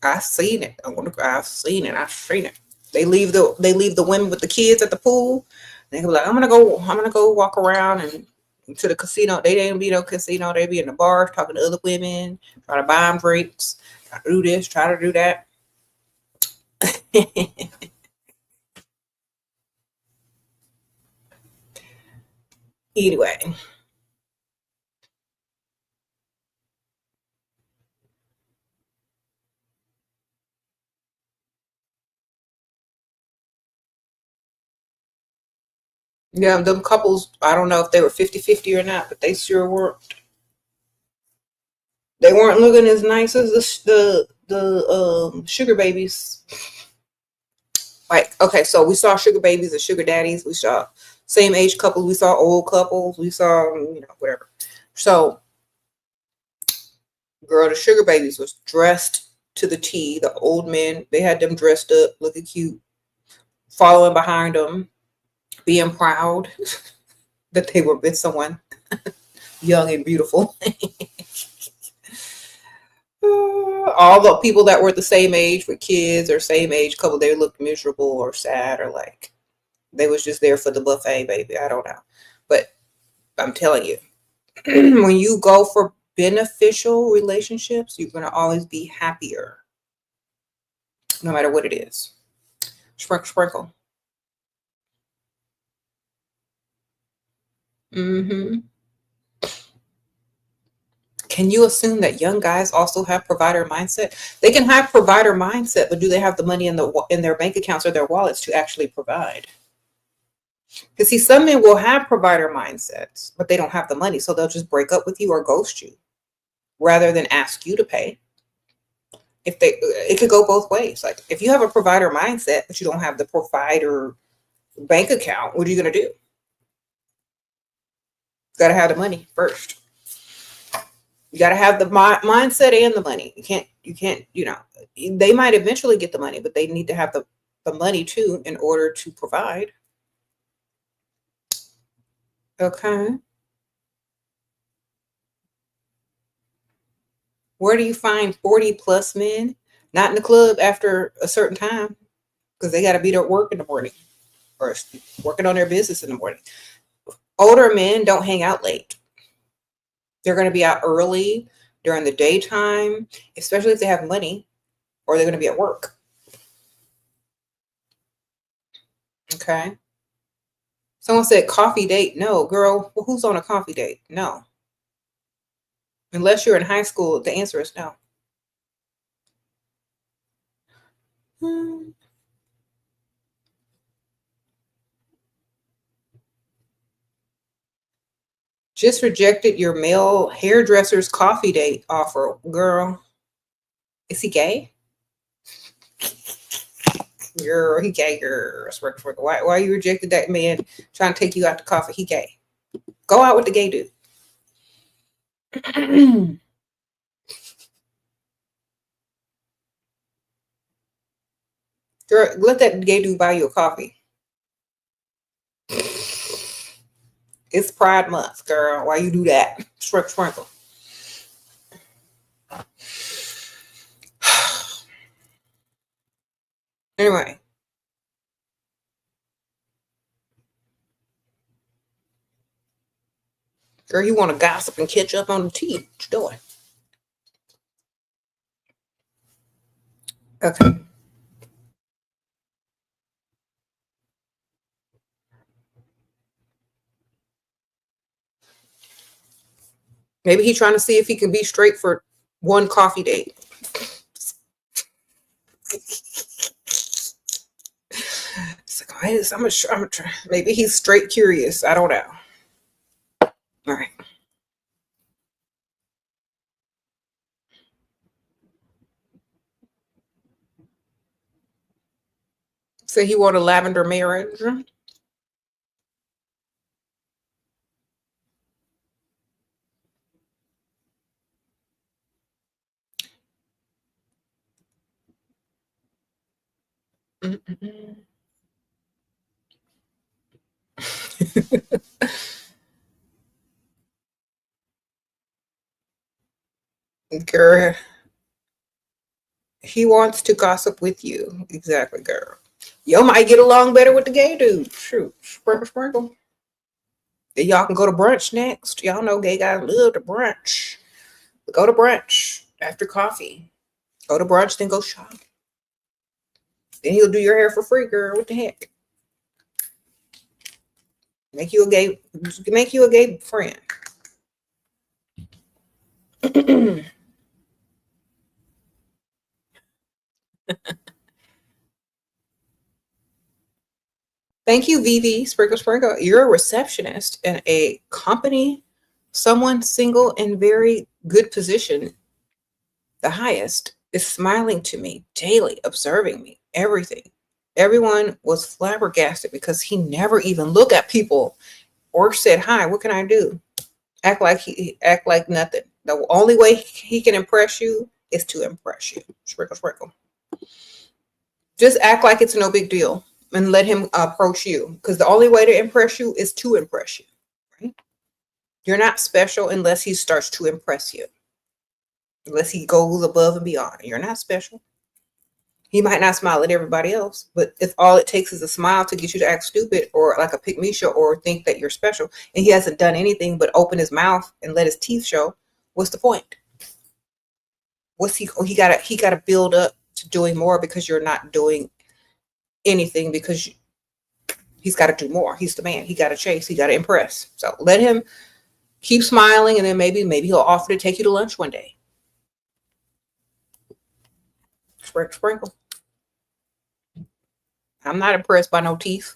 I've seen it. I've seen it. They leave the women with the kids at the pool. They be like, I'm gonna go walk around and to the casino. They didn't be no casino. They be in the bars talking to other women, trying to buy them drinks, try to do this, try to do that. Anyway. Yeah, them couples, I don't know if they were 50-50 or not, but they sure weren't. They weren't looking as nice as the sugar babies. Like, okay, so we saw sugar babies and sugar daddies. We saw same age couples. We saw old couples. We saw, whatever. So, girl, the sugar babies was dressed to the T. The old men, they had them dressed up, looking cute, following behind them, being proud that they were with someone young and beautiful. All the people that were the same age with kids or same age couple, they looked miserable or sad, or like they was just there for the buffet, baby. I don't know. But I'm telling you, when you go for beneficial relationships, you're going to always be happier, no matter what it is. Sprinkle, sprinkle. Mm-hmm. Can you assume that young guys also have provider mindset? They can have provider mindset, but do they have the money in their bank accounts or their wallets to actually provide? Because see, some men will have provider mindsets, but they don't have the money, so they'll just break up with you or ghost you rather than ask you to pay. It could go both ways. Like, if you have a provider mindset, but you don't have the provider bank account, what are you going to do? Got to have the money first. You got to have the mindset and the money. You can't, they might eventually get the money, but they need to have the money too in order to provide. Okay. Where do you find 40 plus men? Not in the club after a certain time because they got to be there at work in the morning or working on their business in the morning. Older men don't hang out late. They're going to be out early during the daytime, especially if they have money or they're going to be at work. Okay. Someone said coffee date. No, girl, well, who's on a coffee date? No. Unless you're in high school, the answer is no. Just rejected your male hairdresser's coffee date offer. Girl, is he gay? Girl, he gay, girl. Why you rejected that man trying to take you out to coffee? He gay. Go out with the gay dude. Girl, let that gay dude buy you a coffee. It's Pride Month, girl. Why you do that? Sprinkle. Anyway. Girl, you want to gossip and catch up on the tea. What you doing? Okay. Maybe he's trying to see if he can be straight for one coffee date. It's like, I'm maybe he's straight curious. I don't know. All right. Say he want a lavender marriage. Girl, he wants to gossip with you. Exactly, girl. You might get along better with the gay dude. Shoot, sprinkle. Then y'all can go to brunch next. Y'all know gay guys love to brunch. Go to brunch after coffee. Go to brunch, then go shop. Then he'll do your hair for free, girl. What the heck? Make you a gay friend. Thank you, Vivi. Sprinkle. You're a receptionist in a company, someone single in very good position, the highest, is smiling to me daily, observing me, everything. Everyone was flabbergasted because he never even looked at people or said, hi, what can I do? Act like nothing. The only way he can impress you is to impress you. Sprinkle. Just act like it's no big deal and let him approach you, because the only way to impress you is to impress you. Right? You're not special unless he starts to impress you. Unless he goes above and beyond. You're not special. He might not smile at everybody else, but if all it takes is a smile to get you to act stupid or like a pick-me-show or think that you're special, and he hasn't done anything but open his mouth and let his teeth show, what's the point? He gotta build up to doing more because you're not doing anything, because he's got to do more. He's the man. He got to chase. He got to impress. So let him keep smiling, and then maybe he'll offer to take you to lunch one day. Sprinkle. I'm not impressed by no teeth.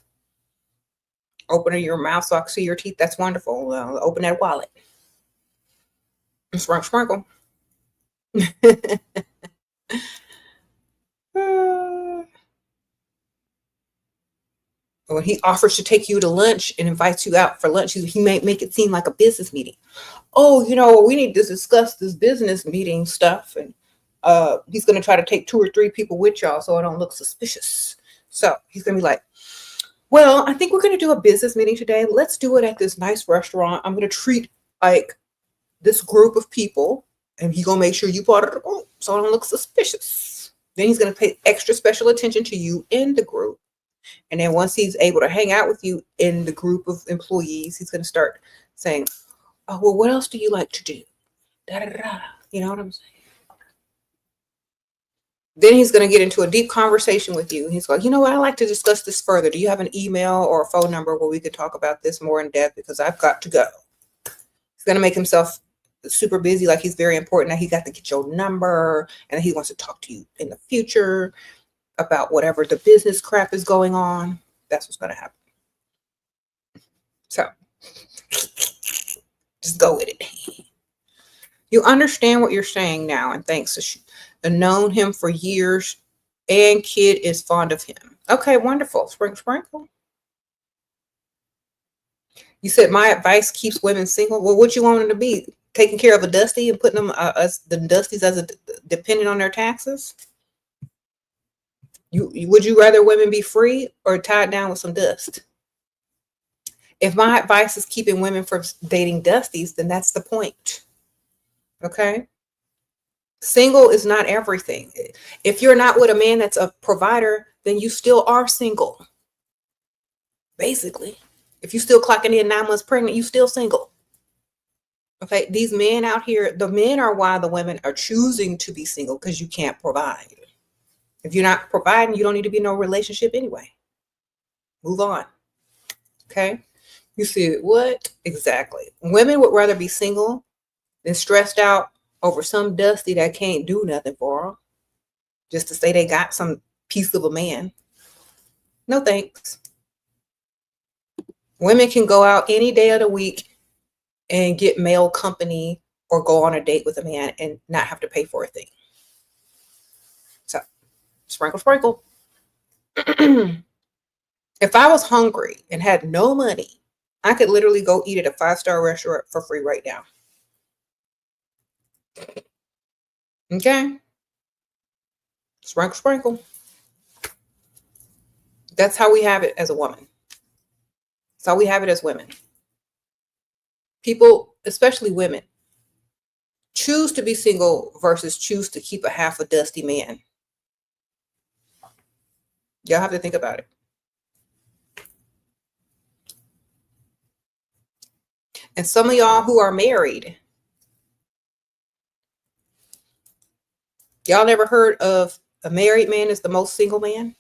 Opening your mouth so I can see your teeth. That's wonderful. Open that wallet. Sprinkle. When he offers to take you to lunch and invites you out for lunch, he may make it seem like a business meeting. Oh, we need to discuss this business meeting stuff. And he's going to try to take 2 or 3 people with y'all so I don't look suspicious. So he's going to be like, well, I think we're going to do a business meeting today. Let's do it at this nice restaurant. I'm going to treat like this group of people, and he's going to make sure you part of the group so I don't look suspicious. Then he's going to pay extra special attention to you in the group. And then once he's able to hang out with you in the group of employees, he's going to start saying, oh, well, what else do you like to do? Da, da, da. You know what I'm saying? Then he's going to get into a deep conversation with you. He's like, you know what? I'd like to discuss this further. Do you have an email or a phone number where we could talk about this more in depth? Because I've got to go. He's going to make himself super busy, like he's very important, that he got to get your number and he wants to talk to you in the future about whatever the business crap is going on. That's what's going to happen. So just go with it. You understand what you're saying now, and thanks to known him for years, and kid is fond of him. Okay, wonderful. Sprinkle. You said my advice keeps women single. Well, what you want them to be? Taking care of a dusty and putting them as the dusties as a dependent on their taxes? Would you rather women be free or tied down with some dust? If my advice is keeping women from dating dusties, then that's the point. Okay? Single is not everything. If you're not with a man that's a provider, then you still are single. Basically. If you still clocking in 9 months pregnant, you still single. Okay? These men out here, the men are why the women are choosing to be single, because you can't provide. If you're not providing, you don't need to be in no relationship anyway. Move on. Okay? You see what? Exactly. Women would rather be single than stressed out over some dusty that can't do nothing for them, just to say they got some piece of a man. No thanks. Women can go out any day of the week and get male company or go on a date with a man and not have to pay for a thing. So, sprinkle. If I was hungry and had no money, I could literally go eat at a 5-star restaurant for free right now. Okay? Sprinkle. That's how we have it as a woman. That's how we have it as women. People, especially women, choose to be single versus choose to keep a half a dusty man. Y'all have to think about it. And some of y'all who are married, y'all never heard of a married man is the most single man?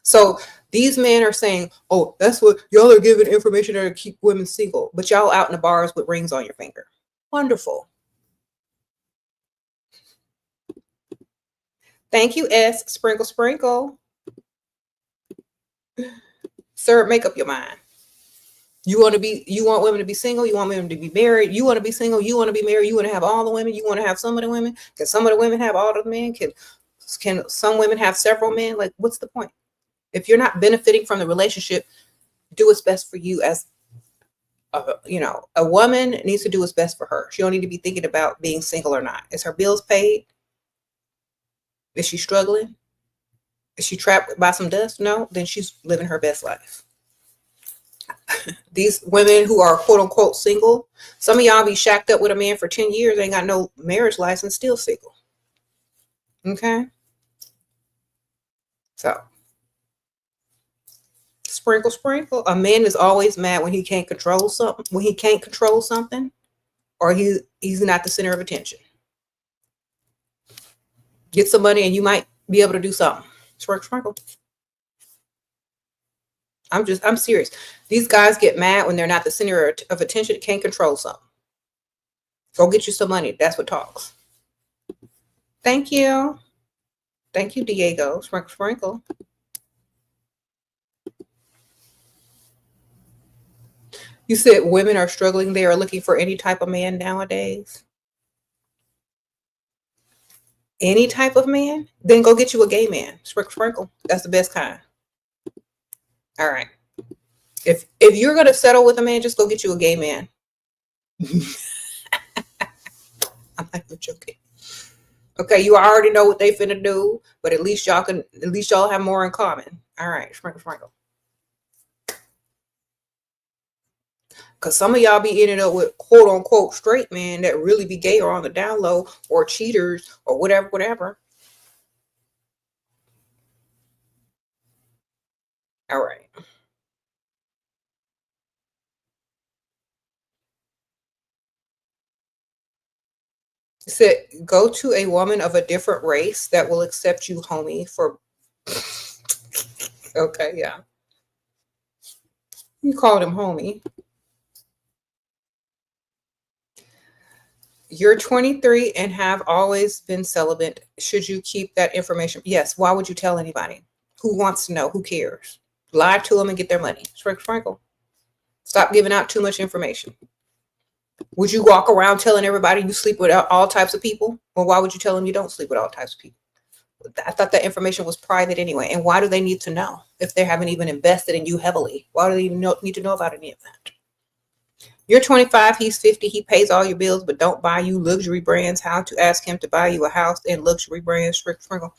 So these men are saying, oh, that's what y'all are giving information to keep women single, but y'all out in the bars with rings on your finger. Wonderful. Thank you, S. Sprinkle. Sir, make up your mind. You want women to be single, you want women to be married, you want to be single, you want to be married, you want to have all the women, you want to have some of the women. Can some of the women have all the men? Can some women have several men? Like, what's the point? If you're not benefiting from the relationship, do what's best for you. As a woman needs to do what's best for her. She don't need to be thinking about being single or not. Is her bills paid? Is she struggling? Is she trapped by some dust? No, then she's living her best life. These women who are quote unquote single, some of y'all be shacked up with a man for 10 years, ain't got no marriage license, still single. Okay? So, sprinkle. A man is always mad when he can't control something, or he's not the center of attention. Get some money and you might be able to do something. Sprinkle. I'm serious. These guys get mad when they're not the center of attention, can't control something. Go get you some money. That's what talks. Thank you. Thank you, Diego. Sprinkle. You said women are struggling. They are looking for any type of man nowadays. Any type of man? Then go get you a gay man. Sprinkle. That's the best kind. All right. If you're gonna settle with a man, just go get you a gay man. I'm not even joking. Okay, you already know what they finna do, but at least y'all have more in common. All right, sprinkle, sprinkle. Because some of y'all be ending up with quote unquote straight men that really be gay or on the down low or cheaters or whatever, whatever. All right. It said, go to a woman of a different race that will accept you, homie, for. Okay, yeah. You called him homie. You're 23 and have always been celibate. Should you keep that information? Yes. Why would you tell anybody? Who wants to know? Who cares? Lie to them and get their money. Sprinkle, sprinkle. Stop giving out too much information. Would you walk around telling everybody you sleep with all types of people? Well, why would you tell them you don't sleep with all types of people? I thought that information was private anyway. And why do they need to know if they haven't even invested in you heavily? Why do they even need to know about any of that? You're 25, he's 50, he pays all your bills, but don't buy you luxury brands. How to ask him to buy you a house and luxury brands, sprinkle.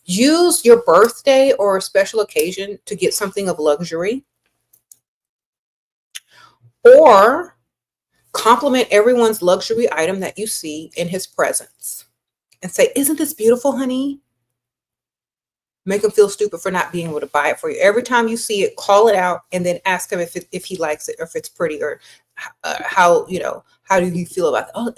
Use your birthday or a special occasion to get something of luxury. Or compliment everyone's luxury item that you see in his presence. And say, isn't this beautiful, honey? Make him feel stupid for not being able to buy it for you. Every time you see it, call it out and then ask him if he likes it or if it's pretty or how do you feel about it? Oh,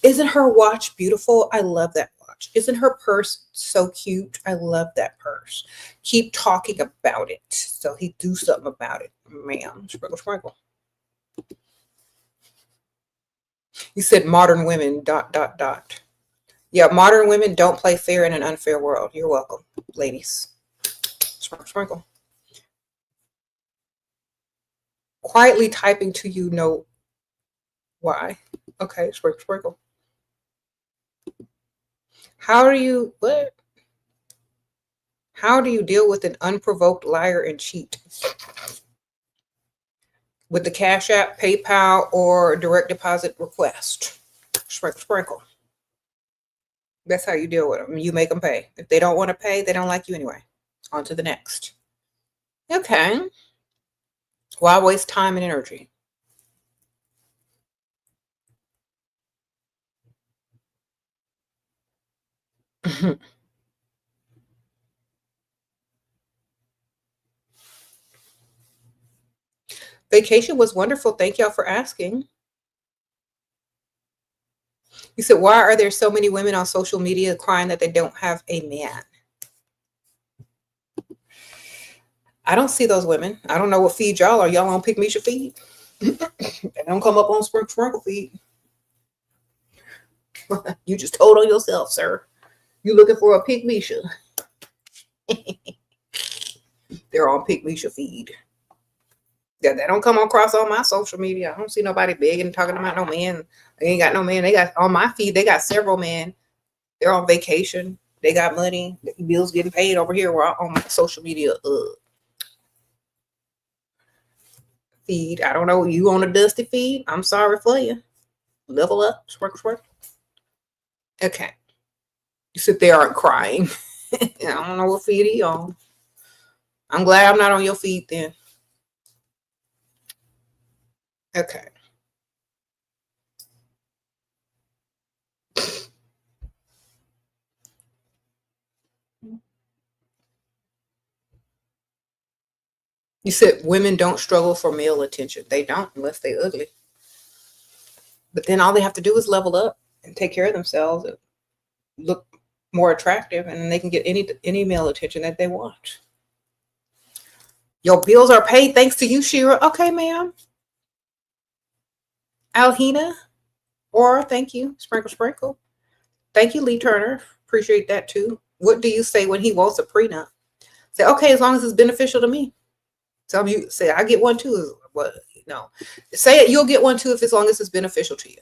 isn't her watch beautiful? I love that watch. Isn't her purse so cute? I love that purse. Keep talking about it so he do something about it, ma'am. Sprinkle, sprinkle. You said modern women, ... Yeah, modern women don't play fair in an unfair world. You're welcome, ladies. Sprinkle, sprinkle. Quietly typing to you, know why. Okay, sprinkle, sprinkle. How do you deal with an unprovoked liar and cheat? With the Cash App, PayPal, or direct deposit request. Sprinkle, sprinkle. That's how you deal with them. You make them pay. If they don't want to pay, they don't like you anyway. On to the next. Okay. Why waste time and energy? Vacation was wonderful. Thank y'all for asking. You said, why are there so many women on social media crying that they don't have a man? I don't see those women. I don't know what feed y'all are. Y'all on Pick Misha feed? They don't come up on Sprinkle feed. You just told on yourself, sir. You looking for a Pick Misha. They're on Pick Misha feed. Yeah, they don't come across on my social media. I don't see nobody begging, talking about no man. They ain't got no man. They got on my feed, they got several men. They're on vacation. They got money. The bills getting paid over here. We're on my social media feed. I don't know. You on a dusty feed? I'm sorry for you. Level up. Sprinkle, sprinkle. Okay. You sit there aren't crying. I don't know what feed he on. I'm glad I'm not on your feed then. Okay. You said women don't struggle for male attention. They don't unless they ugly. But then all they have to do is level up and take care of themselves and look more attractive, and they can get any male attention that they want. Your bills are paid thanks to you, Shira. Okay, ma'am. Alhina, or thank you, Sprinkle, sprinkle. Thank you, Lee Turner. Appreciate that too. What do you say when he wants a prenup? Say, okay, as long as it's beneficial to me. Some you say, I get one too. What? No. Say it, you'll get one too if as long as it's beneficial to you.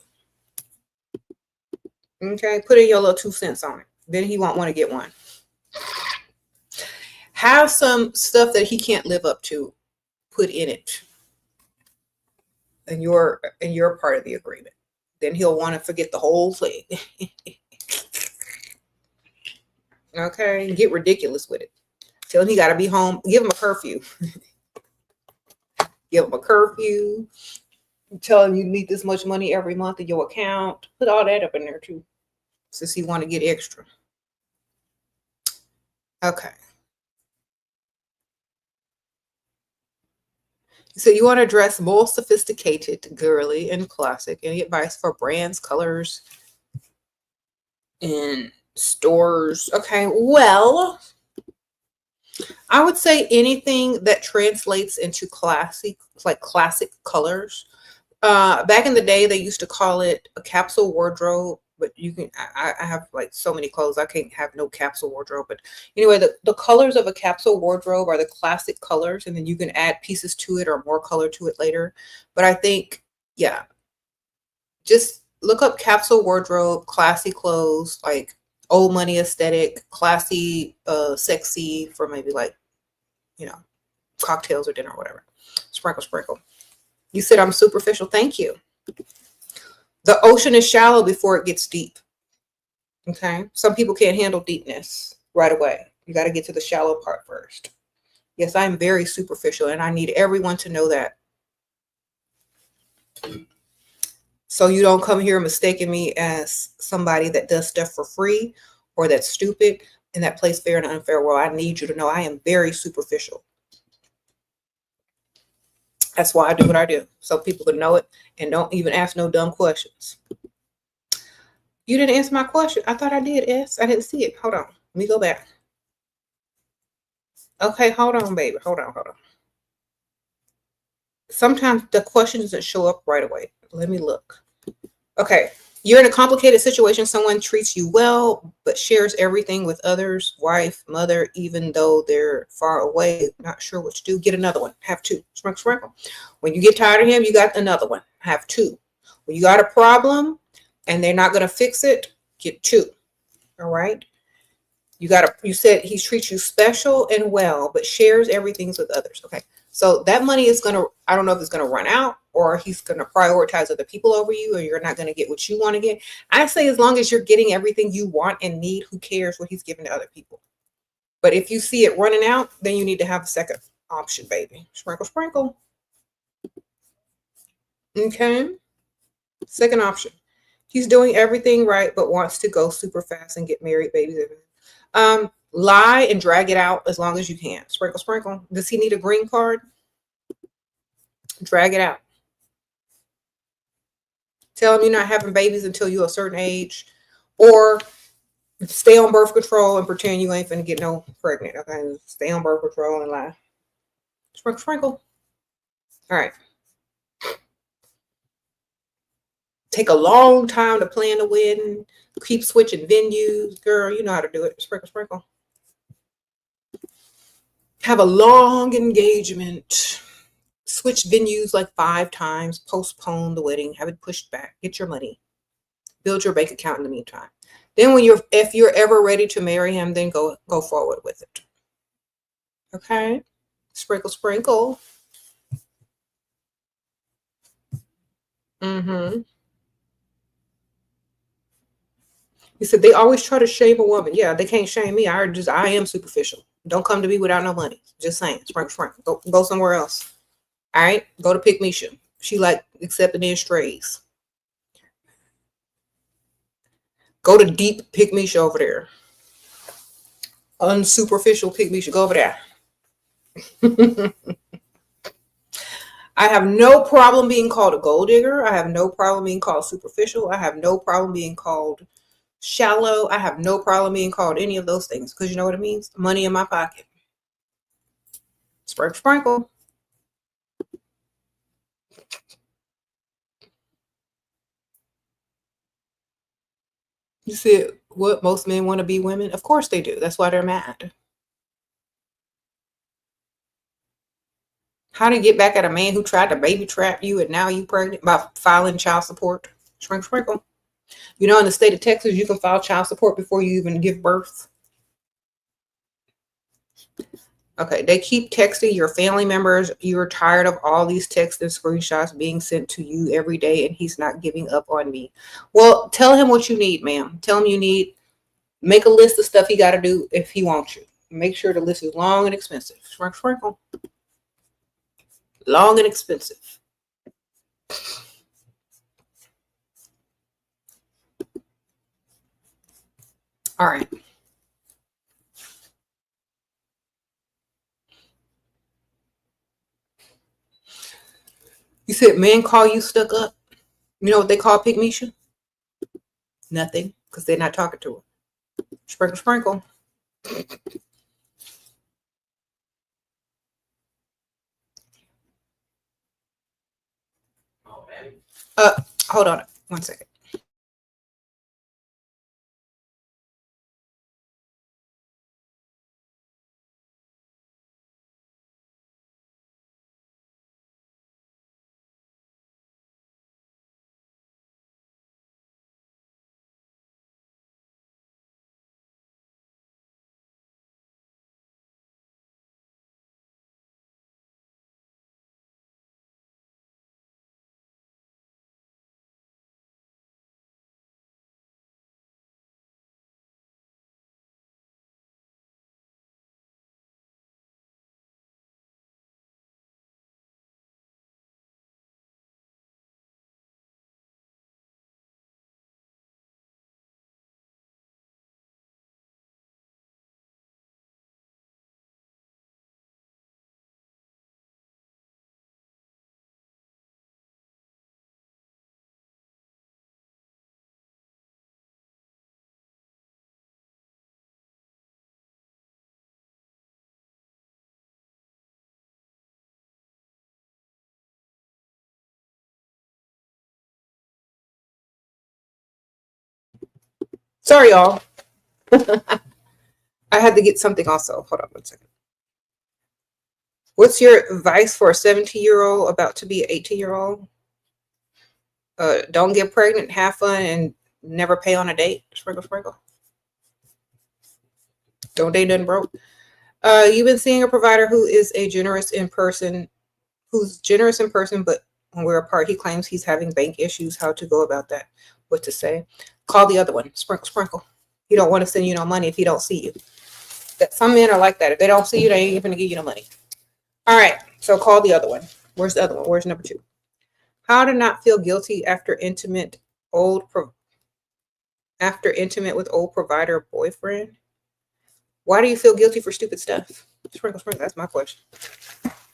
Okay, put in your little 2 cents on it. Then he won't want to get one. Have some stuff that he can't live up to put in it, and you're part of the agreement. Then he'll want to forget the whole thing. Okay, get ridiculous with it. Tell him he got to be home. Give him a curfew. Give him a curfew. Tell him you need this much money every month in your account. Put all that up in there too, since he want to get extra. Okay. So you want to dress more sophisticated, girly, and classic. Any advice for brands, colors, and stores? Okay, well, I would say anything that translates into classic, like classic colors. Back in the day, they used to call it a capsule wardrobe, but you can, I have like so many clothes, I can't have no capsule wardrobe. But anyway, the colors of a capsule wardrobe are the classic colors, and then you can add pieces to it or more color to it later. But I think, yeah, just look up capsule wardrobe, classy clothes, like old money aesthetic, classy, sexy for maybe like, you know, cocktails or dinner or whatever. Sprinkle, sprinkle. You said I'm superficial. Thank you. The ocean is shallow before it gets deep. Okay. Some people can't handle deepness right away. You got to get to the shallow part first. Yes, I'm very superficial, and I need everyone to know that. So you don't come here mistaking me as somebody that does stuff for free or that's stupid and that plays fair and unfair. Well, I need you to know I am very superficial. That's why I do what I do, so people can know it and don't even ask no dumb questions. You didn't answer my question. I thought I did, S. I didn't see it. Hold on. Let me go back. Okay, hold on, baby. Hold on. Sometimes the question doesn't show up right away. Let me look. Okay. You're in a complicated situation. Someone treats you well, but shares everything with others, wife, mother, even though they're far away, not sure what to do. Get another one. Have two. Sprinkle, sprinkle. When you get tired of him, you got another one. Have two. When you got a problem and they're not going to fix it, get two. All right. You said he treats you special and well, but shares everything with others. Okay. So that money is going to, I don't know if it's going to run out or he's going to prioritize other people over you, or you're not going to get what you want to get. I say, as long as you're getting everything you want and need, who cares what he's giving to other people? But if you see it running out, then you need to have a second option, baby. Sprinkle, sprinkle. Okay. Second option. He's doing everything right, but wants to go super fast and get married, babies. Lie and drag it out as long as you can. Sprinkle, sprinkle. Does he need a green card? Drag it out. Tell him you're not having babies until you're a certain age, or stay on birth control and pretend you ain't finna get no pregnant. Okay, stay on birth control and lie. Sprinkle, sprinkle. All right. Take a long time to plan the wedding. Keep switching venues. Girl, you know how to do it. Sprinkle, sprinkle. Have a long engagement. Switch venues like 5 times. Postpone the wedding. Have it pushed back. Get your money. Build your bank account in the meantime. Then if you're ever ready to marry him, then go forward with it. Okay? Sprinkle, sprinkle. Mm-hmm. He said they always try to shame a woman. Yeah, they can't shame me. I am superficial. Don't come to me without no money. Just saying. Sprinkle, sprinkle. Go somewhere else. All right? Go to Pick Misha. She like accepting in strays. Go to deep Pick Misha over there. Unsuperficial Pick Misha. Go over there. I have no problem being called a gold digger. I have no problem being called superficial. I have no problem being called shallow. I have no problem being called any of those things, because you know what it means? Money in my pocket. Sprinkle, sprinkle. You said, what, most men want to be women? Of course they do. That's why they're mad. How to get back at a man who tried to baby trap you and now you pregnant by filing child support? Sprinkle, sprinkle. You know, in the state of Texas, you can file child support before you even give birth. Okay, they keep texting your family members. You're tired of all these texts and screenshots being sent to you every day, and he's not giving up on me. Well, tell him what you need, ma'am. Tell him you need, make a list of stuff he got to do if he wants you. Make sure the list is long and expensive. Sprinkle, sprinkle. Long and expensive. All right. You said men call you stuck up. You know what they call Pygmisha? Nothing, because they're not talking to her. Sprinkle, sprinkle. Hold on 1 second. Sorry, y'all. I had to get something also. Hold on 1 second. What's your advice for a 17-year-old about to be an 18-year-old? Don't get pregnant, have fun, and never pay on a date. Sprinkle, sprinkle. Don't date nothing broke. You've been seeing a provider who is generous in person, but when we're apart, he claims he's having bank issues. How to go about that? What to say? Call the other one. Sprinkle, sprinkle. He don't want to send you no money if he don't see you. That some men are like that. If they don't see you, they ain't even gonna give you no money. All right, so call the other one. Where's the other one? Where's number 2? How to not feel guilty after intimate with old provider boyfriend. Why do you feel guilty for stupid stuff? Sprinkle, sprinkle. That's my question.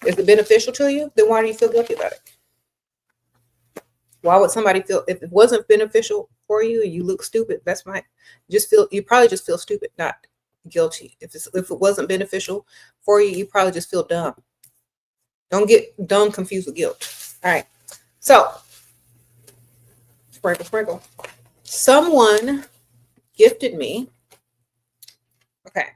Is it beneficial to you? Then why do you feel guilty about it? Why would somebody feel if it wasn't beneficial for you and you look stupid? That's my you probably just feel stupid, not guilty. If it wasn't beneficial for you, you probably just feel dumb. Don't get dumb confused with guilt. All right. So sprinkle, sprinkle. Someone gifted me. Okay.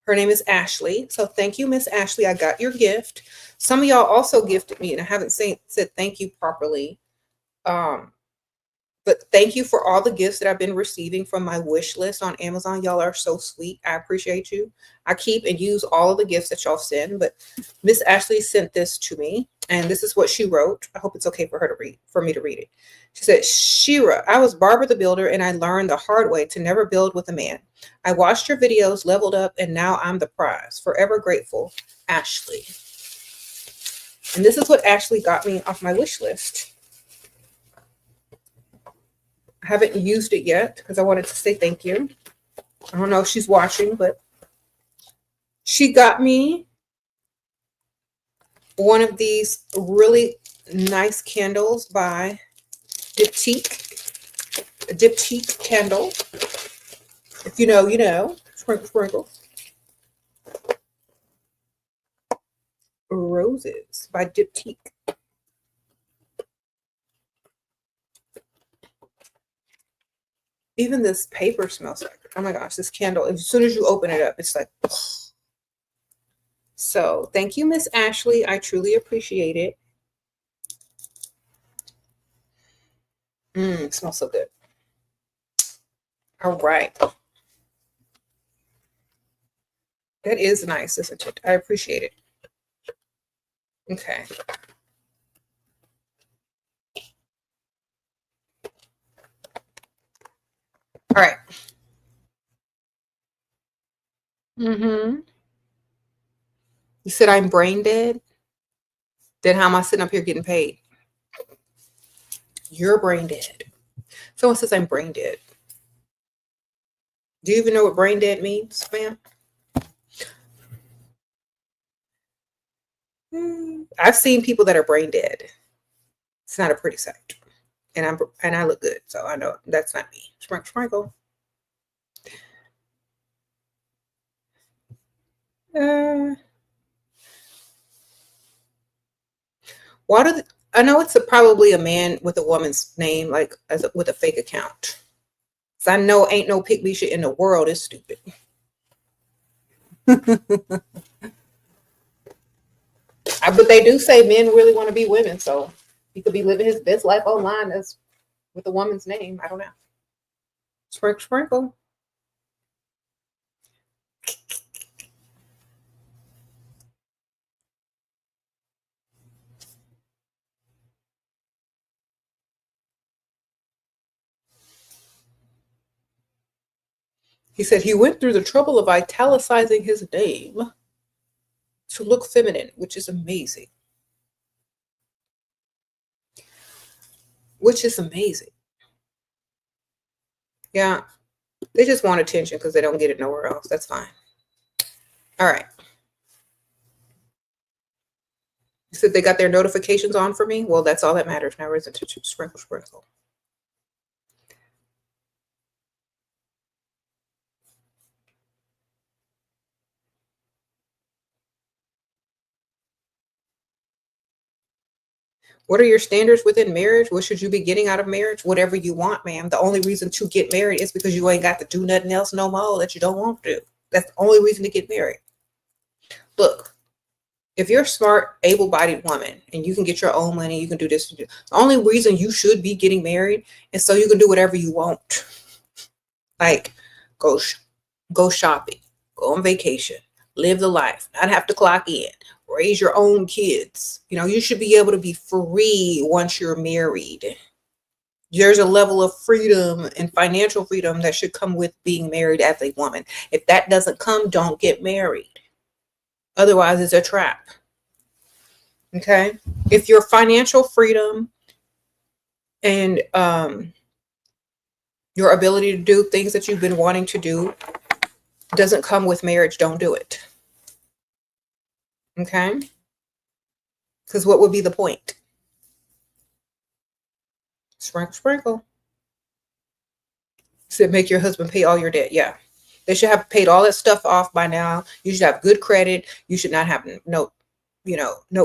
Her name is Ashley. So thank you, Miss Ashley. I got your gift. Some of y'all also gifted me, and I haven't said thank you properly. But thank you for all the gifts that I've been receiving from my wish list on Amazon. Y'all are so sweet. I appreciate you. I keep and use all of the gifts that y'all send, but Miss Ashley sent this to me, and this is what she wrote. I hope it's okay for me to read it. She said, Shera, I was Barbara the Builder, and I learned the hard way to never build with a man. I watched your videos, leveled up, and now I'm the prize. Forever grateful, Ashley. And this is what Ashley got me off my wish list. I haven't used it yet because I wanted to say thank you. I don't know if she's watching, but she got me one of these really nice candles by Diptyque. A Diptyque candle. If you know, you know. Sprinkle, sprinkle. Roses by Diptyque. Even this paper smells like, oh my gosh, this candle, as soon as you open it up, it's like, so thank you, Miss Ashley. I truly appreciate it. It smells so good. All right. That is nice, isn't it? I appreciate it. Okay. All right. Mm-hmm. You said I'm brain dead? Then how am I sitting up here getting paid? You're brain dead. Someone says I'm brain dead. Do you even know what brain dead means, ma'am? I've seen people that are brain dead. It's not a pretty sight. And I look good, so I know that's not me. Sprinkle. Why do I know it's probably a man with a woman's name, like with a fake account. So I know ain't no pick me shit in the world is stupid. But they do say men really want to be women, so he could be living his best life online as with a woman's name. I don't know. Sprinkle. He said he went through the trouble of italicizing his name to look feminine, which is amazing. Which is amazing. Yeah. They just want attention because they don't get it nowhere else. That's fine. All right. You said they got their notifications on for me? Well, that's all that matters now, isn't it? Sprinkle. What are your standards within marriage? What should you be getting out of marriage? Whatever you want, ma'am. The only reason to get married is because you ain't got to do nothing else no more that you don't want to. That's the only reason to get married. Look, if you're a smart, able-bodied woman and you can get your own money, you can do this. The only reason you should be getting married is so you can do whatever you want. Like go shopping, go on vacation, live the life, not have to clock in, raise your own kids. You know, you should be able to be free once you're married. There's a level of freedom and financial freedom that should come with being married as a woman. If that doesn't come, don't get married. Otherwise, it's a trap. Okay? If your financial freedom and your ability to do things that you've been wanting to do doesn't come with marriage, don't do it. Okay? Because what would be the point? Sprinkle. Said make your husband pay all your debt. Yeah. They should have paid all that stuff off by now. You should have good credit. You should not have no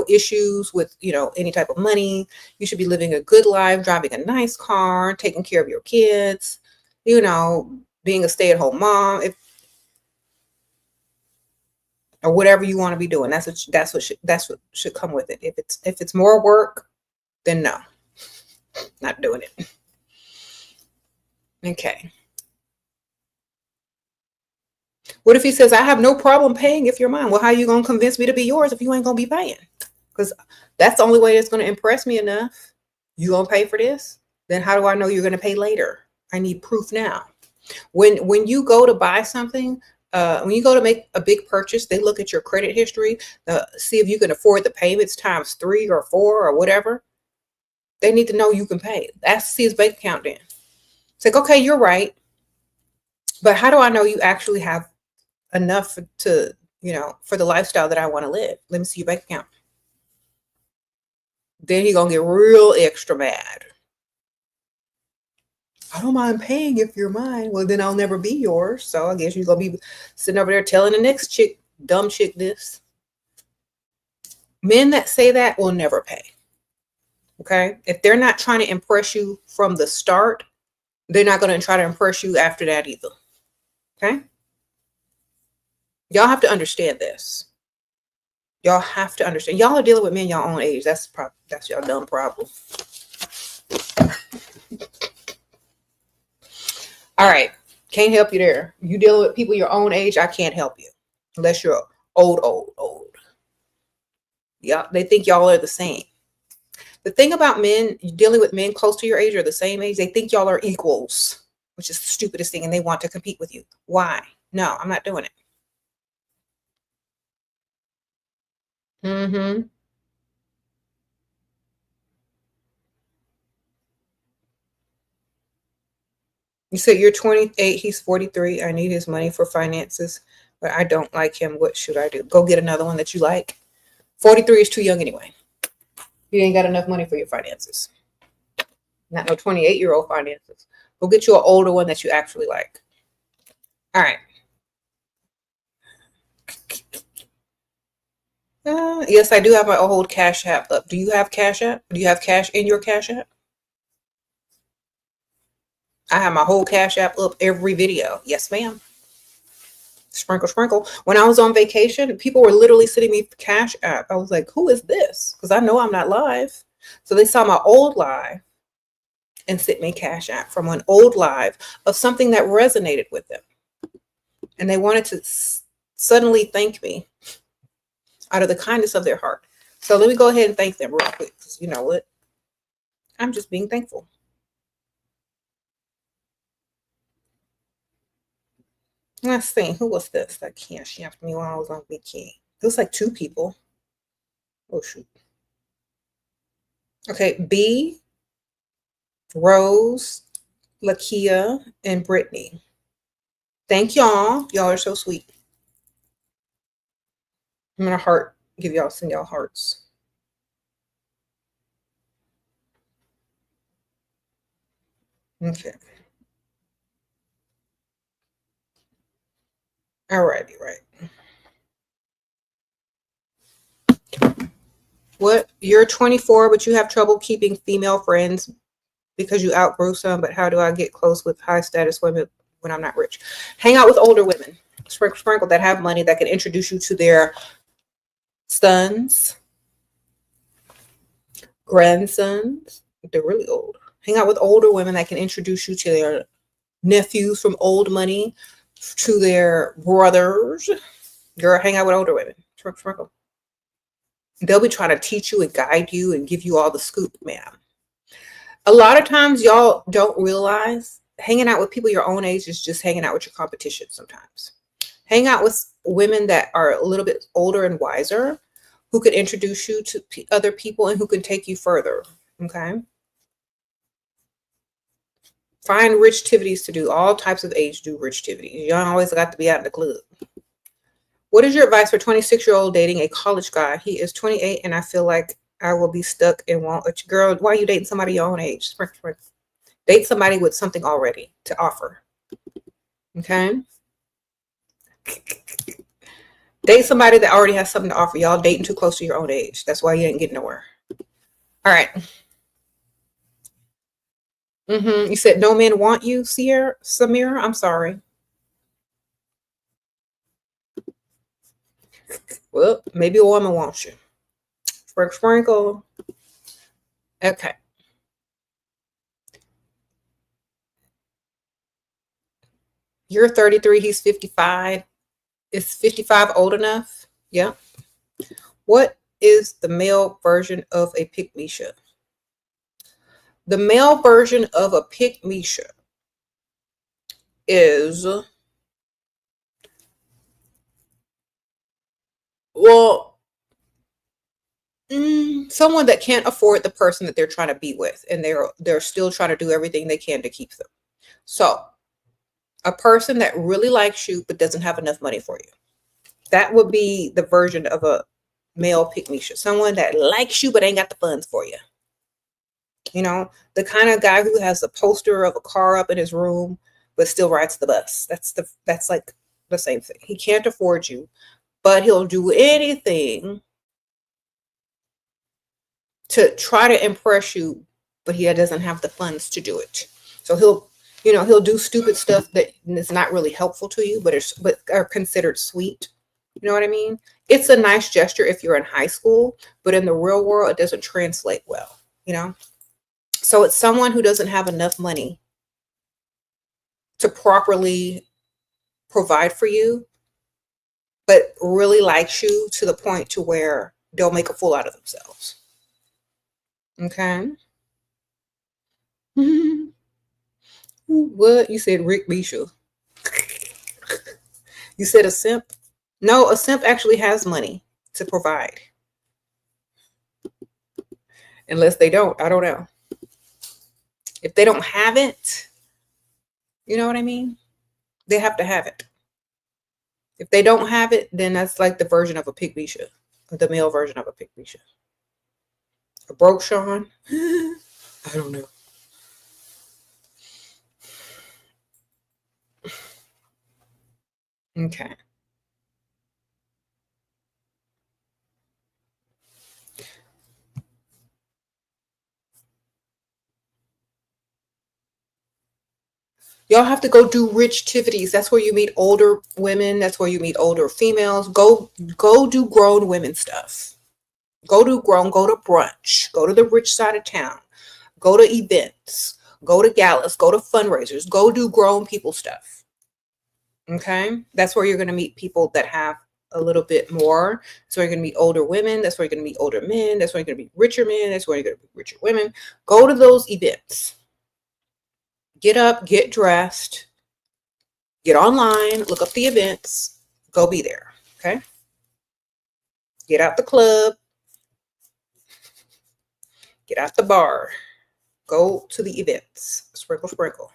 issues with, any type of money. You should be living a good life, driving a nice car, taking care of your kids, being a stay-at-home mom, or whatever you want to be doing. That's what should come with it. If it's more work, then no, not doing it. Okay. What if he says, I have no problem paying if you're mine? Well, how are you going to convince me to be yours if you ain't going to be paying? Because that's the only way it's going to impress me enough. You going to pay for this? Then how do I know you're going to pay later? I need proof now. When you go to buy something, when you go to make a big purchase, they look at your credit history, see if you can afford the payments times 3 or 4 or whatever. They need to know you can pay. That's see his bank account then. It's like, okay, you're right. But how do I know you actually have enough to, for the lifestyle that I want to live? Let me see your bank account. Then he gonna get real extra mad. I don't mind paying if you're mine. Well, then I'll never be yours. So I guess you're gonna be sitting over there telling the next chick, dumb chick, this. Men that say that will never pay. Okay? If they're not trying to impress you from the start, they're not going to try to impress you after that either. Okay? Y'all have to understand this. Y'all have to understand. Y'all are dealing with men your own age. That's your dumb problem. All right. Can't help you there. You dealing with people your own age, I can't help you. unless you're old. Yeah, they think y'all are the same. The thing about men, dealing with men close to your age or the same age, they think y'all are equals, which is the stupidest thing, and they want to compete with you. Why? No, I'm not doing it. Mm-hmm. You said you're 28, he's 43. I need his money for finances, but I don't like him. What should I do? Go get another one that you like. 43 is too young anyway. You ain't got enough money for your finances. Not no 28-year-old finances. Go get you an older one that you actually like. All right. Yes, I do have my old Cash App up. Do you have Cash App? Do you have cash in your Cash App? I have my whole Cash App up every video. Yes, ma'am. Sprinkle, sprinkle. When I was on vacation, people were literally sending me Cash App. I was like, who is this? Because I know I'm not live. So they saw my old live and sent me Cash App from an old live of something that resonated with them. And they wanted to suddenly thank me out of the kindness of their heart. So let me go ahead and thank them real quick. Because you know what? I'm just being thankful. Let's see. Who was this that Cash Apped me while I was on vacation? It was like 2 people. Oh, shoot. Okay. B, Rose, Lakia, and Brittany. Thank y'all. Y'all are so sweet. I'm gonna send y'all hearts. Okay. Alrighty, right. What? You're 24, but you have trouble keeping female friends because you outgrew some, but how do I get close with high status women when I'm not rich? Hang out with older women. Sprinkle, sprinkle, that have money, that can introduce you to their sons, grandsons. They're really old. Hang out with older women that can introduce you to their nephews from old money, to their brothers. Girl, hang out with older women. Sprinkle, sprinkle. They'll be trying to teach you and guide you and give you all the scoop, ma'am. A lot of times y'all don't realize hanging out with people your own age is just hanging out with your competition sometimes. Hang out with women that are a little bit older and wiser, who could introduce you to other people and who can take you further. Okay. Find rich activities to do. All types of age do rich activities. You don't always got to be out in the club. What is your advice for 26-year-old dating a college guy? He is 28 and I feel like I will be stuck and won't. Girl, why are you dating somebody your own age? Date somebody with something already to offer. Okay. Date somebody that already has something to offer. Y'all dating too close to your own age. That's why you ain't getting nowhere. All right. You said no men want you, Samira. I'm sorry. Well, maybe a woman wants you. Sprinkle, sprinkle. Okay. You're 33. He's 55. Is 55 old enough? Yeah. What is the male version of a pick-me-sha? The male version of a pick-me-sha is, well, someone that can't afford the person that they're trying to be with, and they're still trying to do everything they can to keep them. So a person that really likes you but doesn't have enough money for you. That would be the version of a male pick-me-sha. Someone that likes you but ain't got the funds for you. You know, the kind of guy who has a poster of a car up in his room but still rides the bus. That's like the same thing. He can't afford you, but he'll do anything to try to impress you, but he doesn't have the funds to do it. So he'll do stupid stuff that is not really helpful to you, but are considered sweet. You know what I mean? It's a nice gesture if you're in high school, but in the real world, it doesn't translate well, you know? So it's someone who doesn't have enough money to properly provide for you, but really likes you to the point to where they'll make a fool out of themselves. Okay. What? You said Rick Bisha. You said a simp? No, a simp actually has money to provide. Unless they don't. I don't know. If they don't have it, you know what I mean? They have to have it. If they don't have it, then that's like the version of a pig Bisha. The male version of a pig Bisha. A broke Sean? I don't know. Okay. Y'all have to go do rich activities. That's where you meet older women. That's where you meet older females. Go do grown women stuff. Go to brunch. Go to the rich side of town. Go to events. Go to galas. Go to fundraisers. Go do grown people stuff. Okay? That's where you're going to meet people that have a little bit more. That's where you're going to meet older women. That's where you're going to meet older men. That's where you're going to meet richer men. That's where you're going to meet richer women. Go to those events. Get up, get dressed, get online, look up the events, go be there, okay? Get out the club, get out the bar, go to the events, sprinkle, sprinkle.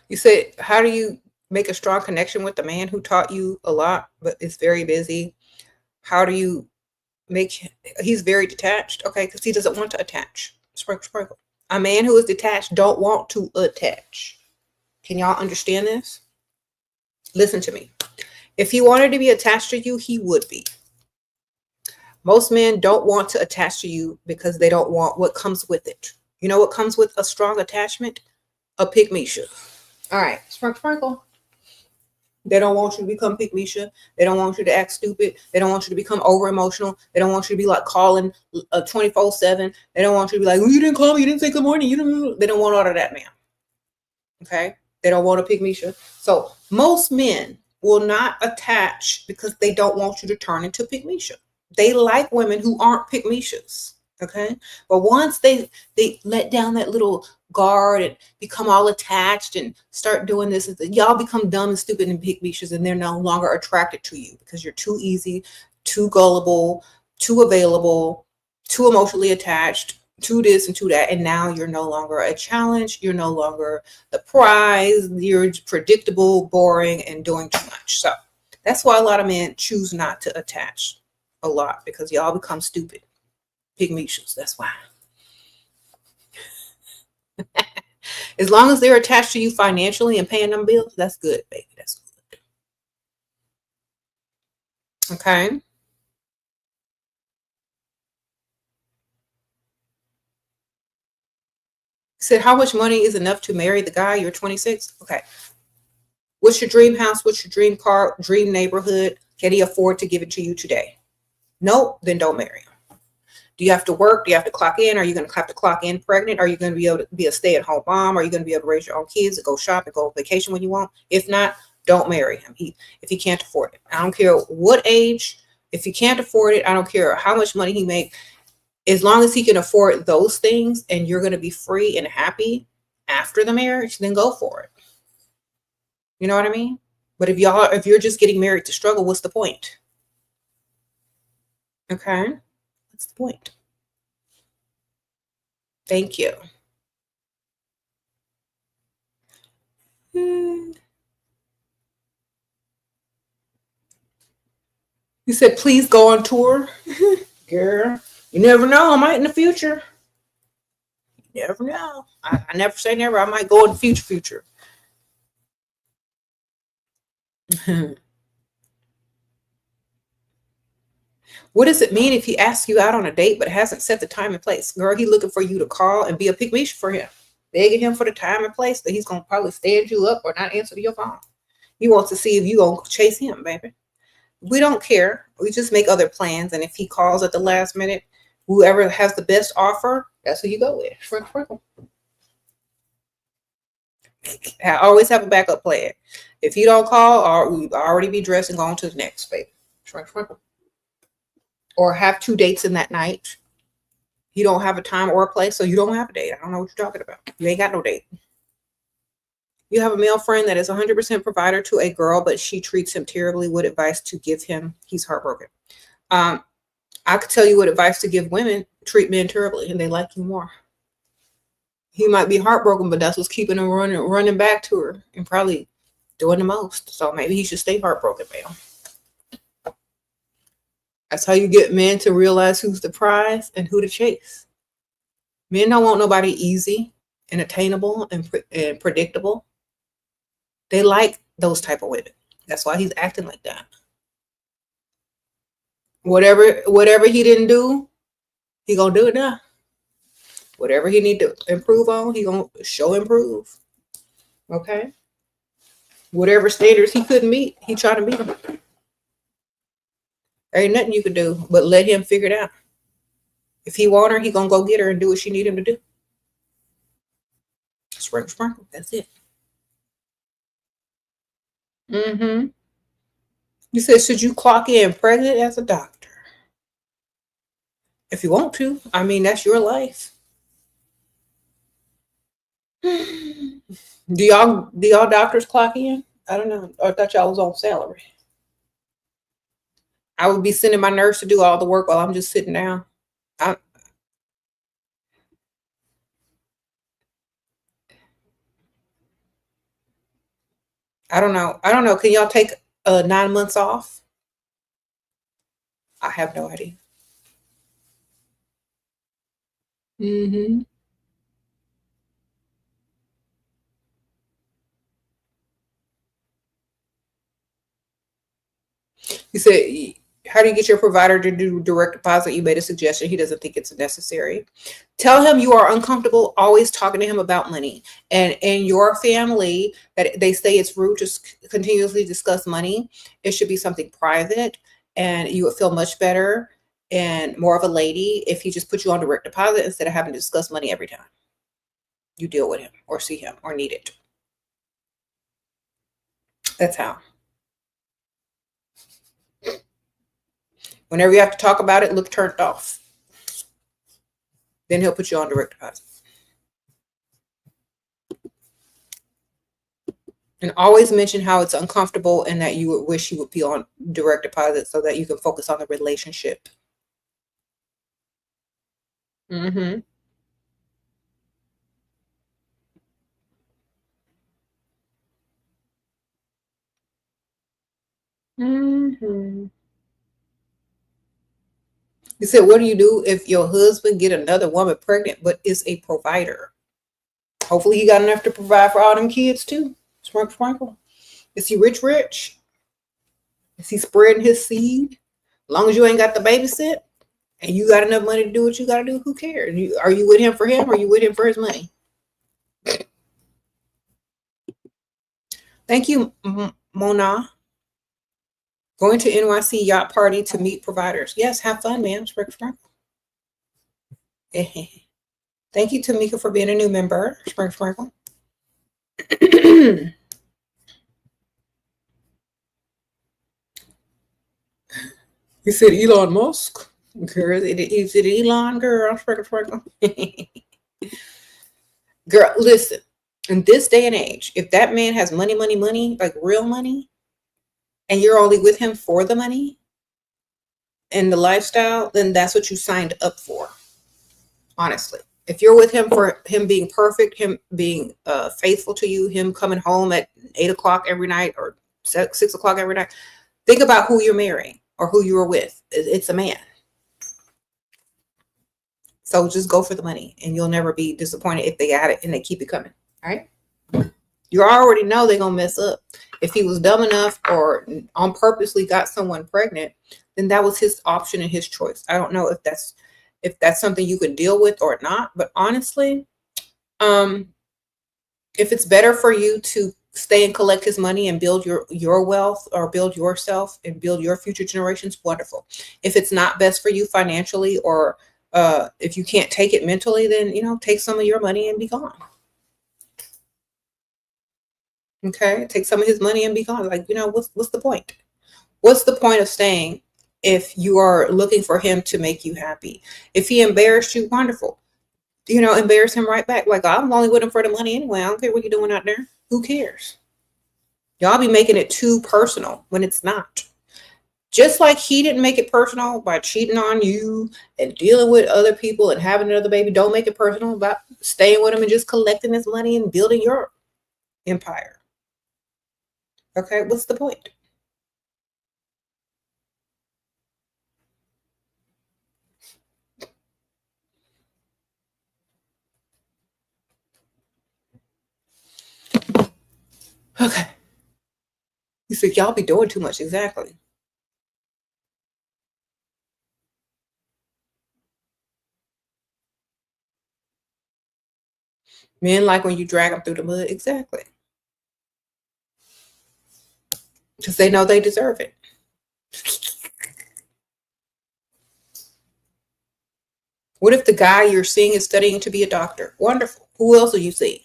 You said, how do you make a strong connection with the man who taught you a lot, but is very busy? How do you make, he's very detached, okay, because he doesn't want to attach. Sprinkle, sprinkle. A man who is detached don't want to attach. Can y'all understand this? Listen to me. If he wanted to be attached to you, he would be. Most men don't want to attach to you because they don't want what comes with it. You know what comes with a strong attachment? A pygmisha. All right, sprinkle, sprinkle. They don't want you to become pygmisha. They don't want you to act stupid. They don't want you to become over emotional. They don't want you to be like calling 24/7. They don't want you to be like, well, you didn't call me. You didn't say good morning. They don't want all of that, man. Okay? They don't want a pygmisha. So most men will not attach because they don't want you to turn into pygmisha. They like women who aren't pygmishas. Okay? But once they let down that little guard and become all attached and start doing this, y'all become dumb and stupid and pygmishas, and they're no longer attracted to you because you're too easy, too gullible, too available, too emotionally attached, to this and to that, and now you're no longer a challenge. You're no longer the prize. You're predictable, boring, and doing too much. So that's why a lot of men choose not to attach a lot, because y'all become stupid pygmishas. That's why. As long as they're attached to you financially and paying them bills, that's good, baby. That's good. Okay. Said, how much money is enough to marry the guy? You're 26. Okay. What's your dream house? What's your dream car? Dream neighborhood? Can he afford to give it to you today? Nope. Then don't marry him. Do you have to work? Do you have to clock in? Are you going to have to clock in pregnant? Are you going to be able to be a stay-at-home mom? Are you going to be able to raise your own kids and go shop and go on vacation when you want? If not, don't marry him. If he can't afford it. I don't care what age. If he can't afford it, I don't care how much money he makes. As long as he can afford those things and you're going to be free and happy after the marriage, then go for it. You know what I mean? But if you're just getting married to struggle, what's the point? Okay. What's the point? Thank you. You said, please go on tour. Girl, you never know. I might in the future. You never know. I never say never. I might go in the future. What does it mean if he asks you out on a date but hasn't set the time and place? Girl, he looking for you to call and be a pygmy for him. Begging him for the time and place that he's going to probably stand you up or not answer to your phone. He wants to see if you going to chase him, baby. We don't care. We just make other plans. And if he calls at the last minute, whoever has the best offer, that's who you go with. Sprinkle, sprinkle. I always have a backup plan. If you don't call, or we already be dressed and going to the next, baby. Sprinkle, sprinkle. Or have 2 dates in that night. You don't have a time or a place, so you don't have a date. I don't know what you're talking about. You ain't got no date. You have a male friend that is 100% provider to a girl, but she treats him terribly. What advice to give him? He's heartbroken. I could tell you what advice to give women. Treat men terribly, and they like you more. He might be heartbroken, but that's what's keeping him running back to her and probably doing the most. So maybe he should stay heartbroken, man. That's how you get men to realize who's the prize and who to chase. Men don't want nobody easy and attainable and predictable. They like those type of women. That's why he's acting like that. Whatever he didn't do, he gonna do it now. Whatever he need to improve on, he gonna show improve. Okay. Whatever standards he couldn't meet, he tried to meet them. There ain't nothing you can do but let him figure it out. If he want her, he gonna go get her and do what she need him to do. Sprinkle, sprinkle. That's it. You said, should you clock in pregnant as a doctor? If you want to. I mean, that's your life. Do y'all doctors clock in? I don't know. I thought y'all was on salary. I would be sending my nurse to do all the work while I'm just sitting down. I don't know. Can y'all take 9 months off? I have no idea. You said, how do you get your provider to do direct deposit? You made a suggestion. He doesn't think it's necessary. Tell him you are uncomfortable always talking to him about money. And in your family, that they say it's rude to continuously discuss money. It should be something private, and you would feel much better and more of a lady if he just put you on direct deposit instead of having to discuss money every time you deal with him or see him or need it. That's how. Whenever you have to talk about it, look turned off. Then he'll put you on direct deposit. And always mention how it's uncomfortable and that you would wish you would be on direct deposit so that you can focus on the relationship. You said, what do you do if your husband get another woman pregnant but is a provider? Hopefully he got enough to provide for all them kids too. Sprinkle, sprinkle. Is he rich? Is he spreading his seed? As long as you ain't got the babysit and you got enough money to do what you got to do, who cares? Are you with him for him or are you with him for his money? Thank you, Mona. Going to NYC yacht party to meet providers. Yes, have fun, man. Sprinkle, sprinkle. Thank you, Tamika, for being a new member. Sprinkle, sprinkle. You said Elon Musk. Girl, you said Elon, girl. Sprinkle, sprinkle. Girl, listen. In this day and age, if that man has money, like real money, and you're only with him for the money and the lifestyle, then that's what you signed up for. Honestly, if you're with him for him being perfect, him being faithful to you, him coming home at 8 o'clock every night or 6 o'clock every night, think about who you're marrying or who you were with. It's a man. So just go for the money and you'll never be disappointed if they got it and they keep it coming. All right. You already know they're going to mess up. If he was dumb enough or on purposely got someone pregnant, then that was his option and his choice. I don't know if that's something you could deal with or not. But honestly, if it's better for you to stay and collect his money and build your wealth, or build yourself and build your future generations, wonderful. If it's not best for you financially, or if you can't take it mentally, then take some of your money and be gone. Okay, take some of his money and be gone. Like, what's the point? What's the point of staying if you are looking for him to make you happy? If he embarrassed you, wonderful. Embarrass him right back. Like, I'm only with him for the money anyway. I don't care what you're doing out there. Who cares? Y'all be making it too personal when it's not. Just like he didn't make it personal by cheating on you and dealing with other people and having another baby. Don't make it personal about staying with him and just collecting his money and building your empire. Okay, what's the point? Okay. You said y'all be doing too much. Exactly. Men like when you drag them through the mud. Exactly. Because they know they deserve it. What if the guy you're seeing is studying to be a doctor? Wonderful. Who else are you seeing?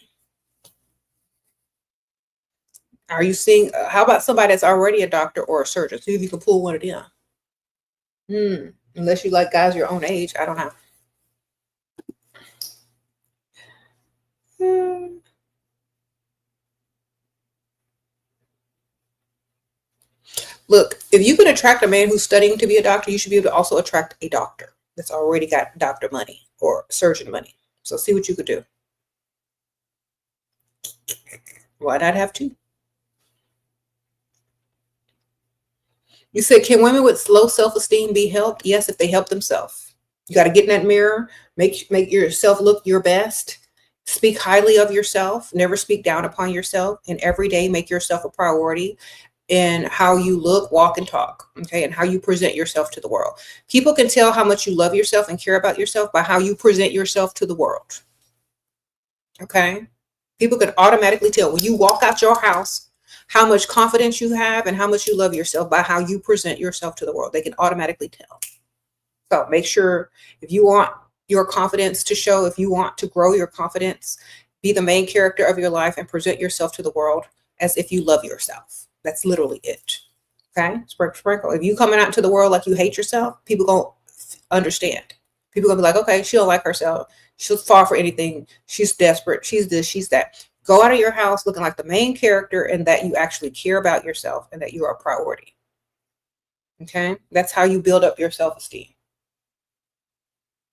Are you seeing, how about somebody that's already a doctor or a surgeon? See if you can pull one of them. Unless you like guys your own age. I don't know. Look, if you can attract a man who's studying to be a doctor, you should be able to also attract a doctor that's already got doctor money or surgeon money. So see what you could do. Why not have two? You said, can women with low self-esteem be helped? Yes, if they help themselves. You got to get in that mirror, make yourself look your best, speak highly of yourself, never speak down upon yourself, and every day make yourself a priority in how you look, walk, and talk, okay, and how you present yourself to the world. People can tell how much you love yourself and care about yourself by how you present yourself to the world, okay? People can automatically tell when you walk out your house how much confidence you have and how much you love yourself by how you present yourself to the world. They can automatically tell. So make sure, if you want your confidence to show, if you want to grow your confidence, be the main character of your life and present yourself to the world as if you love yourself. That's literally it. Okay? Sprinkle. If you coming out into the world like you hate yourself, people gonna understand. People gonna be like, okay, she don't like herself. She'll fall for anything. She's desperate. She's this, she's that. Go out of your house looking like the main character and that you actually care about yourself and that you are a priority. Okay? That's how you build up your self-esteem.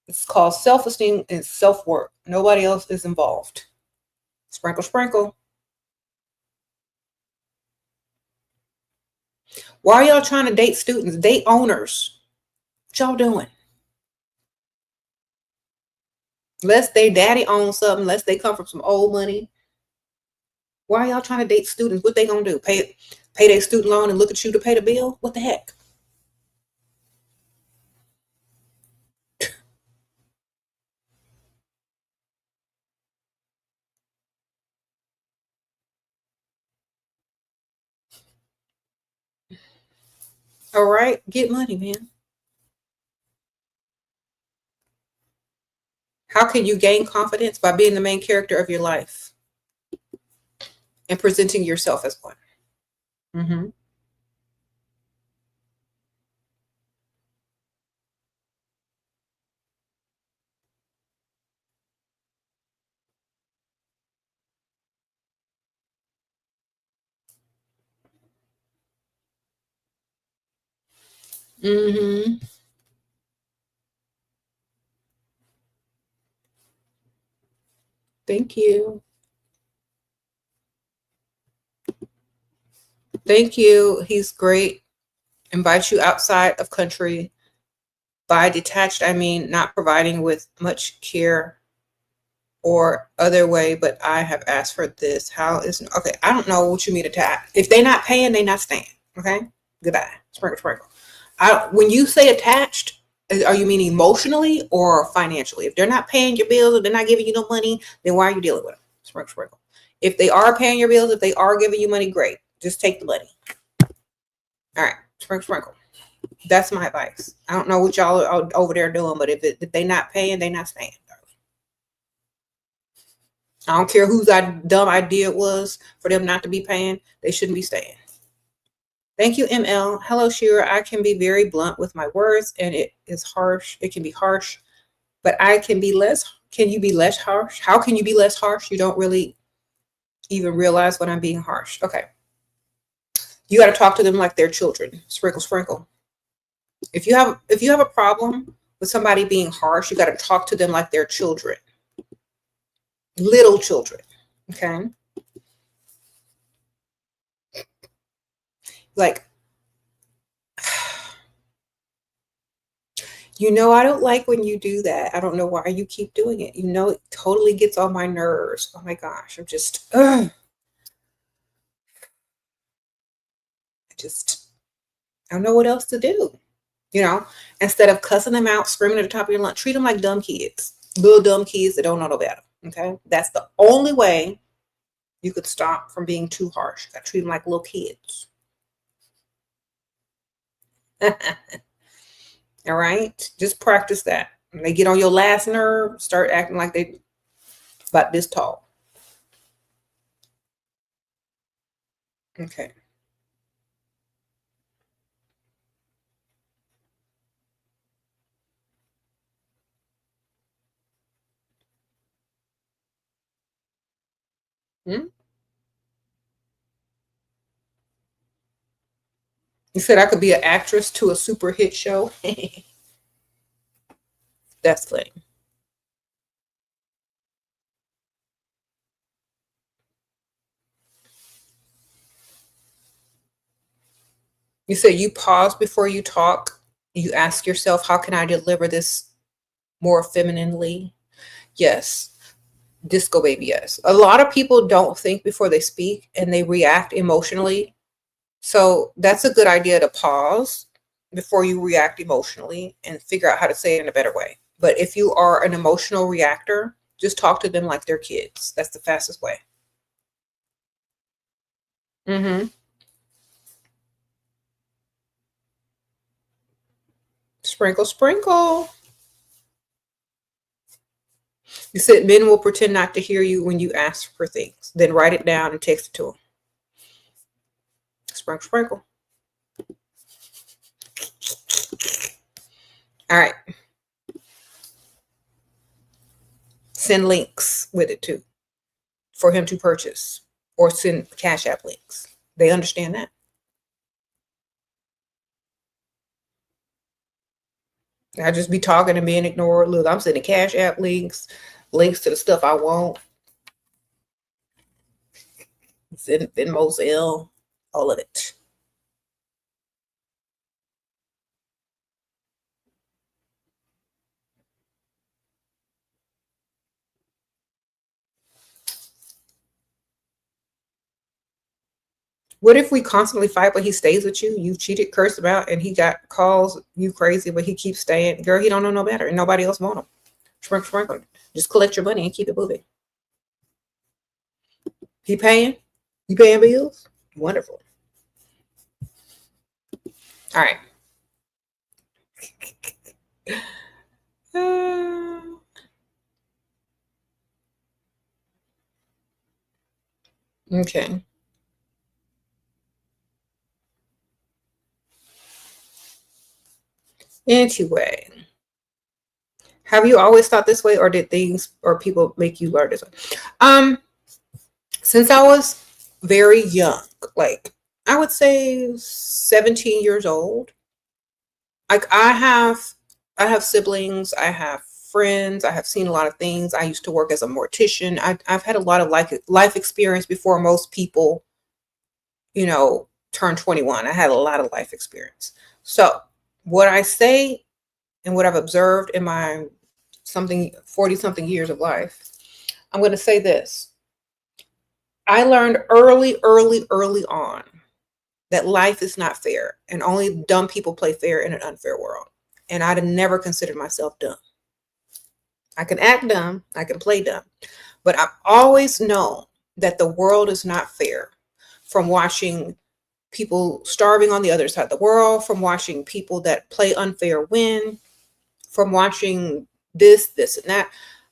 It's called self-esteem and self-worth. Nobody else is involved. Sprinkle, sprinkle. Why are y'all trying to date students? Date owners. What y'all doing? Unless they daddy owns something, unless they come from some old money. Why are y'all trying to date students? What they gonna do? Pay their student loan and look at you to pay the bill? What the heck? All right, get money, man. How can you gain confidence? By being the main character of your life and presenting yourself as one. Mm-hmm. Mm-hmm. Thank you. Thank you. He's great. Invite you outside of country. By detached, I mean not providing with much care or other way, but I have asked for this. How is, okay, I don't know what you mean attached. If they're not paying, they not staying. Okay? Goodbye. Sprinkle, sprinkle. When you say attached, are you meaning emotionally or financially? If they're not paying your bills or they're not giving you no money, then why are you dealing with them? Sprinkle, sprinkle. If they are paying your bills, if they are giving you money, great. Just take the money. All right, sprinkle. That's my advice. I don't know what y'all are over there doing, but if they not paying, they not staying. I don't care whose dumb idea it was for them not to be paying. They shouldn't be staying. Thank you, ML. Hello, Shera. I can be very blunt with my words, and it is harsh. It can be harsh, but I can be less. Can you be less harsh? How can you be less harsh? You don't really even realize when I'm being harsh. Okay. You got to talk to them like they're children. Sprinkle, sprinkle. If you have a problem with somebody being harsh, you got to talk to them like they're children. Little children. Okay. Like, you know, I don't like when you do that. I don't know why you keep doing it. You know, it totally gets on my nerves. Oh my gosh. I'm just, I don't know what else to do. You know, instead of cussing them out, screaming at the top of your lungs, treat them like dumb kids, little dumb kids that don't know no better. Okay. That's the only way you could stop from being too harsh. I treat them like little kids. All right. Just practice that. When they get on your last nerve, start acting like they about this tall. Okay. Hmm? You said I could be an actress to a super hit show. That's funny. You said you pause before you talk. You ask yourself, how can I deliver this more femininely? Yes. Disco baby, yes. A lot of people don't think before they speak and they react emotionally. So that's a good idea to pause before you react emotionally and figure out how to say it in a better way. But if you are an emotional reactor, just talk to them like they're kids. That's the fastest way. Mm-hmm. Sprinkle, sprinkle. You said men will pretend not to hear you when you ask for things. Then write it down and text it to them. Sprinkle, sprinkle. All right. Send links with it too for him to purchase, or send Cash App links. They understand that. I just be talking and being ignored. Look, I'm sending Cash App links to the stuff I want. Send Venmo, all of it. What if we constantly fight, but he stays with you? You cheated, cursed him out, and he got calls you crazy, but he keeps staying. Girl, he don't know no better, and nobody else want him. Sprinkle, sprinkle. Just collect your money and keep it moving. He paying? You paying bills? Wonderful. All right. Okay. Anyway, have you always thought this way, or did things or people make you learn this way? Since I was very young, like I would say 17 years old, like I have siblings, I have friends, I have seen a lot of things. I used to work as a mortician. I've had a lot of life experience before most people, turn 21. I had a lot of life experience. So what I say and what I've observed in my 40 something years of life, I'm going to say this. I learned early on that life is not fair, and only dumb people play fair in an unfair world. And I'd have never considered myself dumb. I can act dumb, I can play dumb, but I've always known that the world is not fair, from watching people starving on the other side of the world, from watching people that play unfair win, from watching this, and that.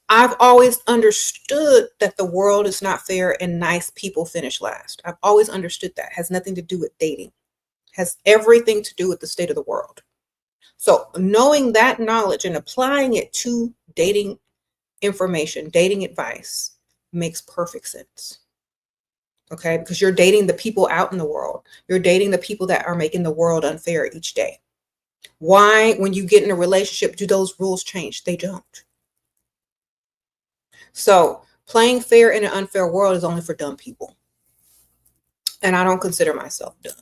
I've always understood that the world is not fair and nice people finish last. I've always understood that. It has nothing to do with dating. It has everything to do with the state of the world. So knowing that knowledge and applying it to dating information, dating advice makes perfect sense. Okay, because you're dating the people out in the world. You're dating the people that are making the world unfair each day. Why, when you get in a relationship, do those rules change? They don't. So playing fair in an unfair world is only for dumb people. And I don't consider myself dumb.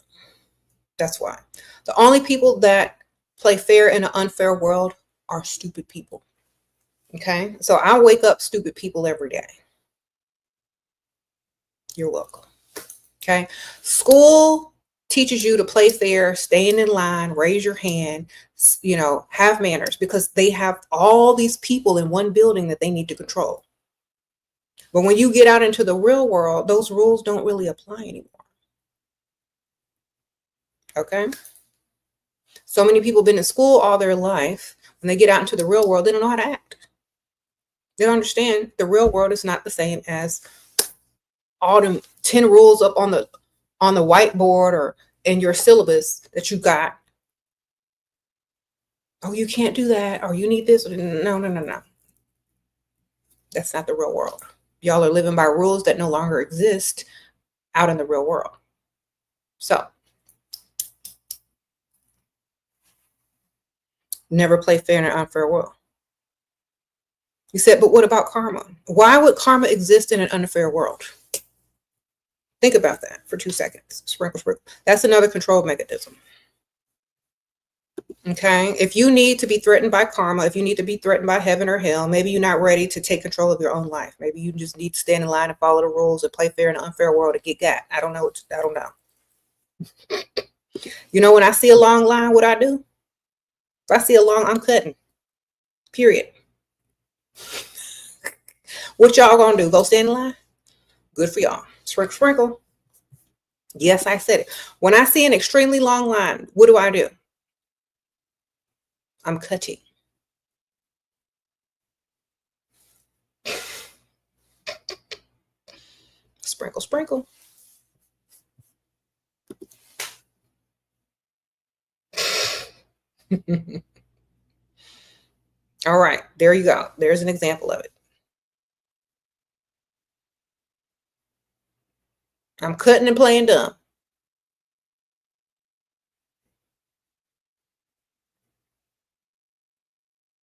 That's why. The only people that play fair in an unfair world are stupid people. Okay, so I wake up stupid people every day. You're welcome. Okay, school teaches you to play fair, stand in line, raise your hand, have manners, because they have all these people in one building that they need to control. But when you get out into the real world, those rules don't really apply anymore. Okay, so many people have been in school all their life. When they get out into the real world, they don't know how to act. They don't understand the real world is not the same as all them 10 rules up on the whiteboard or in your syllabus that you got. Oh, you can't do that, or you need this. No. That's not the real world. Y'all are living by rules that no longer exist out in the real world. So never play fair in an unfair world. You said, but what about karma? Why would karma exist in an unfair world? Think about that for 2 seconds. Sprinkle. That's another control mechanism. Okay, if you need to be threatened by karma, if you need to be threatened by heaven or hell, maybe you're not ready to take control of your own life. Maybe you just need to stand in line and follow the rules and play fair in an unfair world to get got. I don't know. When I see a long line, what I do? If I see a long, I'm cutting. Period. What y'all gonna do? Go stand in line? Good for y'all. Sprinkle. Yes, I said it. When I see an extremely long line, what do? I'm cutting. Sprinkle. All right, there you go. There's an example of it. I'm cutting and playing dumb.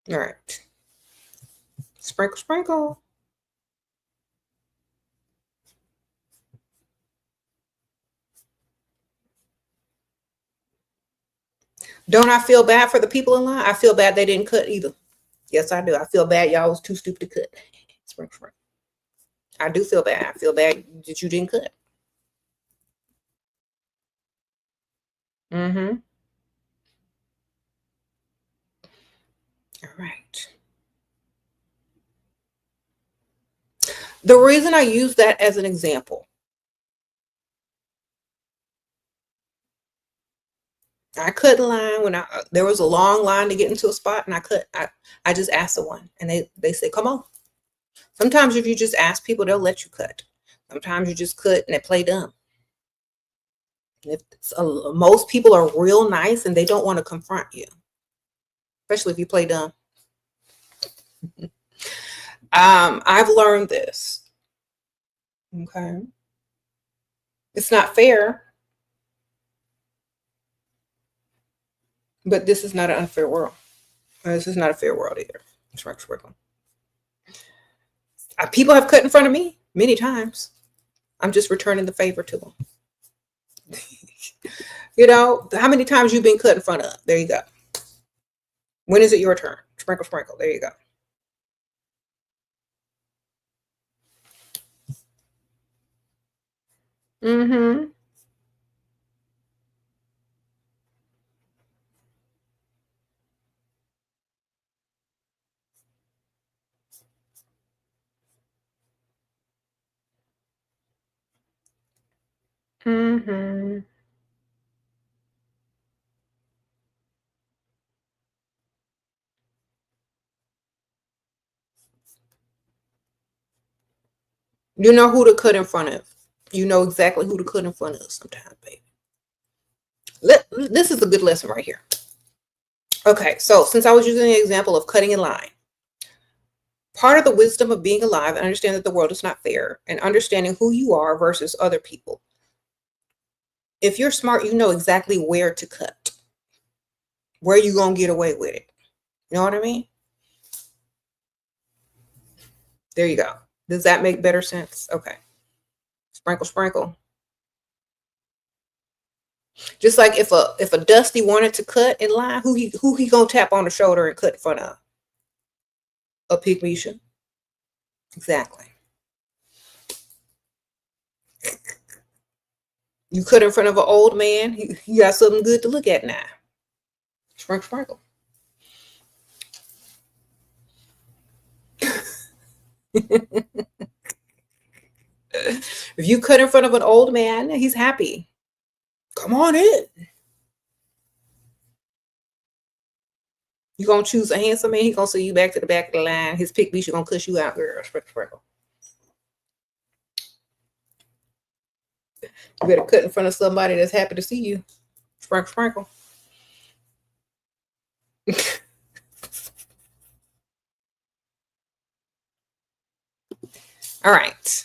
All right. Sprinkle. Don't I feel bad for the people in line? I feel bad they didn't cut either. Yes, I do. I feel bad y'all was too stupid to cut. Sprinkle. I do feel bad. I feel bad that you didn't cut. Mm-hmm. All right. The reason I use that as an example, I cut in line when there was a long line to get into a spot, and I just asked the one, and they say, "Come on." Sometimes if you just ask people, they'll let you cut. Sometimes you just cut and they play dumb. And most people are real nice and they don't want to confront you, especially if you play dumb. I've learned this. Okay, it's not fair, but this is not an unfair world. This is not a fair world either. People have cut in front of me many times. I'm just returning the favor to them. How many times you've been cut in front of? There you go. When is it your turn? Sprinkle. There you go. Mm-hmm. Mm-hmm. You know who to cut in front of. You know exactly who to cut in front of sometimes, baby. This is a good lesson right here. Okay, so since I was using the example of cutting in line, part of the wisdom of being alive and understand that the world is not fair and understanding who you are versus other people. If you're smart, you know exactly where to cut, where you gonna get away with it. You know what I mean? There you go. Does that make better sense? Okay. Sprinkle, sprinkle. Just like if a Dusty wanted to cut in line, who he gonna tap on the shoulder and cut in front of? A Pygmalion. Exactly. You cut in front of an old man, you got something good to look at now. Sprinkle, sprinkle. If you cut in front of an old man, he's happy. Come on in. You gonna choose a handsome man, he gonna send you back to the back of the line. His pick beach gonna cuss you out, girl. Sprinkle, sprinkle. You better cut in front of somebody that's happy to see you. Sprinkle, sprinkle. All right.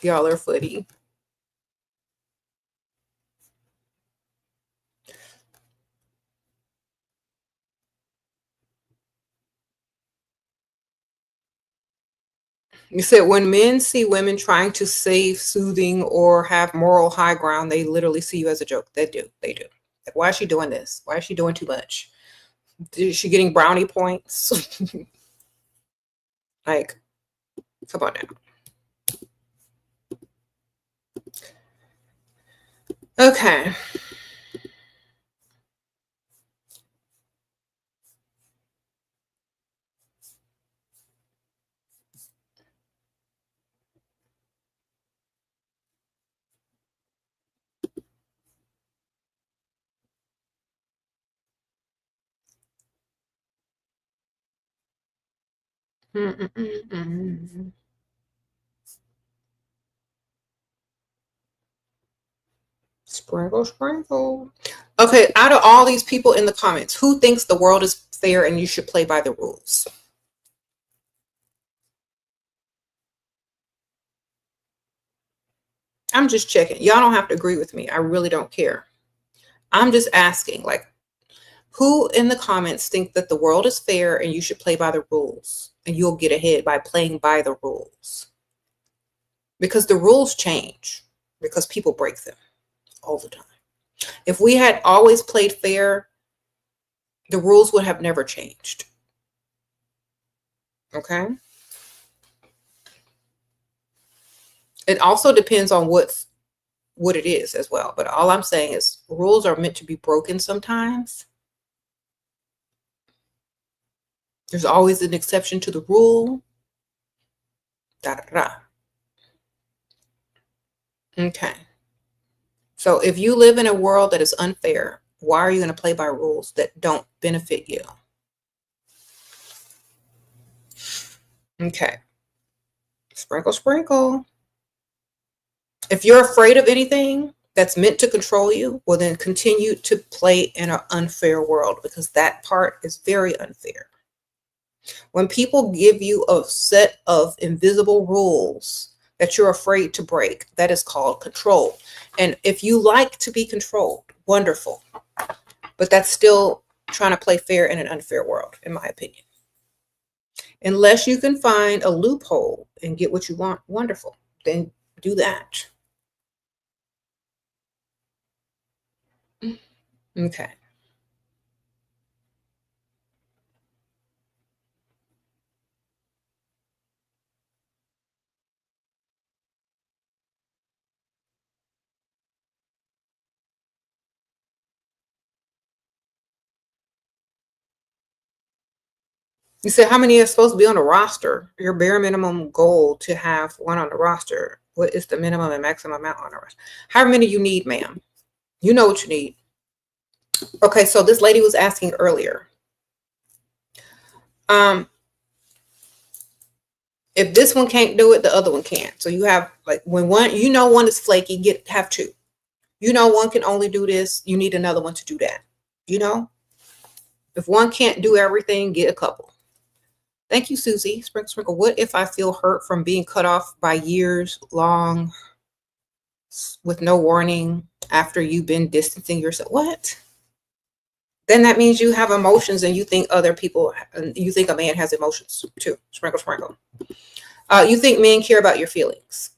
Y'all are funny. You said when men see women trying to save, soothing, or have moral high ground, they literally see you as a joke. They do. They do. Like, why is she doing this? Why is she doing too much? Is she getting brownie points? Like, come on now. Okay. Sprinkle, sprinkle. Okay, out of all these people in the comments, who thinks the world is fair and you should play by the rules? I'm just checking. Y'all don't have to agree with me. I really don't care. I'm just asking, like, who in the comments think that the world is fair and you should play by the rules and you'll get ahead by playing by the rules? Because the rules change because people break them all the time. If we had always played fair, the rules would have never changed. Okay? It also depends on what it is as well. But all I'm saying is rules are meant to be broken sometimes. There's always an exception to the rule. Da, da, da. Okay. So if you live in a world that is unfair, why are you going to play by rules that don't benefit you? Okay. Sprinkle, sprinkle. If you're afraid of anything that's meant to control you, well, then continue to play in an unfair world because that part is very unfair. When people give you a set of invisible rules that you're afraid to break, that is called control. And if you like to be controlled, wonderful. But that's still trying to play fair in an unfair world, in my opinion. Unless you can find a loophole and get what you want, wonderful. Then do that. Okay. You said how many are supposed to be on the roster? Your bare minimum goal to have one on the roster. What is the minimum and maximum amount on the roster? How many you need, ma'am? You know what you need. Okay, so this lady was asking earlier. If this one can't do it, the other one can't. So you have like when one, one is flaky, have two. One can only do this. You need another one to do that. If one can't do everything, get a couple. Thank you, Susie. Sprinkle, sprinkle. What if I feel hurt from being cut off by years long with no warning after you've been distancing yourself? What? Then that means you have emotions and you think other people, you think a man has emotions too. Sprinkle, sprinkle. You think men care about your feelings.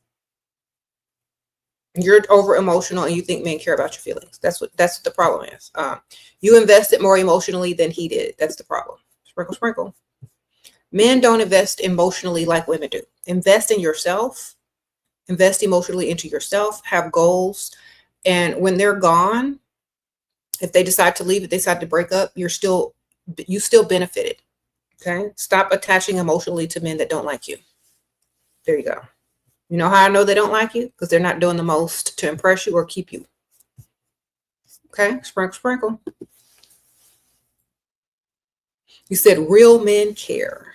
You're over emotional and you think men care about your feelings. That's what the problem is. You invested more emotionally than he did. That's the problem. Sprinkle, sprinkle. Men don't invest emotionally like women do. Invest in yourself. Invest emotionally into yourself. Have goals. And when they're gone, if they decide to leave, if they decide to break up, you still benefited. Okay. Stop attaching emotionally to men that don't like you. There you go. You know how I know they don't like you? Because they're not doing the most to impress you or keep you. Okay. Sprinkle, sprinkle. You said real men care.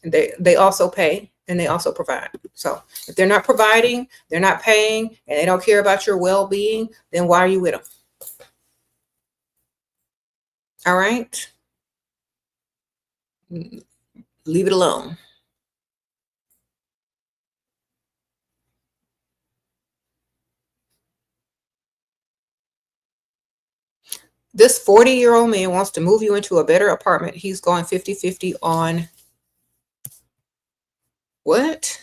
And they also pay and they also provide. So if they're not providing, they're not paying, and they don't care about your well-being, then why are you with them? All right. Leave it alone. This 40-year-old man wants to move you into a better apartment. He's going 50-50 on what?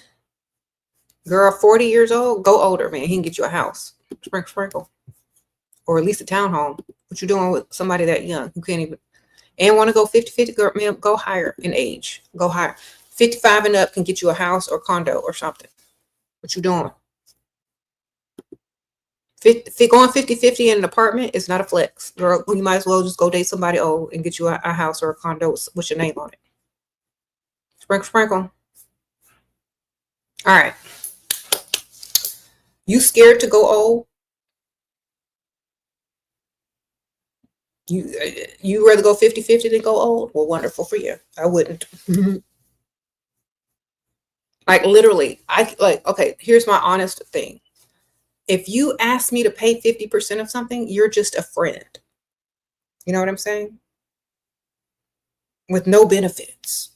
Girl, 40 years old? Go older, man. He can get you a house. Sprinkle, sprinkle. Or at least a townhome. What you doing with somebody that young who can't even, and want to go 50-50? Girl, man, go higher in age. Go higher. 55 and up can get you a house or condo or something. What you doing? Going 50-50 in an apartment is not a flex. Girl, you might as well just go date somebody old and get you a house or a condo with your name on it. Sprinkle, sprinkle. All right. You scared to go old? You rather go 50-50 than go old? Well, wonderful for you. I wouldn't. Like literally, okay, here's my honest thing. If you ask me to pay 50% of something, you're just a friend. You know what I'm saying? With no benefits.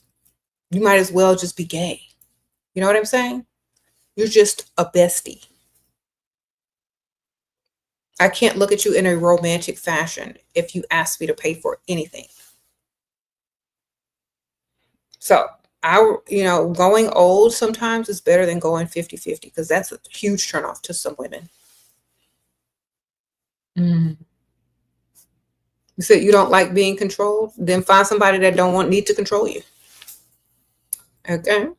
You might as well just be gay. You know what I'm saying? You're just a bestie. I can't look at you in a romantic fashion if you ask me to pay for anything. So going old sometimes is better than going 50-50 because that's a huge turnoff to some women. You said you don't like being controlled? Then find somebody that need to control you. Okay.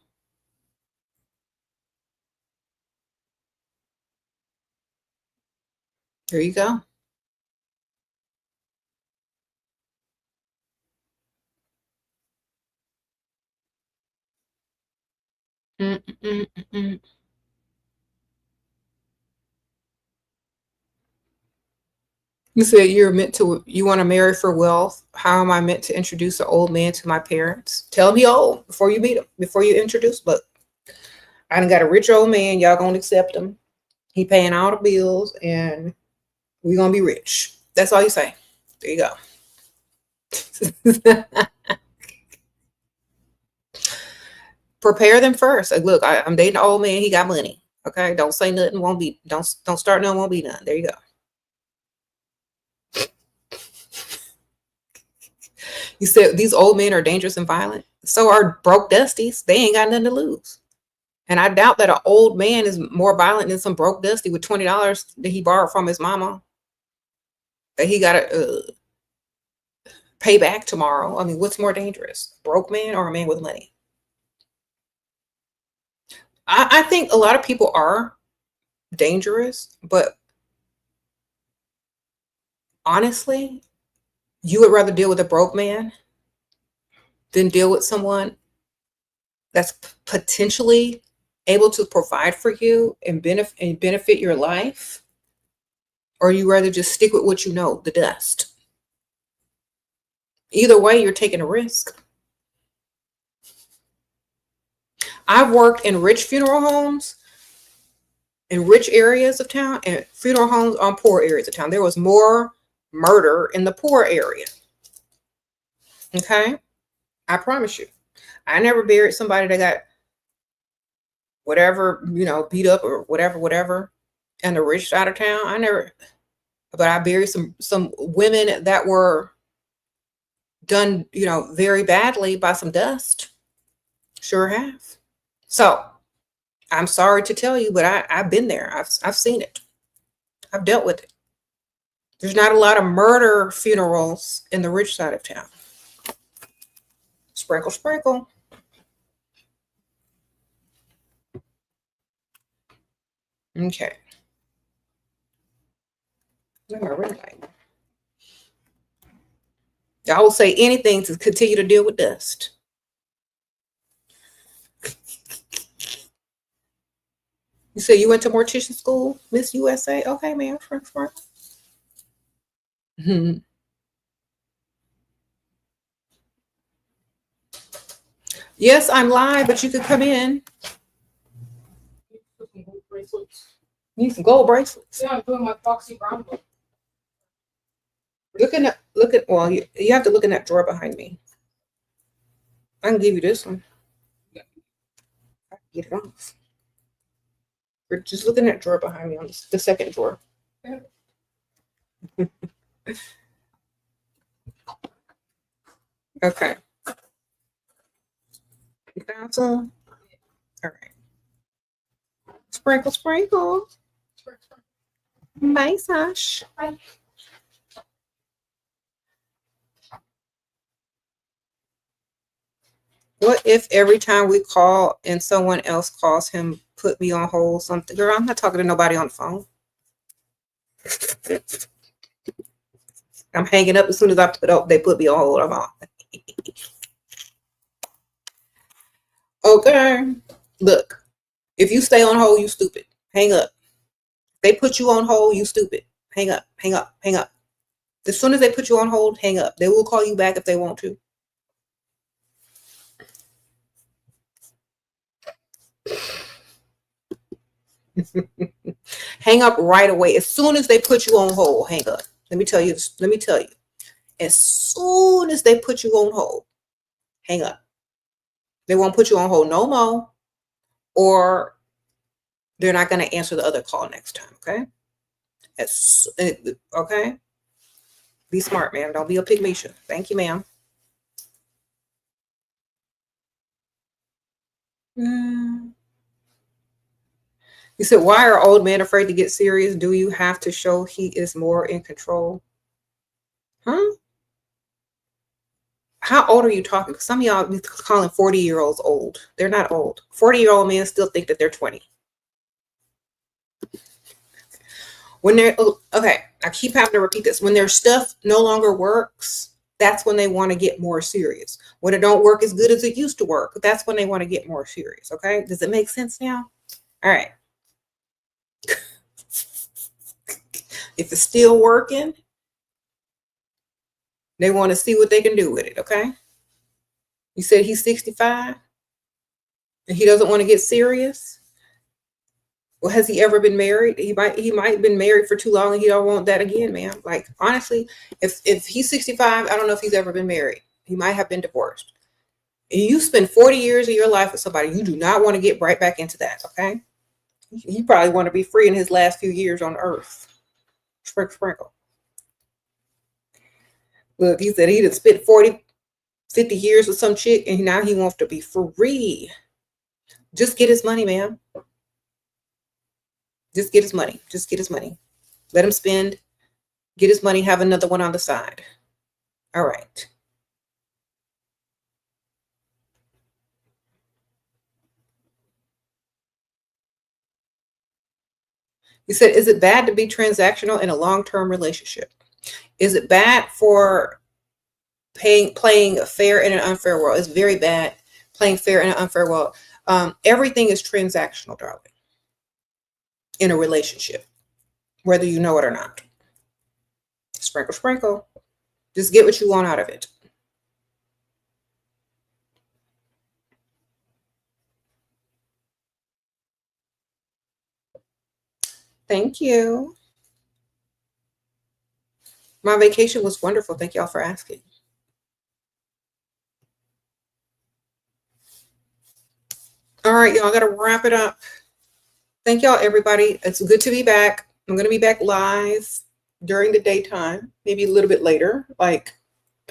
There you go. You said you want to marry for wealth. How am I meant to introduce an old man to my parents? Tell him he old before you meet him, before you introduce. But I done got a rich old man. Y'all gonna accept him. He paying all the bills and we gonna be rich. That's all you say. There you go. Prepare them first. Like, look, I'm dating an old man. He got money. Okay. Don't say nothing. Don't start nothing. Won't be done. There you go. You said these old men are dangerous and violent. So are broke dusties. They ain't got nothing to lose. And I doubt that an old man is more violent than some broke dusty with $20 that he borrowed from his mama that he got to pay back tomorrow. I mean, what's more dangerous, a broke man or a man with money? I think a lot of people are dangerous, but honestly, you would rather deal with a broke man than deal with someone that's potentially able to provide for you and benefit your life? Or you rather just stick with what you know, the dust? Either way, you're taking a risk. I've worked in rich funeral homes in rich areas of town and funeral homes on poor areas of town. There was more murder in the poor area. Okay? I promise you. I never buried somebody that got whatever, beat up or whatever, in the rich side of town. But I buried some women that were done, very badly by some dust. Sure have. So I'm sorry to tell you, but I've been there. I've seen it. I've dealt with it. There's not a lot of murder funerals in the rich side of town. Sprinkle, sprinkle. Okay. What am I really like? I will say anything to continue to deal with dust. You say you went to mortician school, Miss USA? Okay, ma'am. Mm-hmm. Yes, I'm live, but you could come in. Need some gold bracelets. Yeah, I'm doing my Foxy Brown book. Well, you have to look in that drawer behind me. I can give you this one. I can get it off. Or just look in that drawer behind me on the second drawer. Okay. You found some? All right. Sprinkle, sprinkle. Bye, Sash. Bye. What if every time we call and someone else calls him, put me on hold, something? Girl, I'm not talking to nobody on the phone. I'm hanging up as soon as they put me on hold. I'm on. Okay. Look, if you stay on hold, you stupid. Hang up. They put you on hold, you stupid. Hang up, hang up, hang up. As soon as they put you on hold, hang up. They will call you back if they want to. Hang up right away. As soon as they put you on hold, hang up. Let me tell you. As soon as they put you on hold, hang up. They won't put you on hold no more, or they're not going to answer the other call next time. Okay. Okay. Be smart, ma'am. Don't be a pygmisha. Thank you, ma'am. You said, why are old men afraid to get serious? Do you have to show he is more in control? Huh? How old are you talking? Some of y'all be calling 40-year-olds old. They're not old. 40-year-old men still think that they're 20. When they're, okay, I keep having to repeat this. When their stuff no longer works, that's when they want to get more serious. When it don't work as good as it used to work, that's when they want to get more serious. Okay? Does it make sense now? All right. If it's still working, they want to see what they can do with it. Okay? You said he's 65 and he doesn't want to get serious. Well, has he ever been married? He might have been married for too long and he don't want that again, man. Like, honestly, if he's 65, I don't know if he's ever been married. He might have been divorced. And you spend 40 years of your life with somebody, you do not want to get right back into that, okay? He probably want to be free in his last few years on earth. Sprinkle. Look, he said he'd spent 40, 50 years with some chick and now he wants to be free. Just get his money, man. Just get his money. Just get his money. Let him spend. Get his money. Have another one on the side. All right. You said, is it bad to be transactional in a long-term relationship? Is it bad for playing fair in an unfair world. It's very bad playing fair in an unfair world. Everything is transactional, darling, in a relationship, whether you know it or not. Sprinkle, sprinkle. Just get what you want out of it. Thank you. My vacation was wonderful. Thank y'all for asking. All right, y'all, got to wrap it up. Thank y'all, everybody. It's good to be back. I'm going to be back live during the daytime, maybe a little bit later, like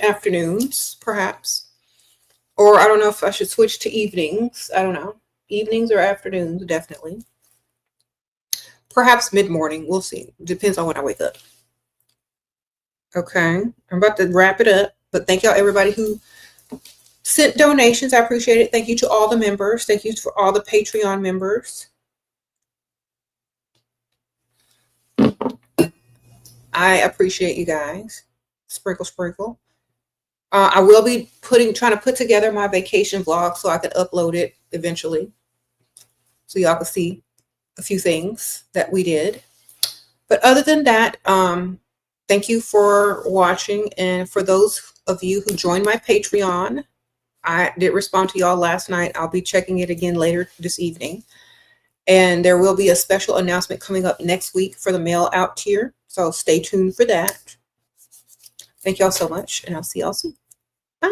afternoons, perhaps. Or I don't know if I should switch to evenings. I don't know. Evenings or afternoons, definitely. Perhaps mid-morning. We'll see. Depends on when I wake up. Okay. I'm about to wrap it up. But thank y'all, everybody who sent donations. I appreciate it. Thank you to all the members. Thank you for all the Patreon members. I appreciate you guys. Sprinkle, sprinkle. I will be trying to put together my vacation vlog so I can upload it eventually, so y'all can see a few things that we did. But other than that, thank you for watching. And for those of you who joined my Patreon, I did respond to y'all last night. I'll be checking it again later this evening. And there will be a special announcement coming up next week for the mail out tier. So stay tuned for that. Thank y'all so much, and I'll see y'all soon. Bye.